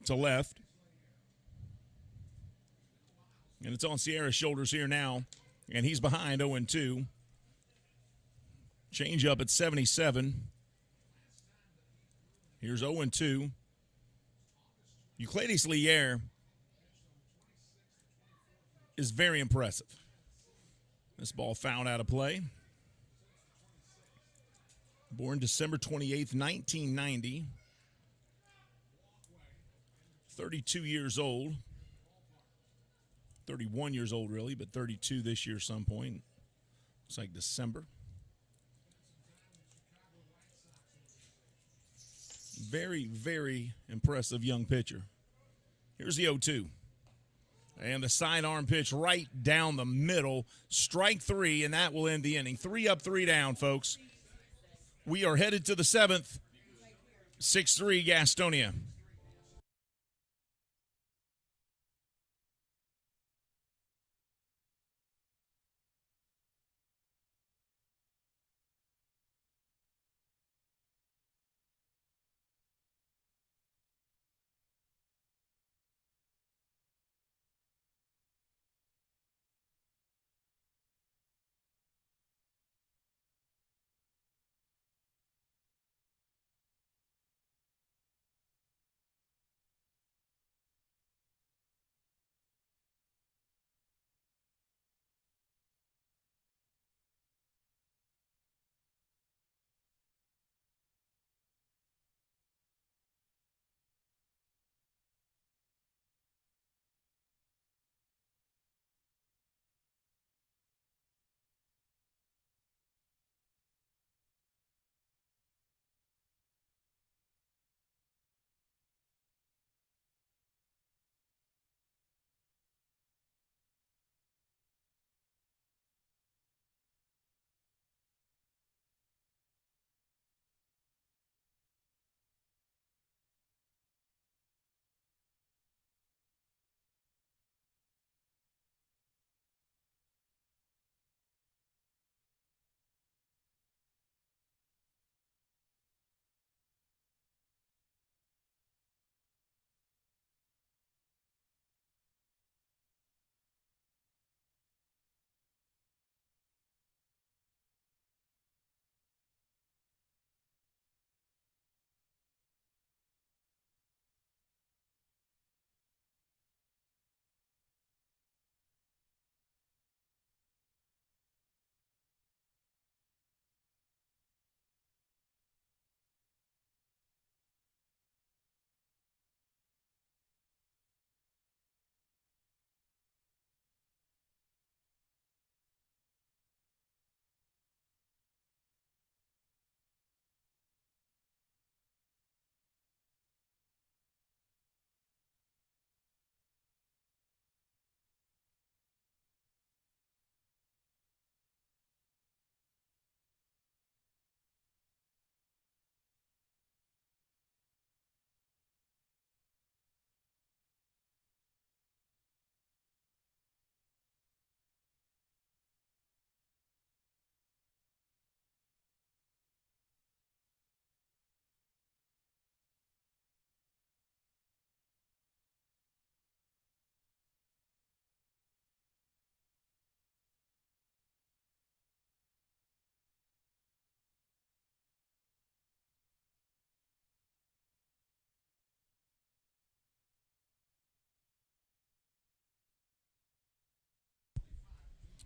to left. And it's on Sierra's shoulders here now. And he's behind 0-2. Change up at 77. Here's 0-2. Euclides Lier is very impressive. This ball fouled out of play. Born December 28th, 1990. 32 years old. 31 years old, really, but 32 this year some point. Looks like December. Very, very impressive young pitcher. Here's the 0-2. And the sidearm pitch right down the middle. Strike 3, and that will end the inning. 3 up, 3 down, folks. We are headed to the 7th. 6-3 Gastonia.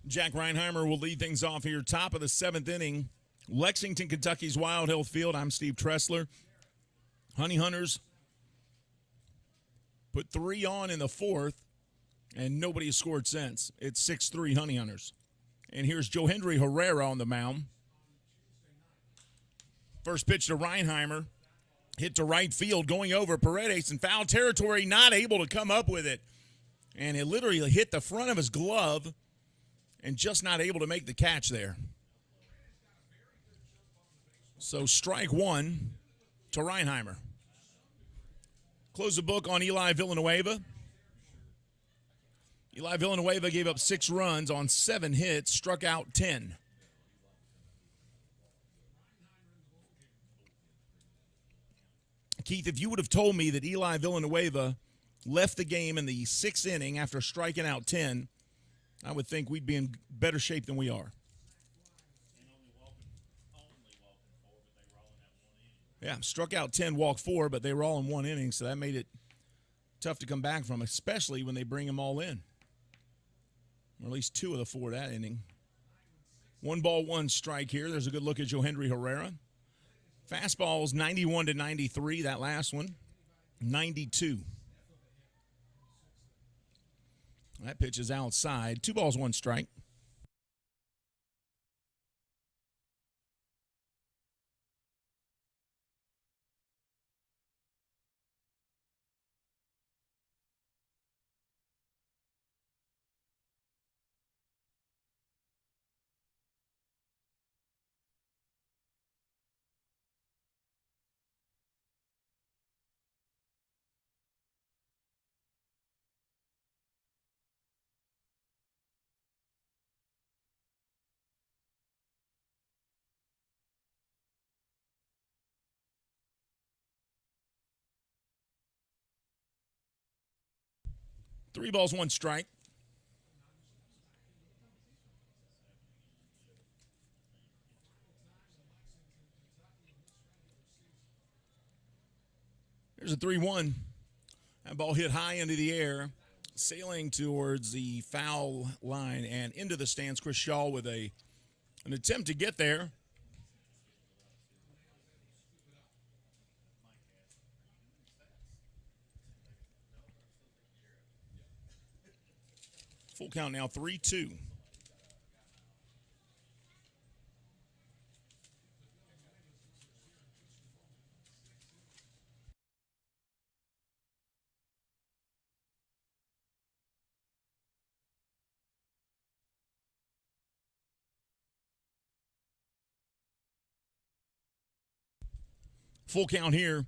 Jack Reinheimer will lead things off here. Top of the 7th inning. Lexington, Kentucky's Wild Health Field. I'm Steve Tressler. Honey Hunters put 3 on in the 4th, and nobody has scored since. It's 6-3 Honey Hunters. And here's Johendry Herrera on the mound. First pitch to Reinheimer. Hit to right field, going over Paredes in foul territory, not able to come up with it. And it literally hit the front of his glove and just not able to make the catch there. So strike 1 to Reinheimer. Close the book on Eli Villanueva. Eli Villanueva gave up 6 runs on 7 hits, struck out 10. Keith, if you would have told me that Eli Villanueva left the game in the 6th inning after striking out 10, I would think we'd be in better shape than we are. Yeah, struck out 10, walked 4, but they were all in 1 inning, so that made it tough to come back from, especially when they bring them all in. Or at least 2 of the 4 that inning. 1 ball, 1 strike here. There's a good look at Johendry Herrera. Fastballs 91 to 93, that last one. 92. That pitch is outside. 2 balls, 1 strike. Three balls, 1 strike. There's a 3-1. That ball hit high into the air, sailing towards the foul line and into the stands. Chris Shaw with an attempt to get there. Full count now, 3-2. Full count here.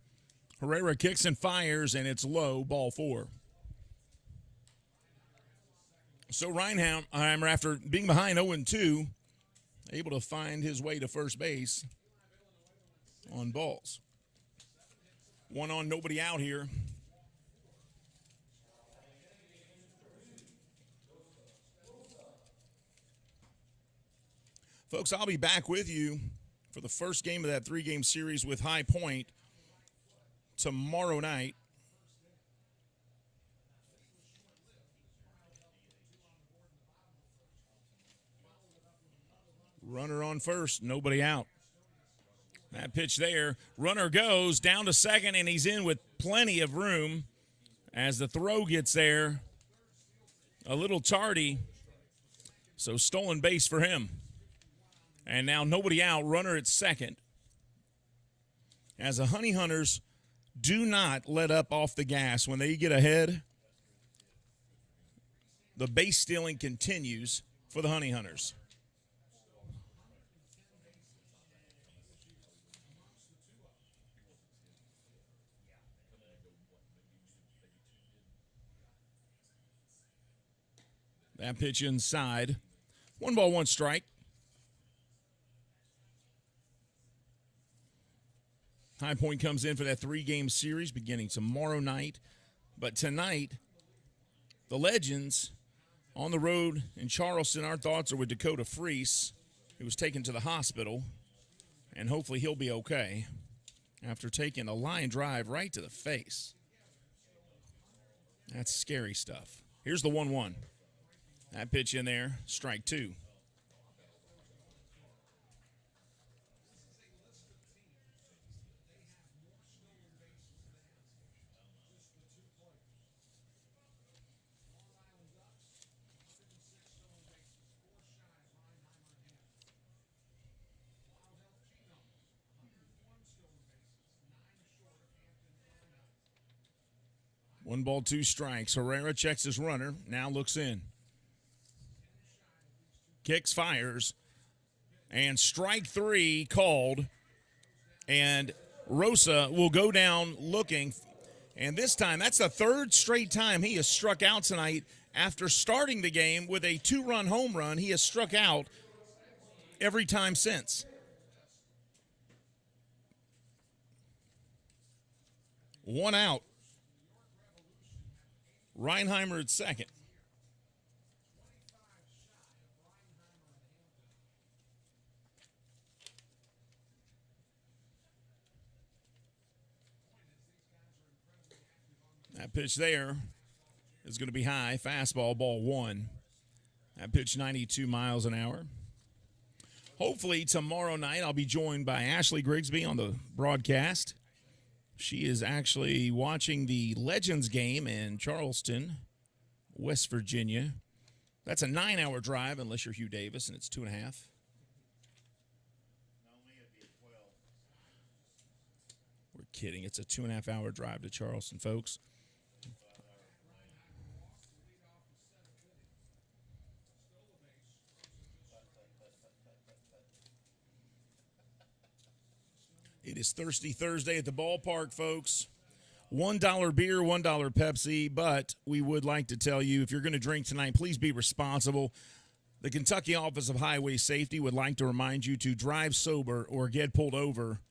Herrera kicks and fires, and it's low, ball 4. So Reinheimer, after being behind 0-2, able to find his way to first base on balls. 1 on, nobody out here. Folks, I'll be back with you for the first game of that 3-game series with High Point tomorrow night. Runner on first, nobody out. That pitch there, runner goes down to second, and he's in with plenty of room as the throw gets there. A little tardy, so stolen base for him. And now nobody out, runner at second. As the Honey Hunters do not let up off the gas. When they get ahead, the base stealing continues for the Honey Hunters. That pitch inside. 1 ball, 1 strike. High Point comes in for that 3-game series beginning tomorrow night. But tonight, the Legends on the road in Charleston. Our thoughts are with Dakota Freese, who was taken to the hospital, and hopefully he'll be okay after taking a line drive right to the face. That's scary stuff. Here's the 1-1. That pitch in there, strike two. One ball, two strikes. Herrera checks his runner, now looks in. Kicks, fires, and strike three called. And Rosa will go down looking. And this time, that's the third straight time he has struck out tonight. After starting the game with a two-run home run, he has struck out every time since. One out. Reinheimer at second. That pitch there is going to be high. Fastball, ball one. That pitch 92 miles an hour. Hopefully tomorrow night I'll be joined by Ashley Grigsby on the broadcast. She is actually watching the Legends game in Charleston, West Virginia. That's a 9-hour drive unless you're Hugh Davis, and it's 2.5. No, me, it'd be a 12. We're kidding. It's a 2.5-hour drive to Charleston, folks. It is Thirsty Thursday at the ballpark, folks. $1 beer, $1 Pepsi, but we would like to tell you, if you're going to drink tonight, please be responsible. The Kentucky Office of Highway Safety would like to remind you to drive sober or get pulled over.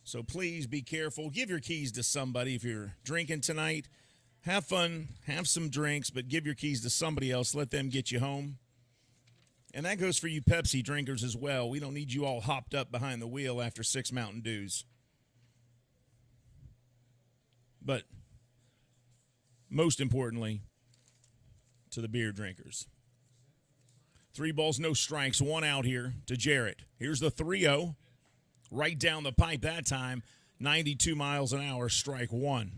So please be careful. Give your keys to somebody if you're drinking tonight. Have fun, have some drinks, but give your keys to somebody else. Let them get you home. And that goes for you Pepsi drinkers as well. We don't need you all hopped up behind the wheel after 6 Mountain Dews. But most importantly, to the beer drinkers. 3 balls, no strikes, 1 out here to Jarrett. Here's the 3-0. Right down the pipe that time. 92 miles an hour, strike one.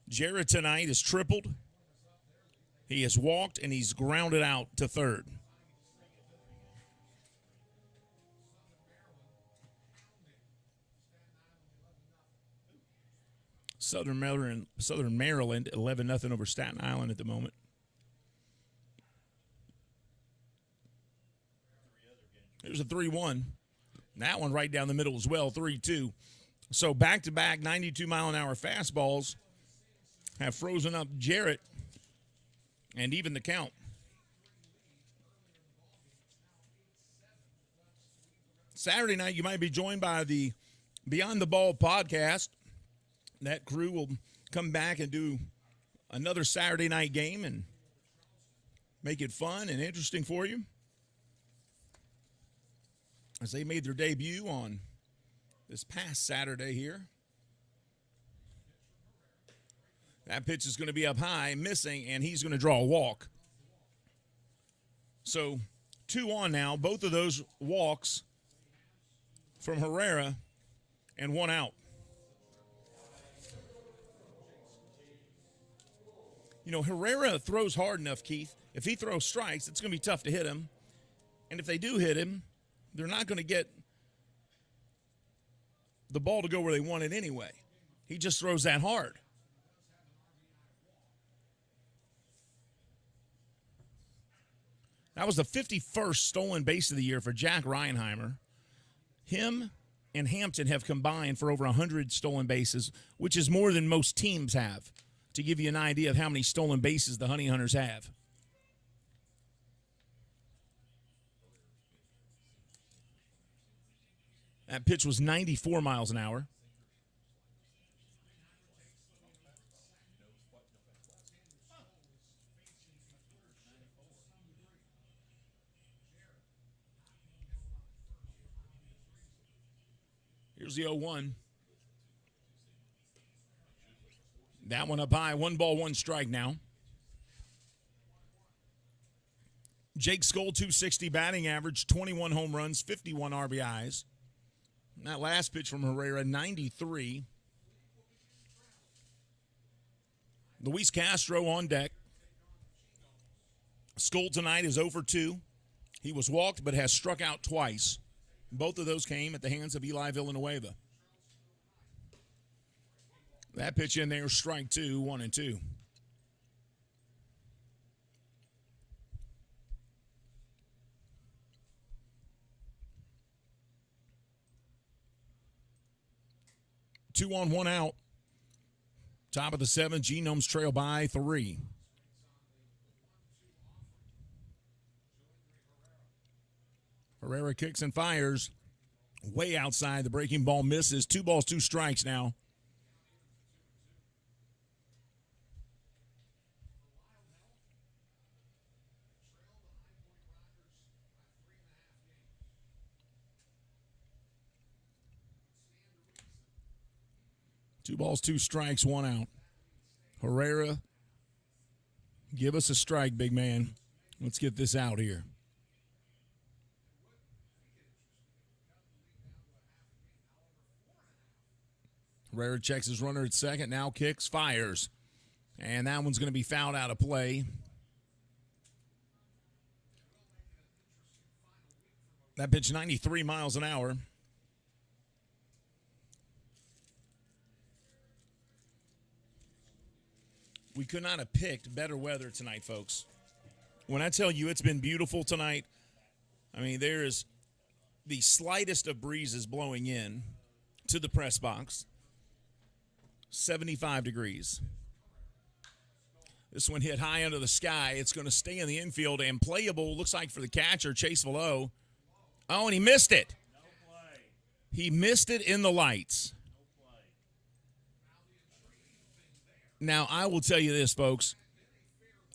Jarrett tonight has tripled. He has walked, and he's grounded out to third. Southern Maryland 11-0 over Staten Island at the moment. There's a 3-1. That one right down the middle as well, 3-2. So back-to-back 92-mile-an-hour fastballs have frozen up Jarrett and even the count. Saturday night, you might be joined by the Beyond the Ball podcast. That crew will come back and do another Saturday night game and make it fun and interesting for you, as they made their debut on this past Saturday here. That pitch is going to be up high, missing, and he's going to draw a walk. So 2 on now, both of those walks from Herrera, and 1 out. You know, Herrera throws hard enough, Keith. If he throws strikes, it's going to be tough to hit him. And if they do hit him, they're not going to get the ball to go where they want it anyway. He just throws that hard. That was the 51st stolen base of the year for Jack Reinheimer. Him and Hampton have combined for over 100 stolen bases, which is more than most teams have, to give you an idea of how many stolen bases the Honey Hunters have. That pitch was 94 miles an hour. Here's the 0-1. That one up high. 1 ball, 1 strike now. Jake Skoll, 260 batting average, 21 home runs, 51 RBIs. And that last pitch from Herrera, 93. Luis Castro on deck. Skoll tonight is 0 for 2. He was walked but has struck out twice. Both of those came at the hands of Eli Villanueva. That pitch in there, strike 2, 1-2. Two on, 1 out. Top of the 7th, Genomes trail by 3. Herrera kicks and fires. Way outside. The breaking ball misses. 2 balls, 2 strikes now. Two balls, 2 strikes, 1 out. Herrera, give us a strike, big man. Let's get this out here. Herrera checks his runner at second, now kicks, fires. And that one's going to be fouled out of play. That pitch 93 miles an hour. We could not have picked better weather tonight, folks. When I tell you it's been beautiful tonight, I mean, there is the slightest of breezes blowing in to the press box. 75 degrees. This one hit high under the sky. It's going to stay in the infield and playable, looks like, for the catcher, Chase Velo. Oh, and he missed it. He missed it in the lights. Now, I will tell you this, folks.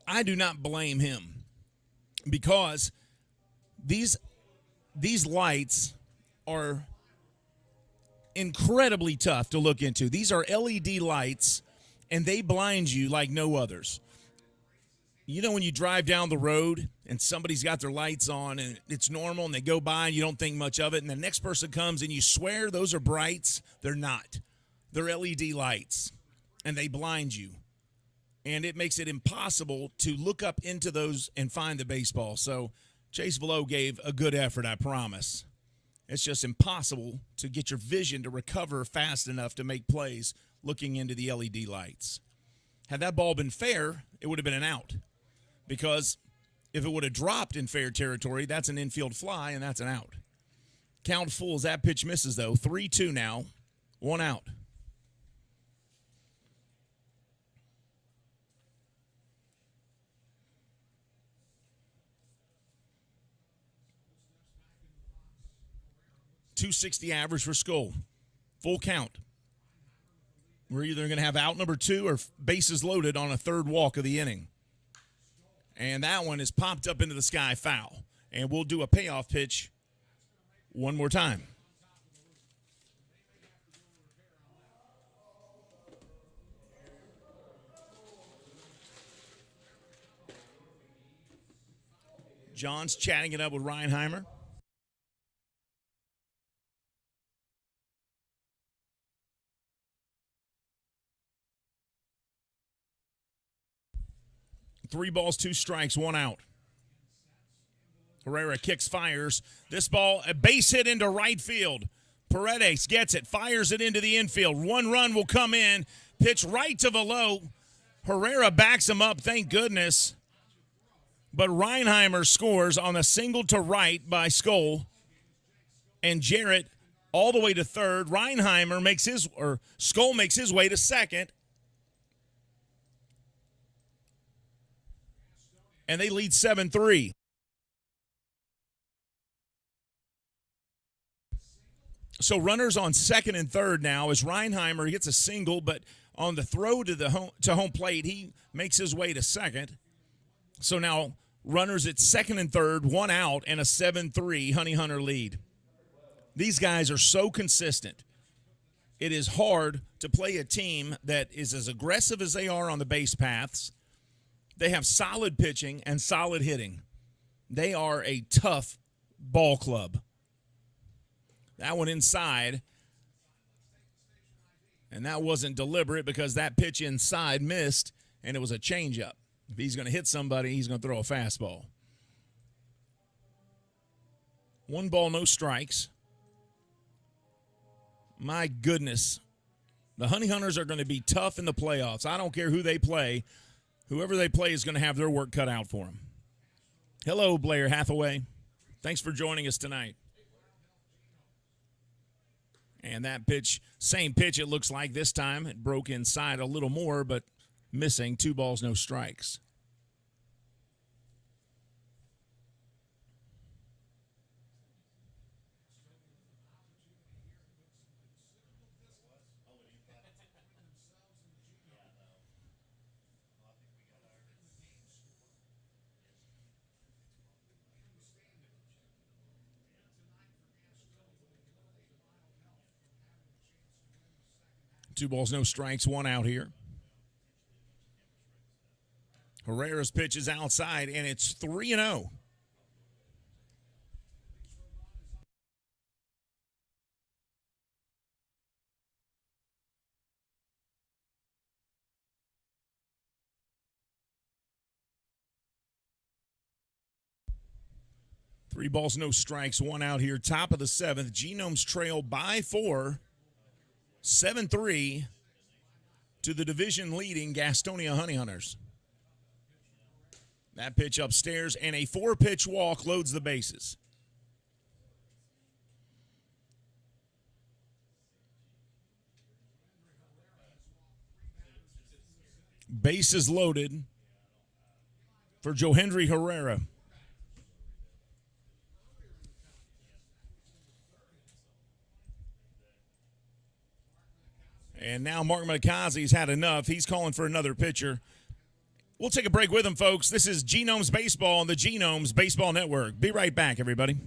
I do not blame him because these lights are incredibly tough to look into. These are LED lights, and they blind you like no others. You know when you drive down the road and somebody's got their lights on and it's normal and they go by and you don't think much of it, and the next person comes and you swear those are brights? They're not. They're LED lights. And they blind you. And it makes it impossible to look up into those and find the baseball. So Chase Velo gave a good effort, I promise. It's just impossible to get your vision to recover fast enough to make plays looking into the LED lights. Had that ball been fair, it would have been an out. Because if it would have dropped in fair territory, that's an infield fly, and that's an out. Count full as that pitch misses, though. 3-2 now, 1 out. .260 average for Skoll. Full count. We're either going to have out number 2 or bases loaded on a third walk of the inning. And that one is popped up into the sky, foul. And we'll do a payoff pitch one more time. John's chatting it up with Reinheimer. Three balls, 2 strikes, 1 out. Herrera kicks, fires. This ball, a base hit into right field. Paredes gets it, fires it into the infield. 1 run will come in. Pitch right to Velo. Herrera backs him up, thank goodness. But Reinheimer scores on a single to right by Skoll. And Jarrett all the way to third. Reinheimer Skoll makes his way to second. And they lead 7-3. So runners on second and third now as Reinheimer gets a single, but on the throw to home plate, he makes his way to second. So now runners at second and third, 1 out, and a 7-3 Honey Hunter lead. These guys are so consistent. It is hard to play a team that is as aggressive as they are on the base paths. They have solid pitching and solid hitting. They are a tough ball club. That one inside, and that wasn't deliberate because that pitch inside missed, and it was a changeup. If he's going to hit somebody, he's going to throw a fastball. 1 ball, no strikes. My goodness. The Honey Hunters are going to be tough in the playoffs. I don't care who they play. Whoever they play is going to have their work cut out for them. Hello, Blair Hathaway. Thanks for joining us tonight. And that pitch, same pitch it looks like this time. It broke inside a little more, but missing. 2 balls, no strikes. Two balls, no strikes, 1 out here. Herrera's pitch is outside, and it's 3-0. Three balls, no strikes, 1 out here. Top of the 7th. Genomes trail by 4, 7-3 to the division leading Gastonia Honey Hunters. That pitch upstairs, and a 4-pitch walk loads the bases. Bases loaded for Johendry Herrera. And now Mark Makazi's had enough. He's calling for another pitcher. We'll take a break with him, folks. This is Genomes Baseball on the Genomes Baseball Network. Be right back, everybody.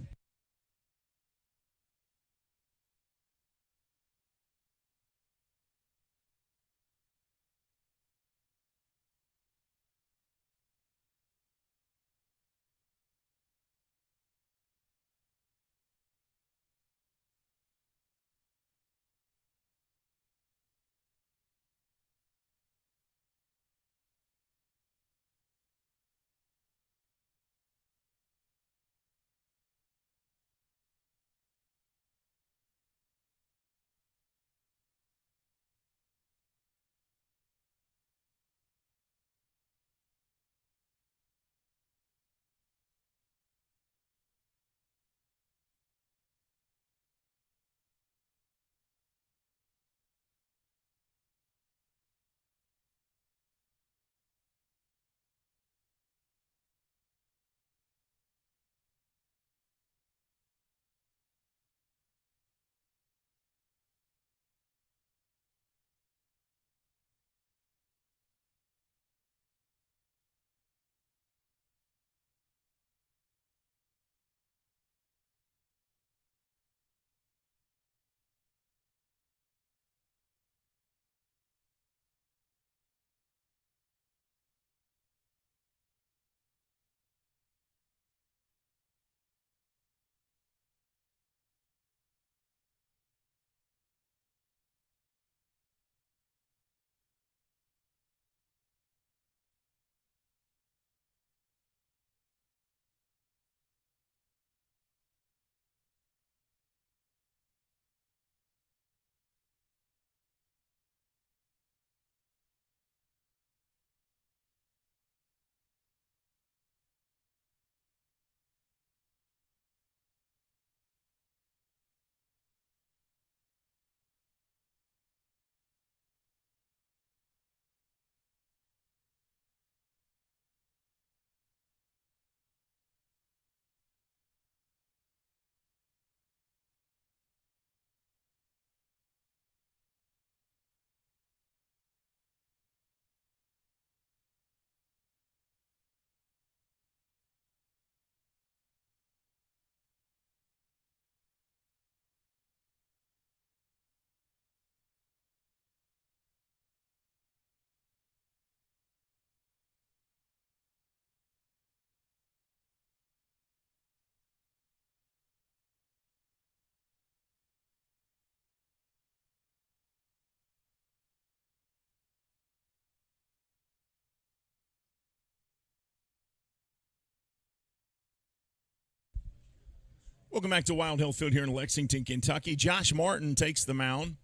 Welcome back to Wild Hill Field here in Lexington, Kentucky. Josh Martin takes the mound.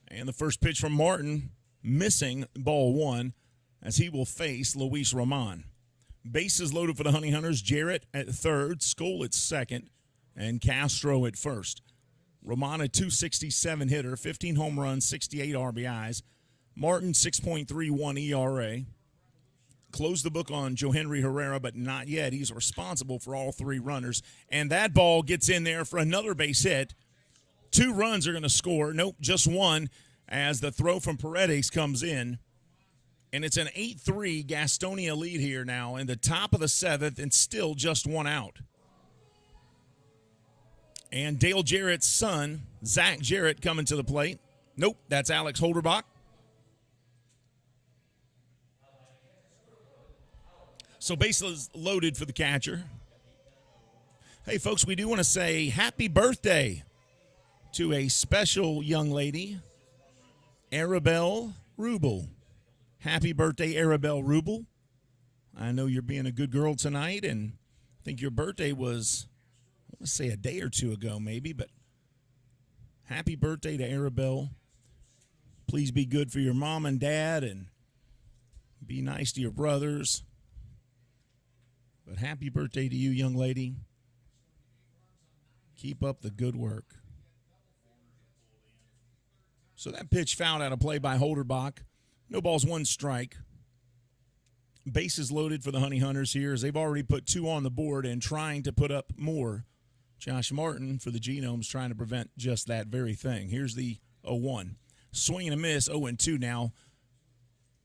And the first pitch from Martin, missing, ball one, as he will face Luis Roman. Bases loaded for the Honey Hunters. Jarrett at third, Skoll at second, and Castro at first. Roman, a 267 hitter, 15 home runs, 68 RBIs. Martin, 6.31 ERA. Closed the book on Joe Henry Herrera, but not yet. He's responsible for all three runners. And that ball gets in there for another base hit. 2 runs are going to score. Nope, just one, as the throw from Paredes comes in. And it's an 8-3 Gastonia lead here now in the top of the 7th, and still just 1 out. And Dale Jarrett's son, Zach Jarrett, coming to the plate. Nope, that's Alex Holderbach. So bases loaded for the catcher. Hey, folks, we do want to say happy birthday to a special young lady, Arabelle Rubel. Happy birthday, Arabelle Rubel. I know you're being a good girl tonight, and I think your birthday was, I want to say, a day or two ago maybe, but happy birthday to Arabelle. Please be good for your mom and dad, and be nice to your brothers. But happy birthday to you, young lady. Keep up the good work. So that pitch fouled out of play by Holderbach. No balls, 1 strike. Bases loaded for the Honey Hunters here, as they've already put 2 on the board and trying to put up more. Josh Martin for the Genomes trying to prevent just that very thing. Here's the 0-1. Swing and a miss, 0-2 now.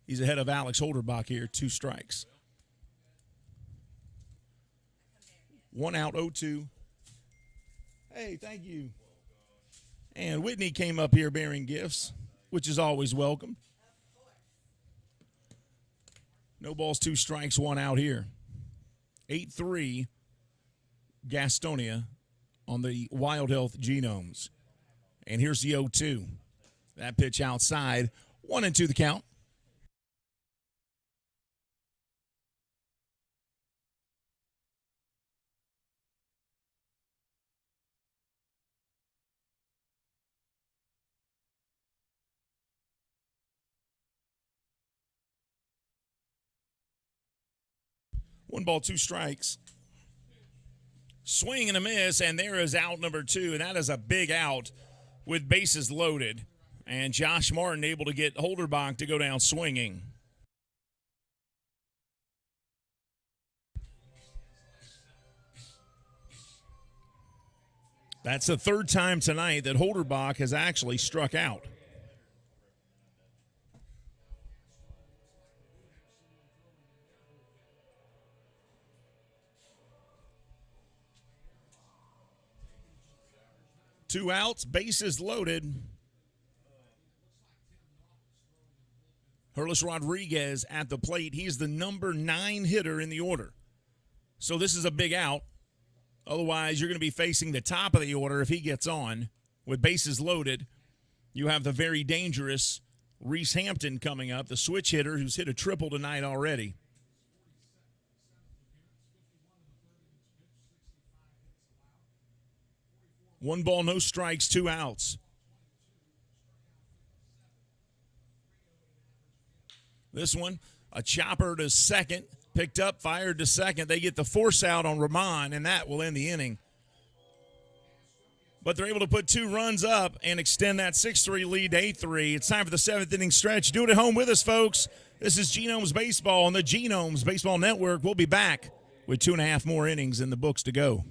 He's ahead of Alex Holderbach here, 2 strikes. 1 out, 0-2. Hey, thank you. And Whitney came up here bearing gifts, which is always welcome. No balls, 2 strikes, 1 out here. 8-3 Gastonia on the Wild Health Genomes. And here's the 0-2. That pitch outside. 1-2 the count. One ball, 2 strikes. Swing and a miss, and there is out number 2, and that is a big out with bases loaded. And Josh Martin able to get Holderbach to go down swinging. That's the 3rd time tonight that Holderbach has actually struck out. Two outs, bases loaded. Herlis Rodriguez at the plate. He's the number 9 hitter in the order. So this is a big out. Otherwise, you're going to be facing the top of the order if he gets on. With bases loaded, you have the very dangerous Reese Hampton coming up, the switch hitter who's hit a triple tonight already. One ball, no strikes, 2 outs. This one, a chopper to second, picked up, fired to second. They get the force out on Roman, and that will end the inning. But they're able to put 2 runs up and extend that 6-3 lead to 8-3. It's time for the 7th inning stretch. Do it at home with us, folks. This is Genomes Baseball on the Genomes Baseball Network. We'll be back with 2.5 more innings in the books to go.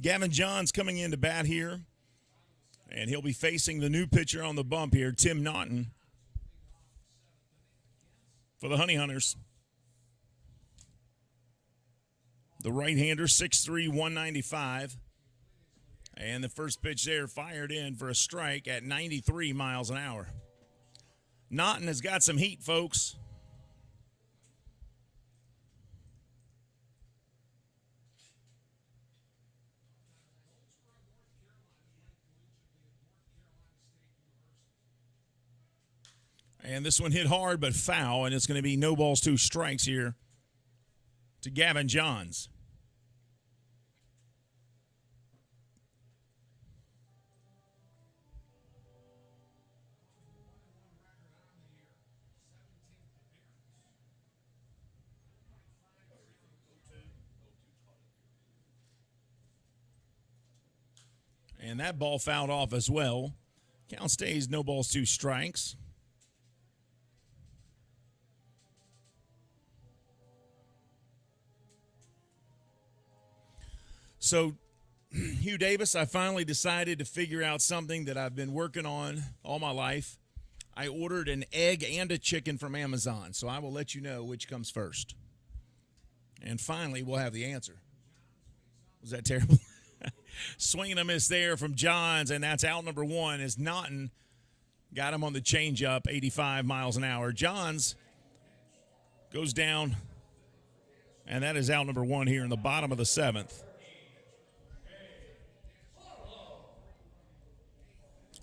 Gavin Johns coming in to bat here, and he'll be facing the new pitcher on the bump here, Tim Naughton, for the Honey Hunters. The right-hander, 6'3", 195. And the first pitch there fired in for a strike at 93 miles an hour. Naughton has got some heat, folks. And this one hit hard but foul, and it's going to be no balls, 2 strikes here to Gavin Johns. And that ball fouled off as well. Count stays no balls, 2 strikes. So, Hugh Davis, I finally decided to figure out something that I've been working on all my life. I ordered an egg and a chicken from Amazon, so I will let you know which comes first. And finally, we'll have the answer. Was that terrible? Swinging a miss there from Johns, and that's out number 1 as Naughton got him on the changeup, 85 miles an hour. Johns goes down, and that is out number 1 here in the bottom of the 7th.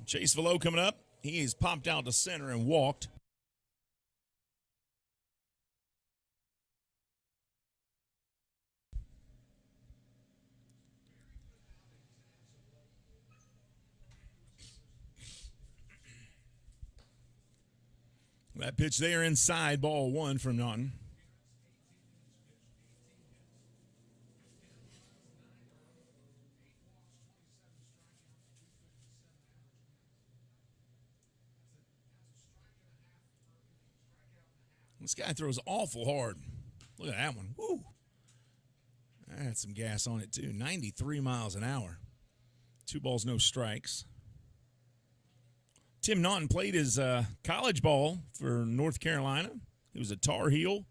Chase Velo coming up. He has popped out to center and walked. That pitch there inside, ball 1 from Naughton. This guy throws awful hard. Look at that one. Woo. That had some gas on it, too. 93 miles an hour. 2 balls, no strikes. Tim Naughton played his college ball for North Carolina. He was a Tar Heel.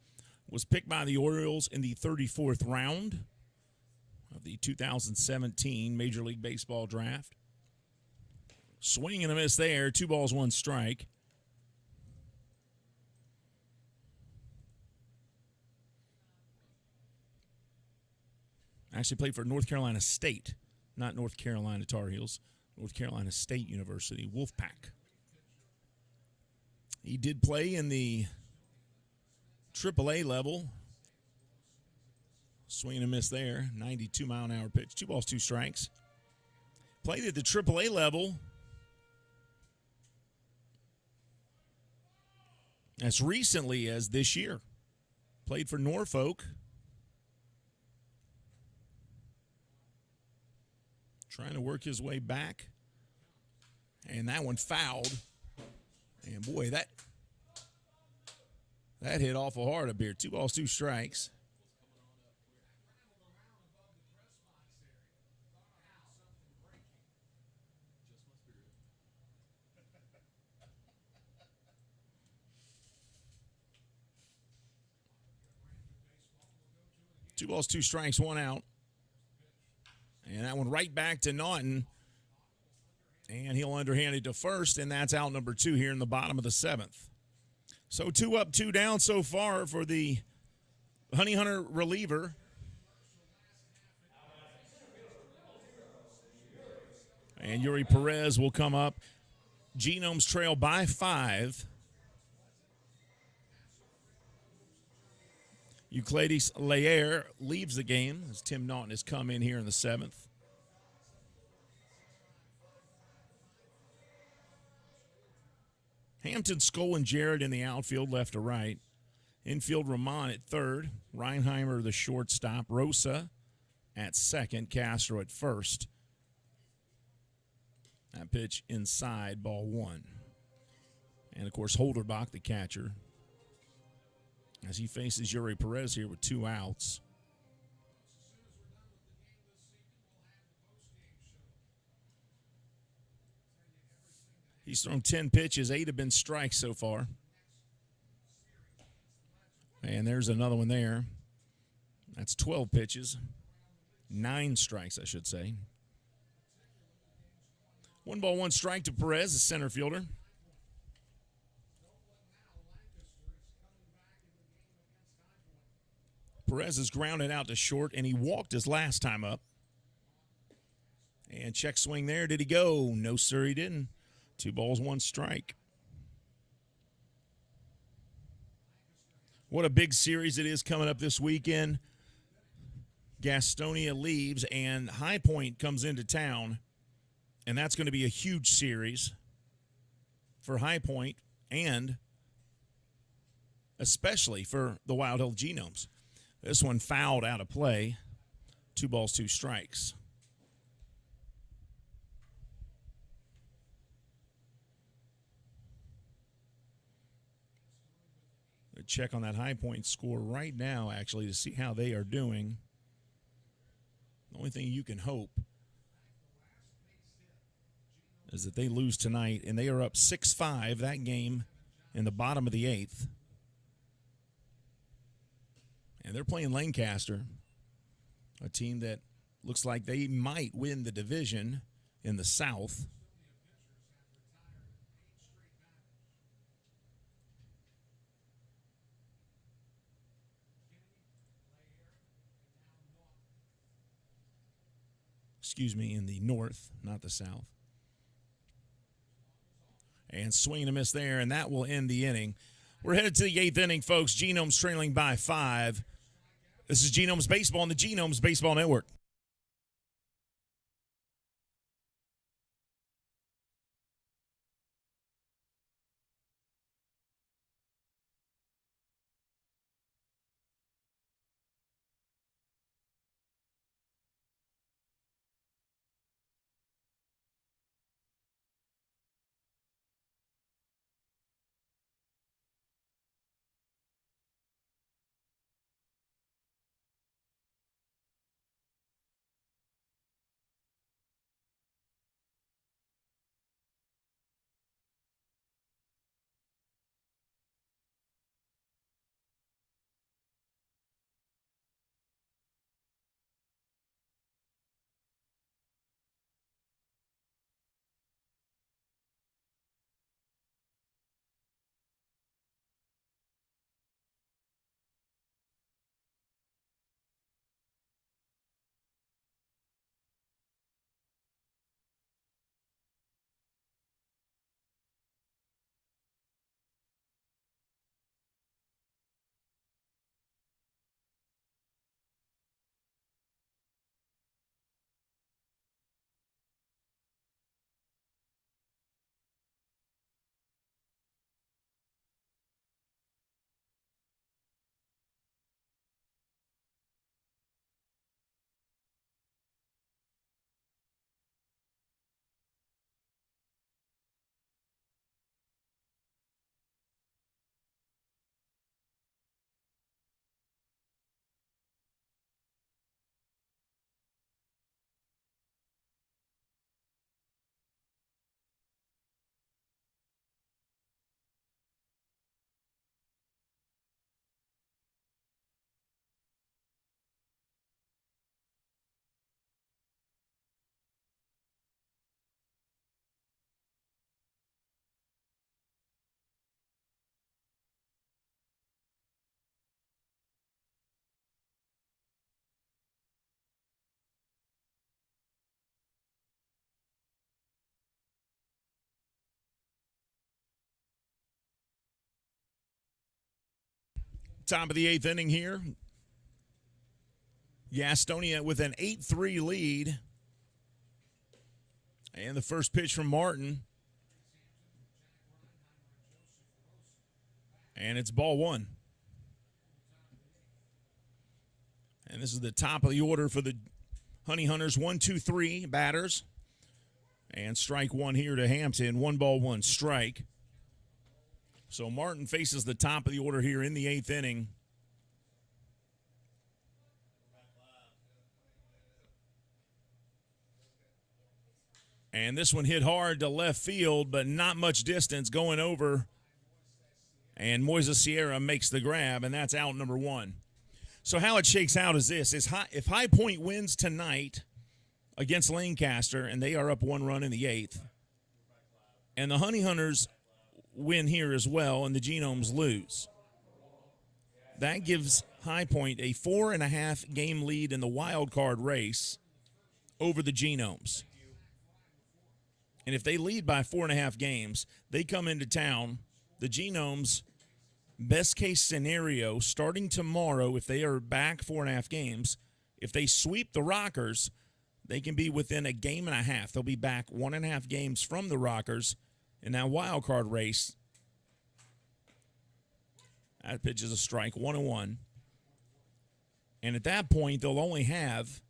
Was picked by the Orioles in the 34th round of the 2017 Major League Baseball draft. Swing and a miss there. 2 balls, 1 strike. Actually played for North Carolina State, not North Carolina Tar Heels. North Carolina State University, Wolfpack. He did play in the AAA level. Swing and a miss there, 92-mile-an-hour pitch. 2 balls, 2 strikes. Played at the AAA level as recently as this year. Played for Norfolk. Trying to work his way back. And that one fouled. And boy, that hit awful hard up here. 2 balls, 2 strikes. Two balls, 2 strikes, 1 out. And that one right back to Naughton. And he'll underhand it to first, and that's out number 2 here in the bottom of the 7th. So 2 up, 2 down so far for the Honey Hunter reliever. And Yuri Perez will come up. Genomes trail by 5. Euclides Laer leaves the game as Tim Naughton has come in here in the 7th. Hampton, Skoll, and Jarrett in the outfield, left to right. Infield, Ramon at 3rd. Reinheimer, the shortstop. Rosa at 2nd. Castro at 1st. That pitch inside, ball 1. And, of course, Holderbach, the catcher, as he faces Yuri Perez here with 2 outs. He's thrown 10 pitches. 8 have been strikes so far. And there's another one there. That's 12 pitches. 9 strikes, I should say. 1 ball, 1 strike to Perez, the center fielder. Perez is grounded out to short, and he walked his last time up. And check swing there. Did he go? No, sir, he didn't. 2 balls, 1 strike. What a big series it is coming up this weekend. Gastonia leaves, and High Point comes into town. And that's going to be a huge series for High Point and especially for the Wild Health Genomes. This one fouled out of play. 2 balls, 2 strikes. A check on that High Point score right now, actually, to see how they are doing. The only thing you can hope is that they lose tonight, and they are up 6-5 that game in the bottom of the 8th. And they're playing Lancaster, a team that looks like they might win the division in the South. Excuse me, in the North, not the South. And swing and a miss there, and that will end the inning. We're headed to the 8th inning, folks. Genomes trailing by 5. This is Genomes Baseball on the Genomes Baseball Network. Top of the 8th inning here. Gastonia with an 8-3 lead. And the first pitch from Martin. And it's ball 1. And this is the top of the order for the Honey Hunters. 1, 2, 3 batters. And strike 1 here to Hampton. 1 ball, 1 strike. So Martin faces the top of the order here in the 8th inning. And this one hit hard to left field, but not much distance going over. And Moises Sierra makes the grab, and that's out number 1. So how it shakes out is this. If High Point wins tonight against Lancaster, and they are up 1 run in the 8th, and the Honey Hunters win here as well, and the Genomes lose, that gives High Point a 4.5 game lead in the wild card race over the Genomes. And if they lead by 4.5 games, they come into town. The Genomes, best case scenario, starting tomorrow, if they are back 4.5 games, if they sweep the Rockers, they can be within a game and a half. They'll be back 1.5 games from the Rockers in that wild card race. That pitch is a strike, 1-1. And at that point, they'll only have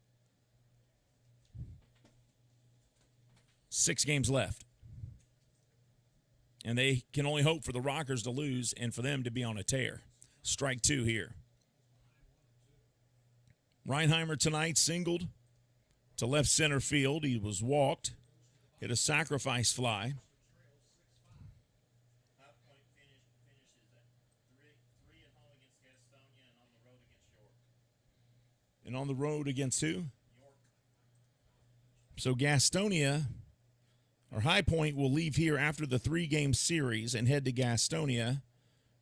6 games left. And they can only hope for the Rockers to lose and for them to be on a tear. Strike 2 here. Reinheimer tonight singled to left center field. He was walked, hit a sacrifice fly. High Point finishes at 3 at home against Gastonia and on the road against York. And on the road against who? York. So Gastonia, or High Point, will leave here after the 3-game series and head to Gastonia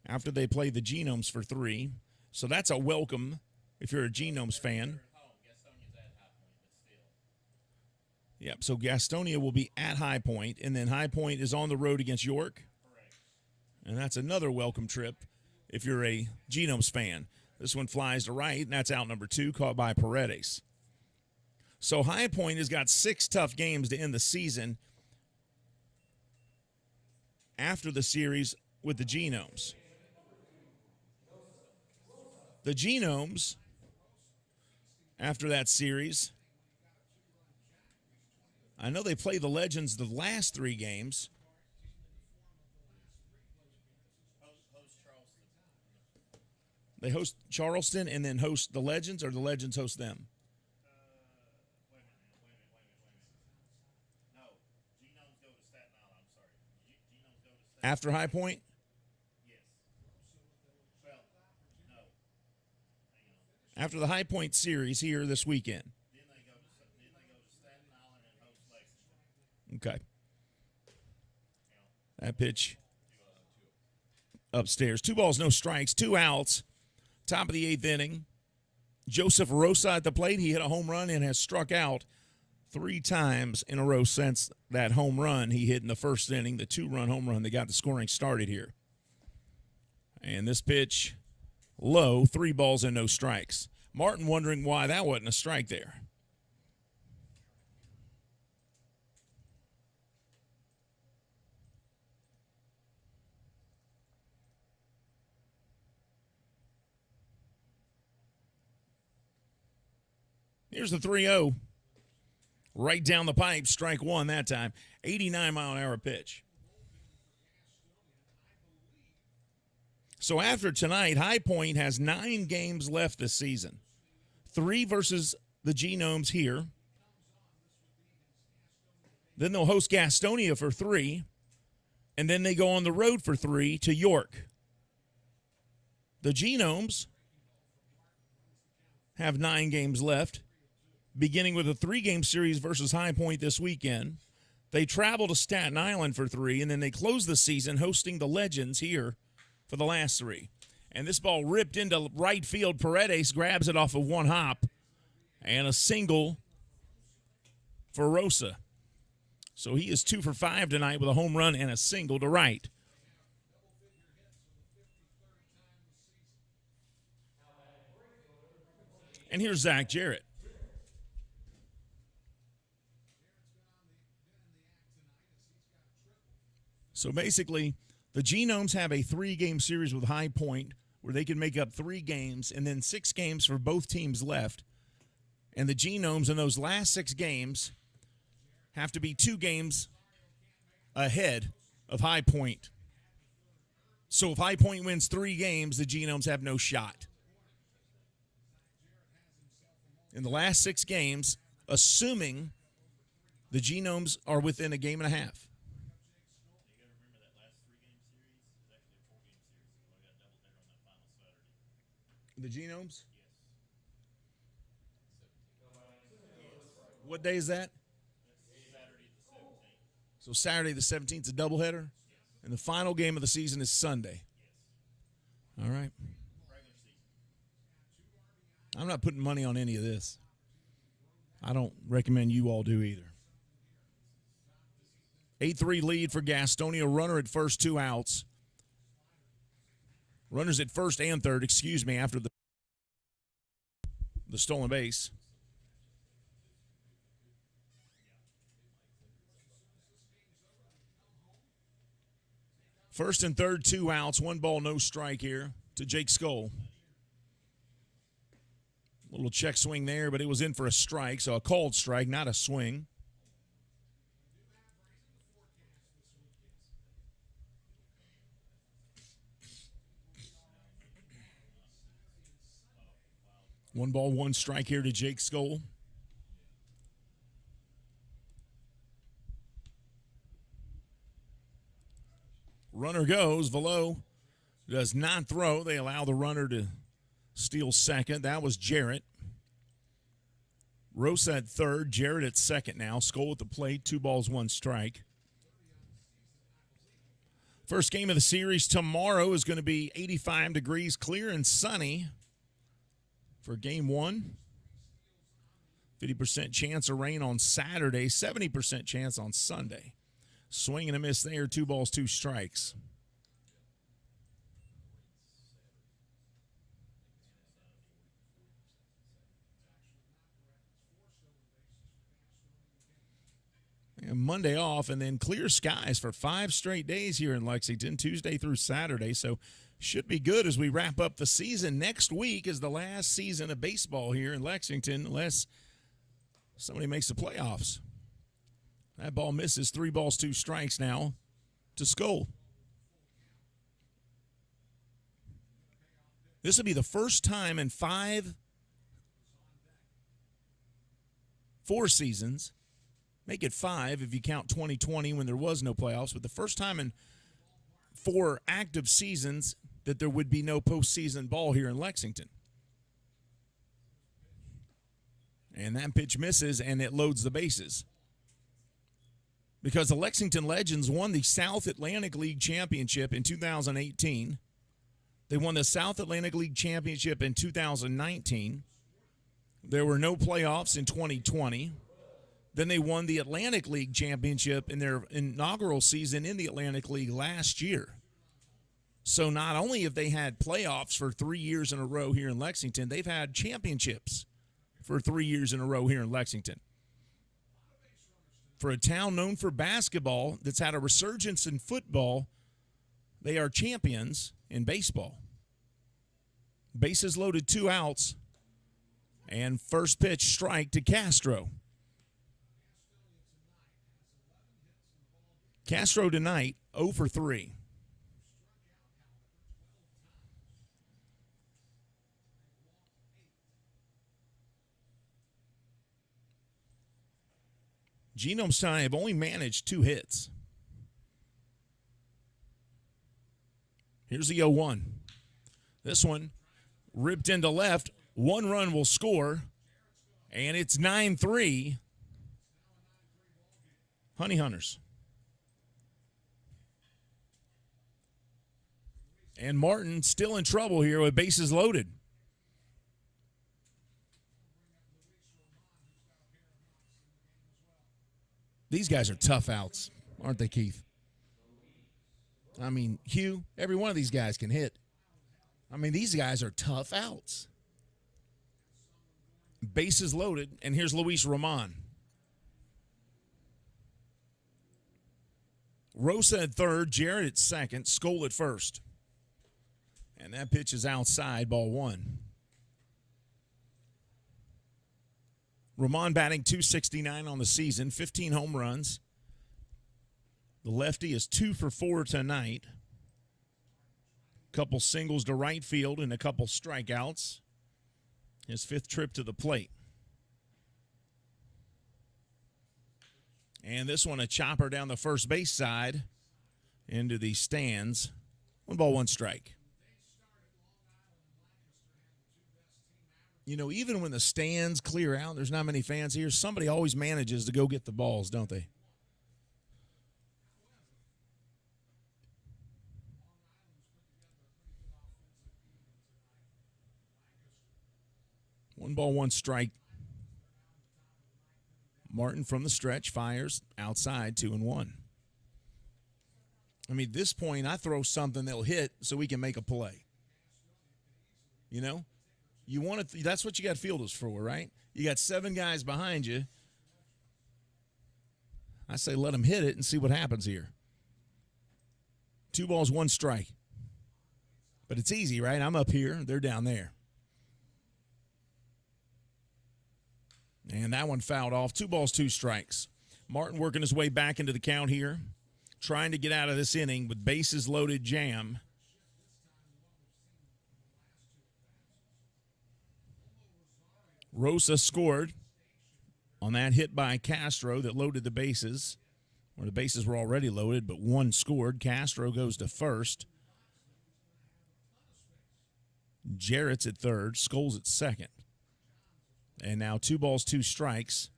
after they play the Genomes for 3. So that's a welcome if you're a Genomes fan. Gastonia's at High Point, but still. Yep, so Gastonia will be at High Point, and then High Point is on the road against York. Correct. And that's another welcome trip if you're a Genomes fan. This one flies to right, and that's out number 2, caught by Paredes. So High Point has got 6 tough games to end the season after the series with the Genomes. The Genomes, after that series, I know they play the Legends the last 3 games. Host Charleston. They host Charleston and then host the Legends, or the Legends host them? Wait a minute. No, Genomes go to Staten Island. I'm sorry. Genomes go to Staten After High Point? Yes. Well, no. Hang on. After the High Point series here this weekend. Then they go to Staten Island and host Lexington. Okay. That pitch upstairs. 2 balls, no strikes, 2 outs. Top of the 8th inning. Joseph Rosa at the plate. He hit a home run and has struck out 3 times in a row since that home run he hit in the first inning, the 2-run home run that got the scoring started here. And this pitch, low, 3 balls and no strikes. Martin wondering why that wasn't a strike there. Here's the 3-0. Right down the pipe, strike 1 that time. 89-mile-an-hour pitch. So after tonight, High Point has 9 games left this season. 3 versus the Genomes here. Then they'll host Gastonia for 3. And then they go on the road for 3 to York. The Genomes have 9 games left, beginning with a 3-game series versus High Point this weekend. They travel to Staten Island for 3, and then they close the season hosting the Legends here for the last 3. And this ball ripped into right field. Paredes grabs it off of 1 hop, and a single for Rosa. So he is 2 for 5 tonight with a home run and a single to right. And here's Zach Jarrett. So basically, the Genomes have a 3-game series with High Point where they can make up 3 games and then 6 games for both teams left. And the Genomes in those last 6 games have to be 2 games ahead of High Point. So if High Point wins 3 games, the Genomes have no shot. In the last 6 games, assuming The Genomes are within a game and a half. You got to remember that last 3-game series is actually a 4-game series. So we got a doubleheader on that final Saturday. The Genomes? Yes. What day is that? That's Saturday the 17th. So Saturday the 17th is a doubleheader? Yes. And the final game of the season is Sunday. Yes. All right. Regular season. I'm not putting money on any of this. I don't recommend you all do either. 8-3 lead for Gastonia. Runner at first, 2 outs. Runners at first and third, after the stolen base. First and third, 2 outs. 1 ball, no strike here to Jake Skoll. Little check swing there, but it was in for a strike, so a called strike, not a swing. One ball, 1 strike here to Jake Skoll. Runner goes. Velo does not throw. They allow the runner to steal second. That was Jarrett. Rosa at third. Jarrett at second now. Skoll at the plate. 2 balls, 1 strike. First game of the series tomorrow is going to be 85 degrees, clear and sunny for game 1. 50% chance of rain on Saturday. 70% chance on Sunday. Swing and a miss there. 2 balls, 2 strikes. And Monday off, and then clear skies for 5 straight days here in Lexington, Tuesday through Saturday. So should be good as we wrap up the season. Next week is the last season of baseball here in Lexington, unless somebody makes the playoffs. That ball misses. 3 balls, 2 strikes now to Skoll. This will be the first time in 4 seasons, make it 5 if you count 2020 when there was no playoffs, but the first time in 4 active seasons that there would be no postseason ball here in Lexington. And that pitch misses, and it loads the bases. Because the Lexington Legends won the South Atlantic League Championship in 2018. They won the South Atlantic League Championship in 2019. There were no playoffs in 2020. Then they won the Atlantic League Championship in their inaugural season in the Atlantic League last year. So not only have they had playoffs for 3 years in a row here in Lexington, they've had championships for 3 years in a row here in Lexington. For a town known for basketball that's had a resurgence in football, they are champions in baseball. Bases loaded, 2 outs, and first pitch strike to Castro. Castro tonight, 0 for 3. Genomes tonight have only managed 2 hits. Here's the 0-1. This one ripped into left. 1 run will score, and it's 9-3. Honey Hunters. And Martin still in trouble here with bases loaded. These guys are tough outs, aren't they, Keith? I mean, Hugh, every one of these guys can hit. I mean, these guys are tough outs. Bases loaded, and here's Luis Roman. Rosa at third, Jarrett at second, Skoll at first. And that pitch is outside, ball 1. Roman batting .269 on the season, 15 home runs. The lefty is 2 for 4 tonight. Couple singles to right field and a couple strikeouts. His 5th trip to the plate. And this one, a chopper down the first base side into the stands. 1-1 strike. You know, even when the stands clear out, there's not many fans here, somebody always manages to go get the balls, don't they? One ball, one strike. Martin from the stretch fires outside, 2-1. I mean, at this point, I throw something that'll hit so we can make a play. You know? You want to. That's what you got fielders for, right? You got 7 guys behind you. I say let them hit it and see what happens here. 2 balls, 1 strike. But it's easy, right? I'm up here. They're down there. And that one fouled off. 2 balls, 2 strikes. Martin working his way back into the count here, trying to get out of this inning with bases loaded jam. Rosa scored on that hit by Castro that loaded the bases, where the bases were already loaded, but 1 scored. Castro goes to first. Jarrett's at third. Scholes at second. And now 2 balls, 2 strikes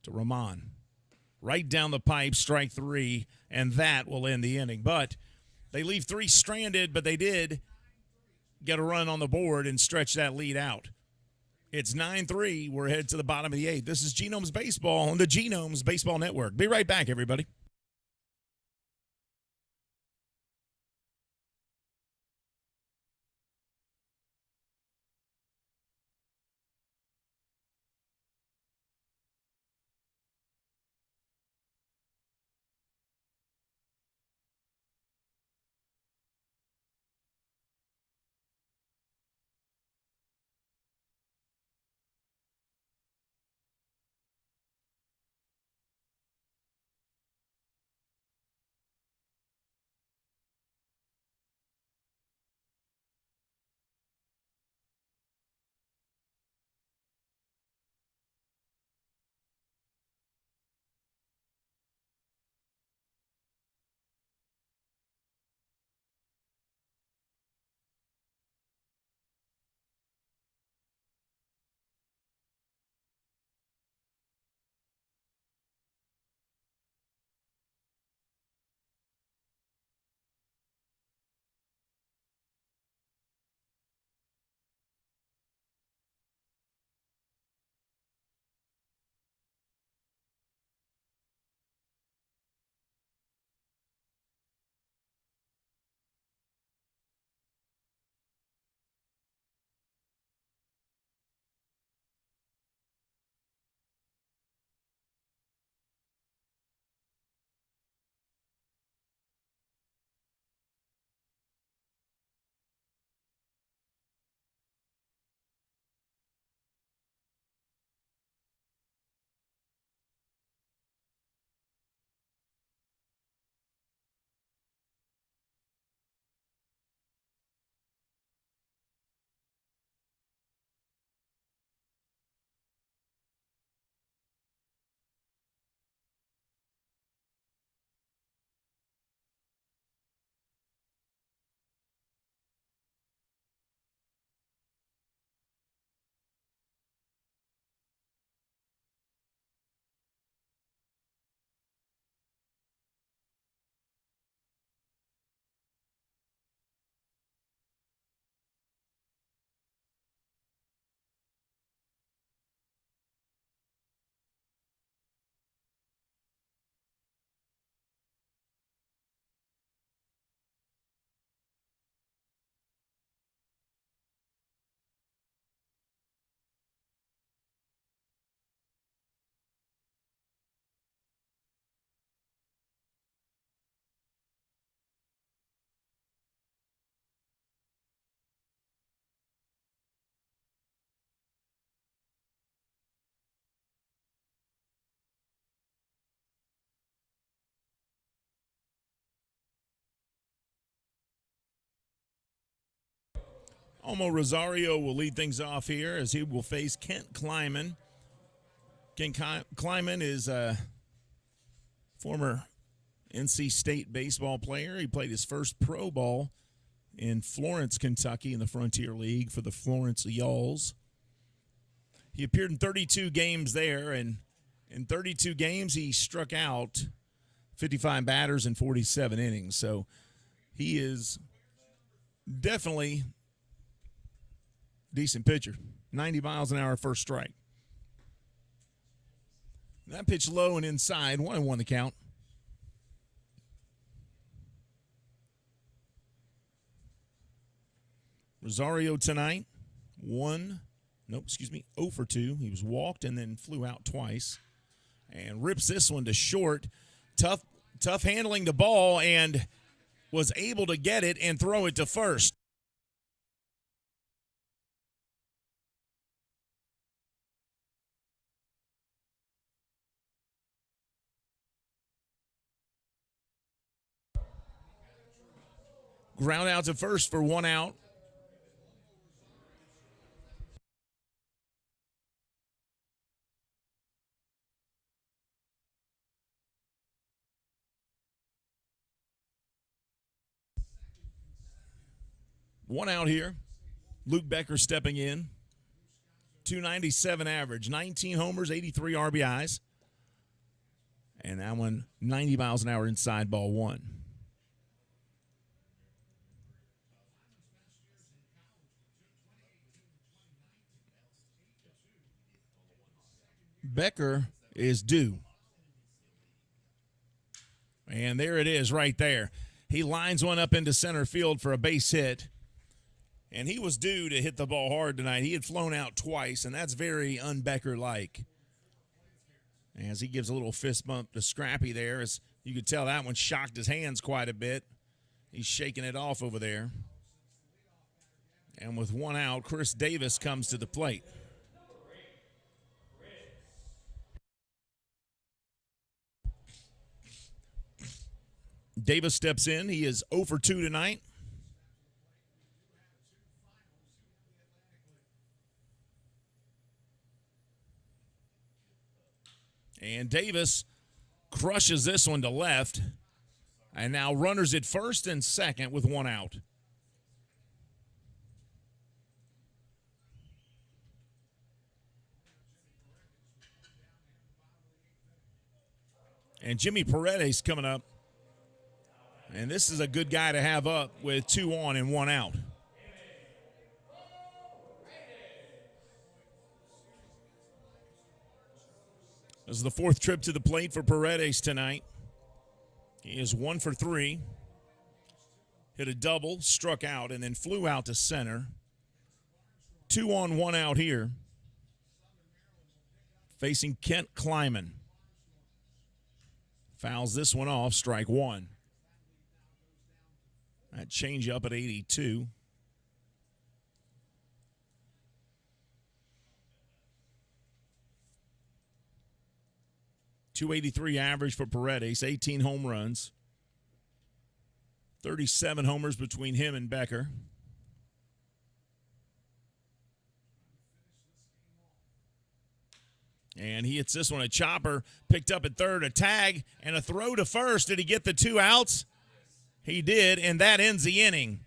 to Ramon. Right down the pipe, strike 3, and that will end the inning. But they leave 3 stranded, but they did get a run on the board and stretch that lead out. It's 9-3. We're headed to the bottom of the 8th. This is Genomes Baseball on the Genomes Baseball Network. Be right back, everybody. Omo Rosario will lead things off here as he will face Kent Kleiman. Kent Kleiman is former NC State baseball player. He played his first pro ball in Florence, Kentucky in the Frontier League for the Florence Yawls. He appeared in 32 games there, and in 32 games he struck out 55 batters in 47 innings. So he is definitely a decent pitcher. 90 miles an hour first strike. That pitch low and inside. 1-1 the count. Rosario tonight, 0 for 2. He was walked and then flew out twice. And rips this one to short. Tough handling the ball, and was able to get it and throw it to first. Ground out to first for 1 out. One out here. Luke Becker stepping in. 297 average, 19 homers, 83 RBIs. And that one, 90 miles an hour inside, ball 1. Becker is due. And there it is right there. He lines one up into center field for a base hit. And he was due to hit the ball hard tonight. He had flown out twice, and that's very un-Becker-like. As he gives a little fist bump to Scrappy there, as you could tell that one shocked his hands quite a bit. He's shaking it off over there. And with 1 out, Chris Davis comes to the plate. Davis steps in. He is 0 for 2 tonight. And Davis crushes this one to left. And now runners at first and second with 1 out. And Jimmy Paredes coming up. And this is a good guy to have up with 2 on and 1 out. This is the 4th trip to the plate for Paredes tonight. He is 1 for 3. Hit a double, struck out, and then flew out to center. 2 on, 1 out here. Facing Kent Kleiman. Fouls this one off, strike 1. That change up at 82. .283 average for Paredes, 18 home runs. 37 homers between him and Becker. And he hits this one, a chopper, picked up at third, a tag, and a throw to first. Did he get the 2 outs? He did, and that ends the inning.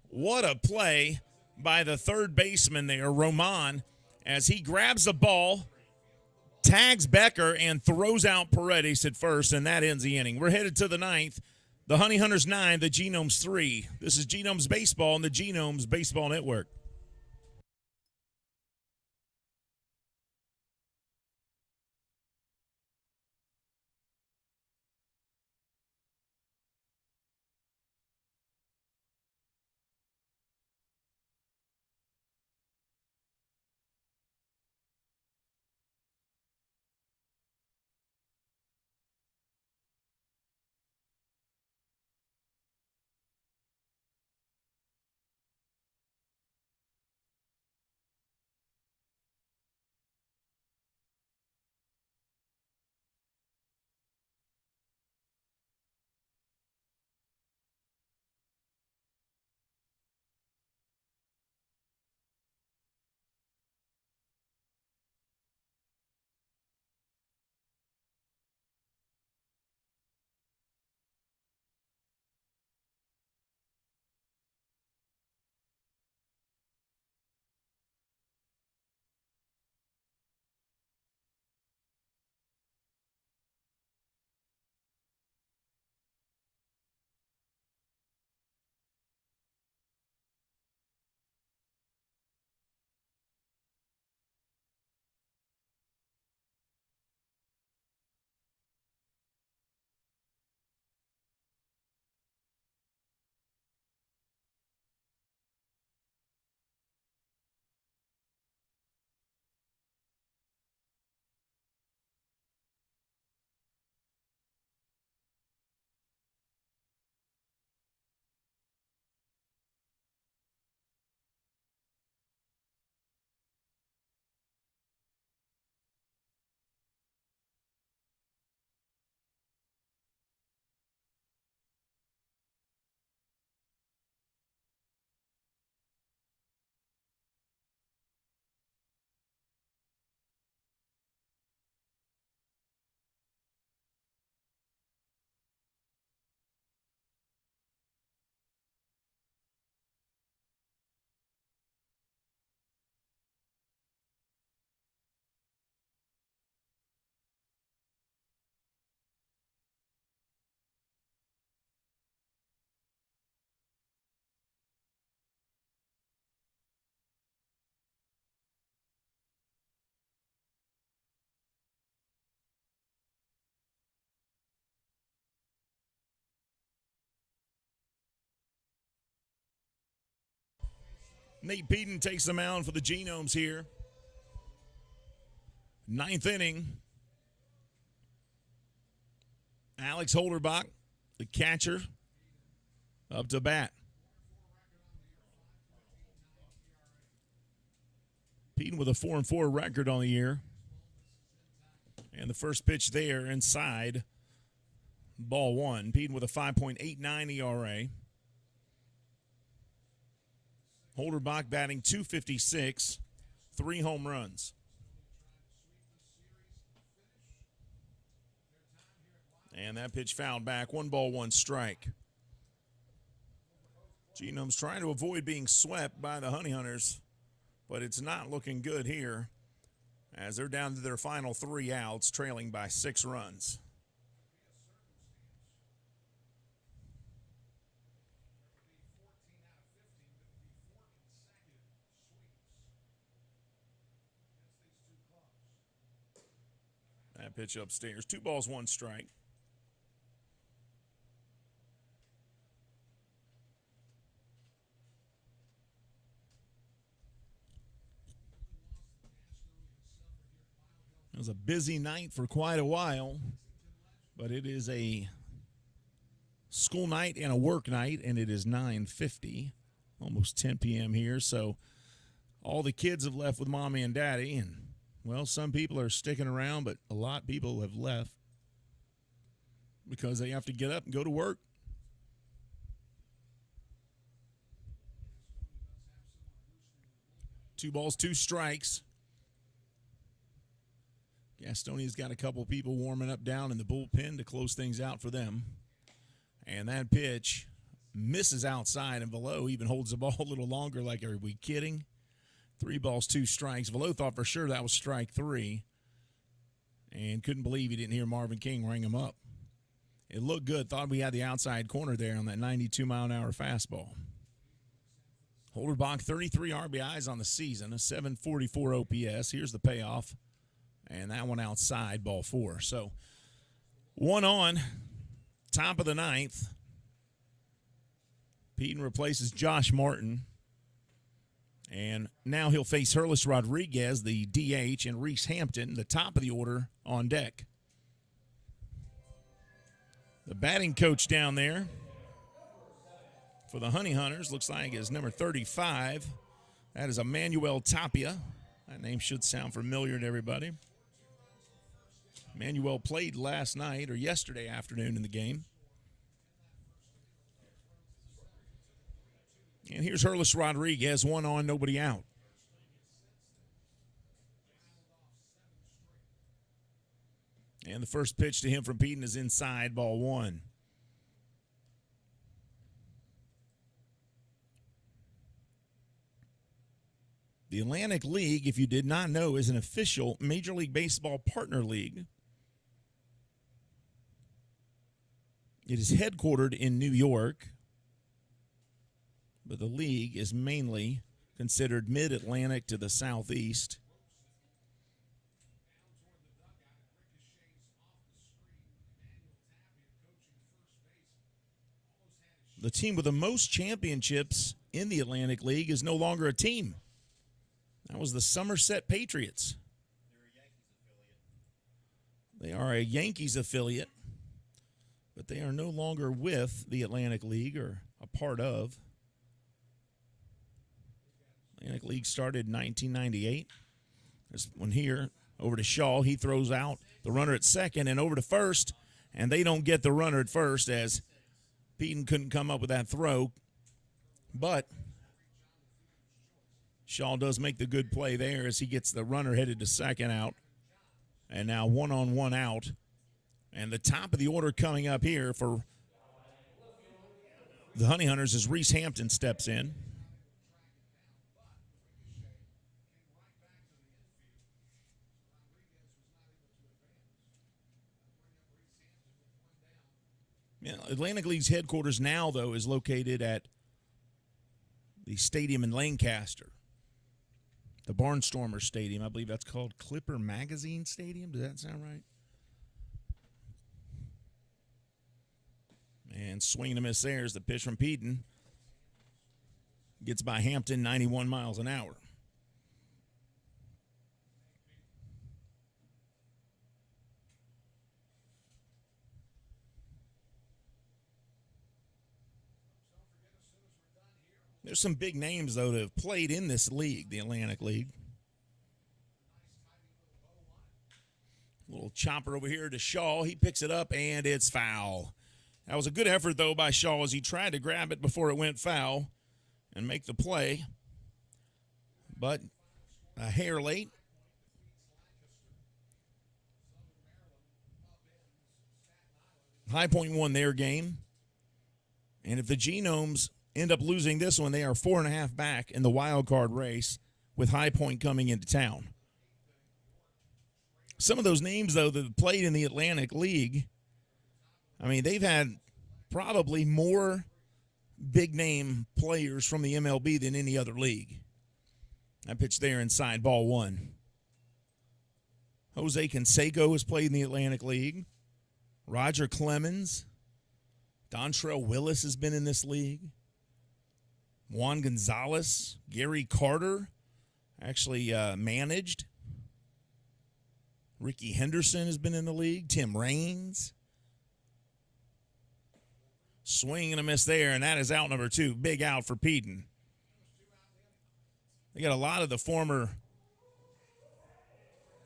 What a play by the third baseman there, Roman, as he grabs the ball, tags Becker, and throws out Paredes at first, and that ends the inning. We're headed to the 9th. The Honey Hunters 9, the Genomes 3. This is Genomes Baseball on the Genomes Baseball Network. Nate Peden takes the mound for the Genomes here. Ninth inning. Alex Holderbach, the catcher, up to bat. Peden with a 4-4 record on the year. And the first pitch there inside, ball one. Peden with a 5.89 ERA. Holderbach batting .256, 3 home runs. And that pitch fouled back. 1 ball, 1 strike. Genomes trying to avoid being swept by the Honey Hunters, but it's not looking good here as they're down to their final 3 outs, trailing by 6 runs. That pitch upstairs. 2 balls, 1 strike. It was a busy night for quite a while, but it is a school night and a work night, and it is 9:50, almost 10 p.m. here. So all the kids have left with mommy and daddy, and, well, some people are sticking around, but a lot of people have left because they have to get up and go to work. Two balls, 2 strikes. Gastonia's got a couple people warming up down in the bullpen to close things out for them. And that pitch misses outside, and Velo even holds the ball a little longer, like, are we kidding? 3 balls, 2 strikes. Velo thought for sure that was strike 3 and couldn't believe he didn't hear Marvin King ring him up. It looked good. Thought we had the outside corner there on that 92-mile-an-hour fastball. Holderbach, 33 RBIs on the season, a 744 OPS. Here's the payoff. And that one outside, ball 4. So 1 on, top of the 9th. Peden replaces Josh Martin. And now he'll face Herlis Rodriguez, the DH, and Reese Hampton, the top of the order, on deck. The batting coach down there for the Honey Hunters looks like is number 35. That is Emmanuel Tapia. That name should sound familiar to everybody. Emmanuel played last night or yesterday afternoon in the game. And here's Herlis Rodriguez, 1 on, nobody out. And the first pitch to him from Peden is inside, ball 1. The Atlantic League, if you did not know, is an official Major League Baseball partner league. It is headquartered in New York, but the league is mainly considered mid-Atlantic to the southeast. The team with the most championships in the Atlantic League is no longer a team. That was the Somerset Patriots. They are a Yankees affiliate, but they are no longer with the Atlantic League or a part of. Atlantic League started in 1998. There's one here over to Shaw. He throws out the runner at second and over to first, and they don't get the runner at first as Peden couldn't come up with that throw. But Shaw does make the good play there as he gets the runner headed to second out. And now 1-on-1 out. And the top of the order coming up here for the Honey Hunters as Reese Hampton steps in. Yeah, Atlantic League's headquarters now, though, is located at the stadium in Lancaster. The Barnstormer Stadium. I believe that's called Clipper Magazine Stadium. Does that sound right? And swing and a miss there is the pitch from Peden. Gets by Hampton 91 miles an hour. There's some big names, though, that have played in this league, the Atlantic League. Little chopper over here to Shaw. He picks it up, and it's foul. That was a good effort, though, by Shaw as he tried to grab it before it went foul and make the play. But a hair late. High Point won their game. And if the Genomes end up losing this one, they are 4.5 back in the wild card race with High Point coming into town. Some of those names, though, that have played in the Atlantic League, I mean, they've had probably more big-name players from the MLB than any other league. That pitch there inside, ball one. Jose Canseco has played in the Atlantic League. Roger Clemens. Dontrell Willis has been in this league. Juan Gonzalez. Gary Carter actually managed. Ricky Henderson has been in the league. Tim Raines. Swing and a miss there, and that is out number 2. Big out for Peden. They got a lot of the former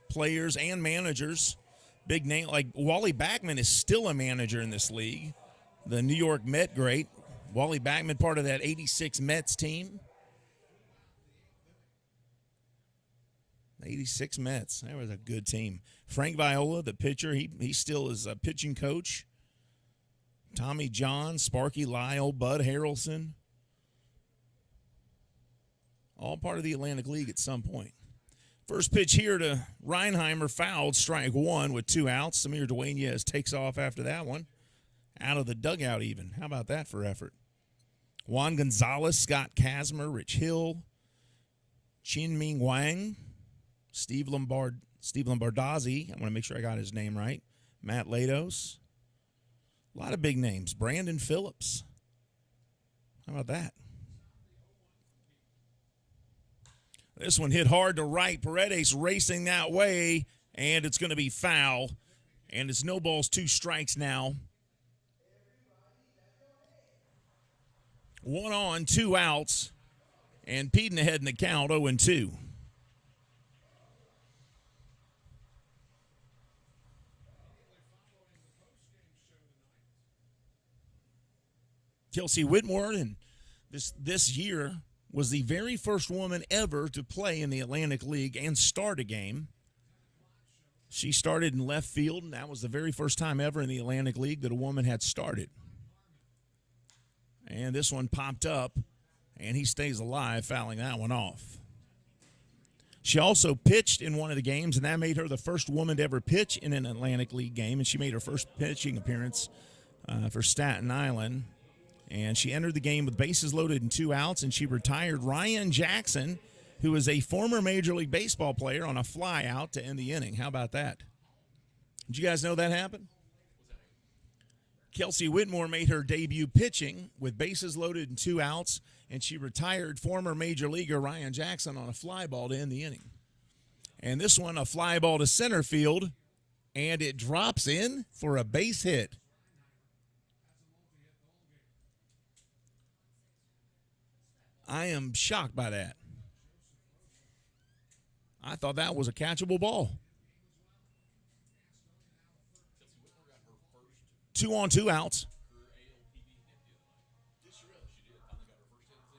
players and managers. Big name, like Wally Backman is still a manager in this league. The New York Met great. Wally Backman, part of that 86 Mets team. 86 Mets. That was a good team. Frank Viola, the pitcher, he still is a pitching coach. Tommy John, Sparky Lyle, Bud Harrelson. All part of the Atlantic League at some point. First pitch here to Reinheimer, fouled, strike one with 2 outs. Samir Duenas takes off after that one. Out of the dugout even. How about that for effort? Juan Gonzalez, Scott Kazmer, Rich Hill, Chin Ming Wang, Steve Lombardozzi. I want to make sure I got his name right. Matt Latos. A lot of big names. Brandon Phillips. How about that? This one hit hard to right. Paredes racing that way, and it's going to be foul. And it's no balls, 2 strikes now. 1 on, 2 outs, and Peden ahead in the count, 0-2. Kelsey Whitmore, and this year was the very first woman ever to play in the Atlantic League and start a game. She started in left field, and that was the very first time ever in the Atlantic League that a woman had started. And this one popped up, and he stays alive, fouling that one off. She also pitched in one of the games, and that made her the first woman to ever pitch in an Atlantic League game, and she made her first pitching appearance for Staten Island. And she entered the game with bases loaded and 2 outs, and she retired Ryan Jackson, who is a former Major League Baseball player, on a fly out to end the inning. How about that? Did you guys know that happened? Kelsey Whitmore made her debut pitching with bases loaded and 2 outs, and she retired former Major Leaguer Ryan Jackson on a fly ball to end the inning. And this one, a fly ball to center field, and it drops in for a base hit. I am shocked by that. I thought that was a catchable ball. 2 on, 2 outs.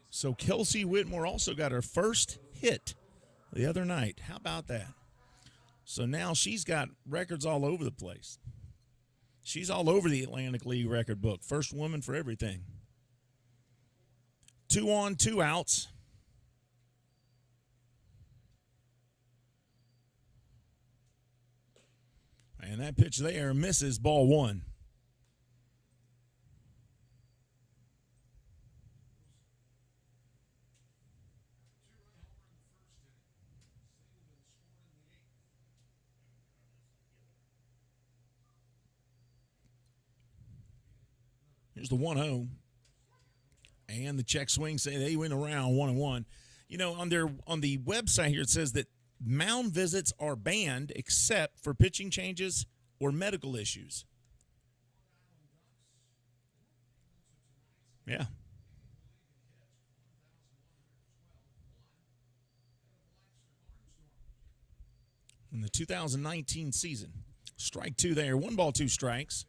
So Kelsey Whitmore also got her first hit the other night. How about that? So now she's got records all over the place. She's all over the Atlantic League record book. First woman for everything. 2 on, 2 outs. And that pitch there misses, ball 1. Here's the 1-0. And the check swing say they went around 1-1. You know, on the website here, it says that mound visits are banned except for pitching changes or medical issues. Yeah. In the 2019 season. Strike two there. 1-2 strikes.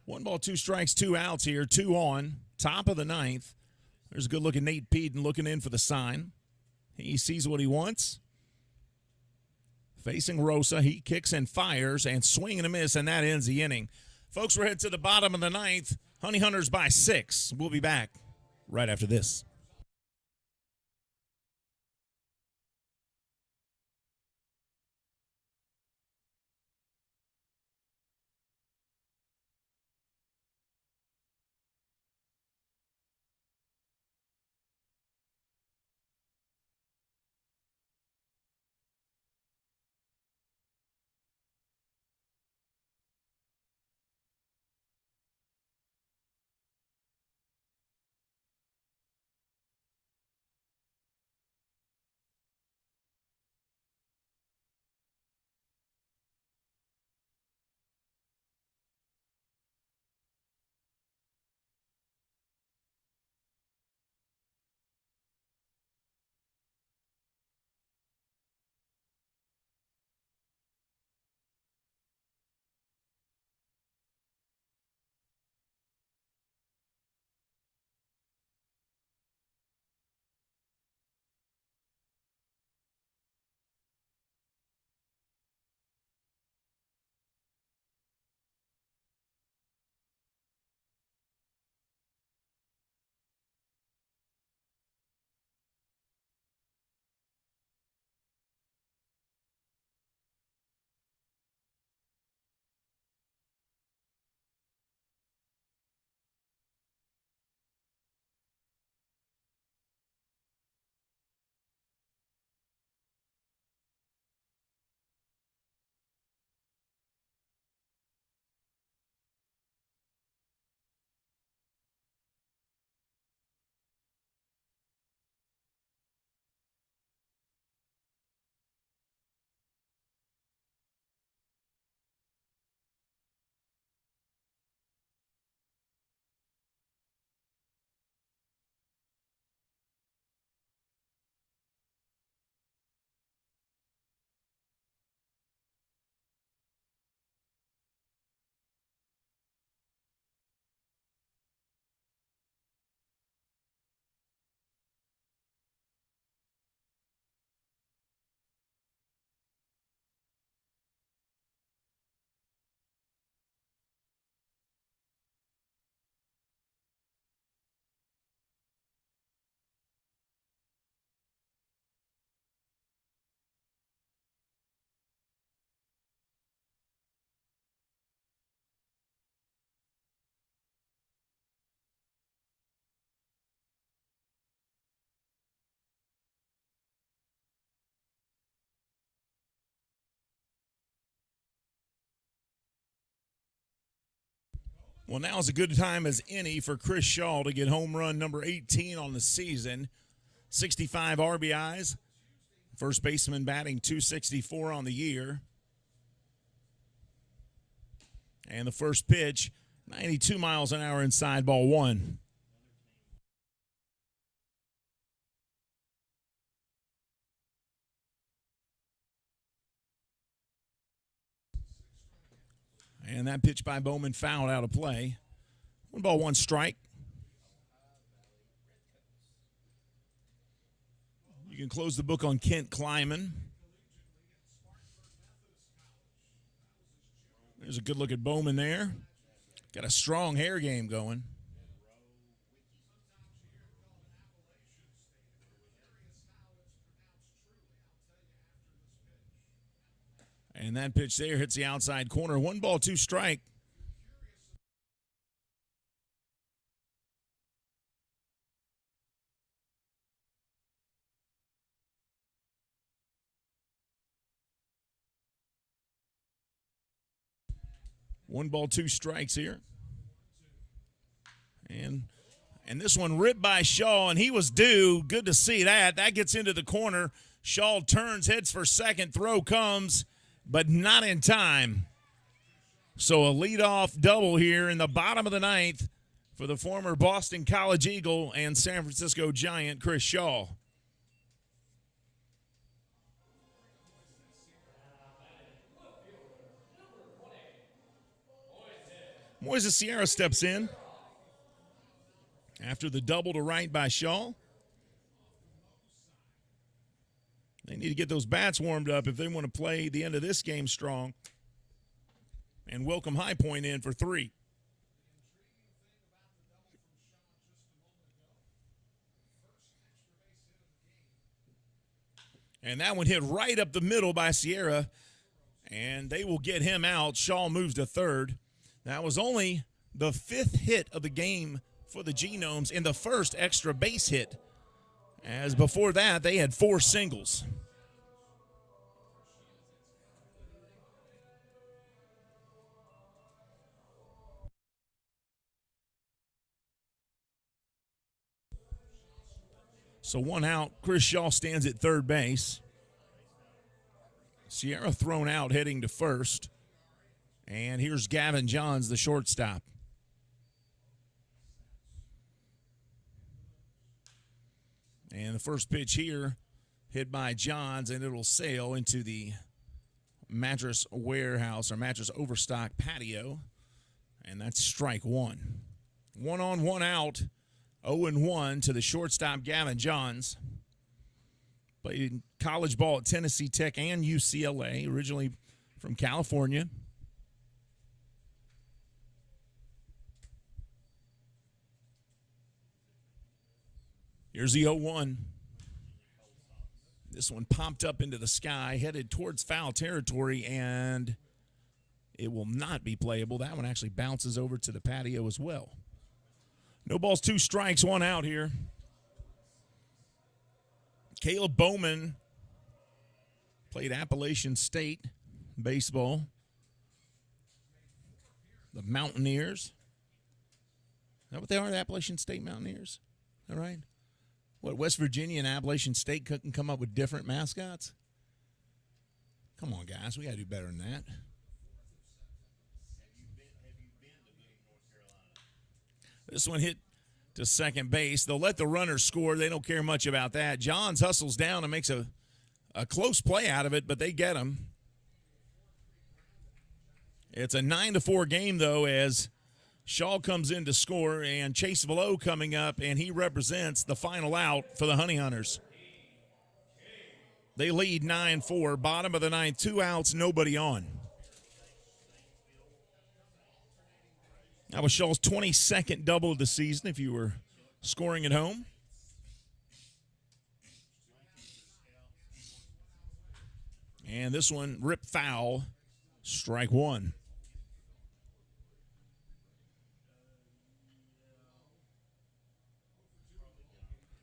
One ball, 2 strikes, 2 outs here. 2 on. Top of the ninth. There's a good looking Nate Peden looking in for the sign. He sees what he wants. Facing Rosa, he kicks and fires and swing and a miss, and that ends the inning. Folks, we're headed to the bottom of the ninth. Honey Hunters by 6. We'll be back right after this. Well, now is a good time as any for Chris Shaw to get home run number 18 on the season. 65 RBIs. First baseman batting .264 on the year. And the first pitch, 92 miles an hour inside, ball one. And that pitch by Bowman fouled out of play. 1-1 strike. You can close the book on Kent Kleiman. There's a good look at Bowman there. Got a strong hair game going. And that pitch there hits the outside corner. 1-2 strike. 1 ball, 2 strikes here. And this one ripped by Shaw, and he was due. Good to see that. That gets into the corner. Shaw turns, heads for second. Throw comes, but not in time. So a leadoff double here in the bottom of the ninth for the former Boston College Eagle and San Francisco Giant, Chris Shaw. Moises Sierra steps in after the double to right by Shaw. They need to get those bats warmed up if they want to play the end of this game strong. And welcome High Point in for 3. And that one hit right up the middle by Sierra, and they will get him out. Shaw moves to third. That was only the 5th hit of the game for the Genomes and the first extra base hit, as before that they had 4 singles. So 1 out. Chris Shaw stands at third base. Sierra thrown out heading to first. And here's Gavin Johns, the shortstop. And the first pitch here hit by Johns, and it'll sail into the mattress warehouse or mattress overstock patio. And that's strike 1. 1 on, 1 out. 0-1 to the shortstop, Gavin Johns. Played college ball at Tennessee Tech and UCLA, originally from California. Here's the 0-1. This one popped up into the sky, headed towards foul territory, and it will not be playable. That one actually bounces over to the patio as well. No balls, 2 strikes, 1 out here. Caleb Bowman played Appalachian State baseball. The Mountaineers. Is that what they are, the Appalachian State Mountaineers? All right. What, West Virginia and Appalachian State couldn't come up with different mascots? Come on, guys. We got to do better than that. This one hit to second base. They'll let the runner score. They don't care much about that. Johns hustles down and makes a close play out of it, but they get him. It's a 9-4 game, though, as Shaw comes in to score, and Chase Velo coming up, and he represents the final out for the Honey Hunters. They lead 9-4, bottom of the ninth, 2 outs, nobody on. That was Shaw's 22nd double of the season if you were scoring at home. And this one ripped foul, strike 1.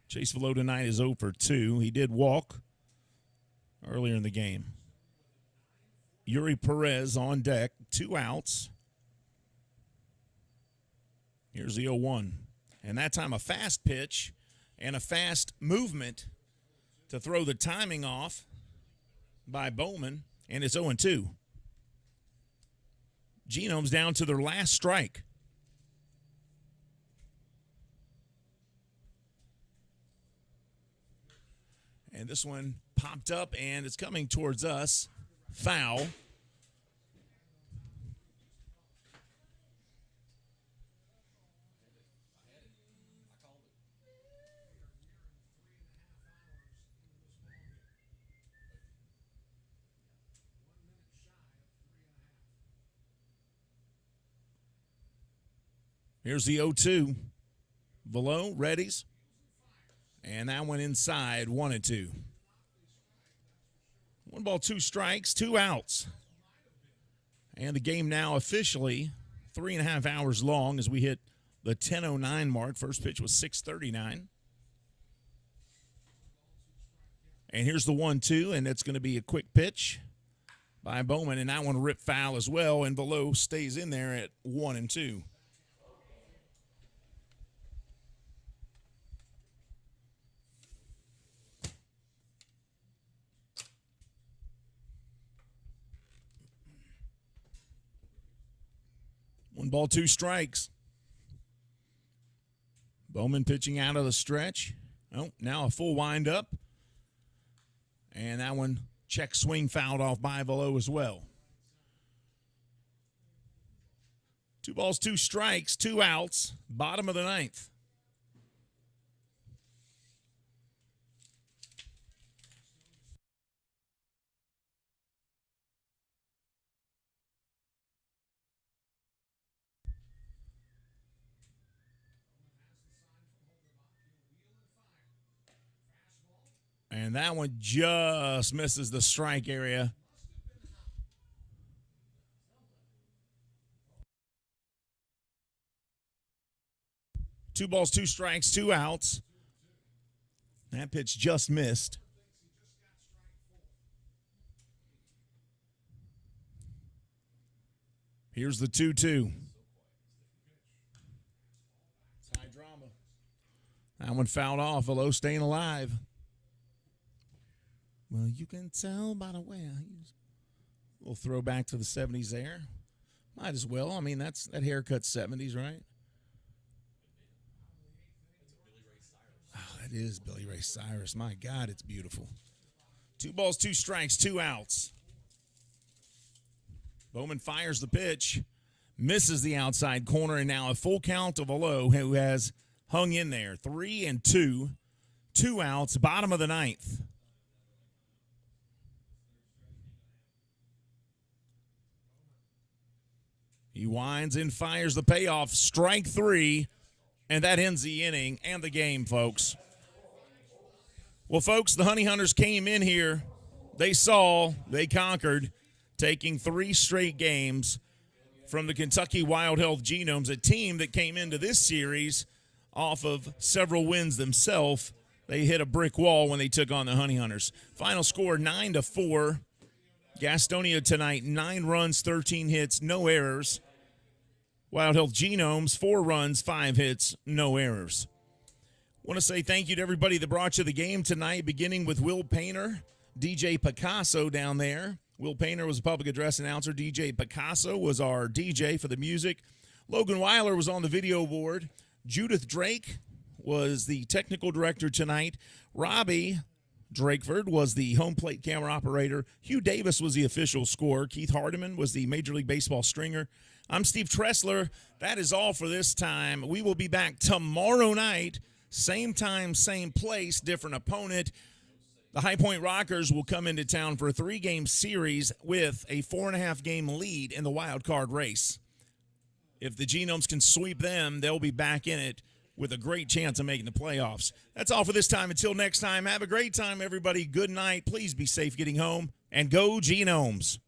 Chase Velo tonight is 0 for 2. He did walk earlier in the game. Yuri Perez on deck, 2 outs. Here's the 0-1. And that time a fast pitch and a fast movement to throw the timing off by Bowman, and it's 0-2. Genomes down to their last strike. And this one popped up, and it's coming towards us. Foul. Here's the 0-2. Velo, readies. And that one inside, 1-2. 1 ball, 2 strikes, 2 outs. And the game now officially 3.5 hours long as we hit the 10:09 mark. First pitch was 6:39. And here's the 1-2, and it's going to be a quick pitch. by Bowman, and that one ripped foul as well, and Below stays in there at 1-2. One ball, two strikes. Bowman pitching out of the stretch. Oh, now a full windup. And that one, check swing fouled off by Below as well. 2 balls, 2 strikes, 2 outs, bottom of the 9th. And that one just misses the strike area. Two balls, 2 strikes, 2 outs. That pitch just missed. Here's the 2-2. It's high drama. That one fouled off. Below staying alive. Well, you can tell by the way I use. We'll throw back to the 70s there. Might as well. I mean, that haircut's 70s, right? Oh, that is Billy Ray Cyrus. My God, it's beautiful. 2 balls, 2 strikes, 2 outs. Bowman fires the pitch, misses the outside corner, and now a full count of Below, who has hung in there. 3-2, 2 outs, bottom of the 9th. He winds and fires the payoff. Strike 3, and that ends the inning and the game, folks. Well, folks, the Honey Hunters came in here. They saw, they conquered, taking 3 straight games from the Kentucky Wild Health Genomes, a team that came into this series off of several wins themselves. They hit a brick wall when they took on the Honey Hunters. Final score 9-4. Gastonia tonight, 9 runs, 13 hits, no errors. Wild Health Genomes, 4 runs, 5 hits, no errors. Want to say thank you to everybody that brought you the game tonight, beginning with Will Painter, DJ Picasso down there. Will Painter was a public address announcer. DJ Picasso was our DJ for the music. Logan Weiler was on the video board. Judith Drake was the technical director tonight. Robbie Drakeford was the home plate camera operator. Hugh Davis was the official scorer. Keith Hardiman was the Major League Baseball stringer. I'm Steve Tressler. That is all for this time. We will be back tomorrow night. Same time, same place, different opponent. The High Point Rockers will come into town for a 3-game series with a 4.5-game lead in the wild card race. If the Genomes can sweep them, they'll be back in it with a great chance of making the playoffs. That's all for this time. Until next time, have a great time, everybody. Good night. Please be safe getting home, and go Genomes.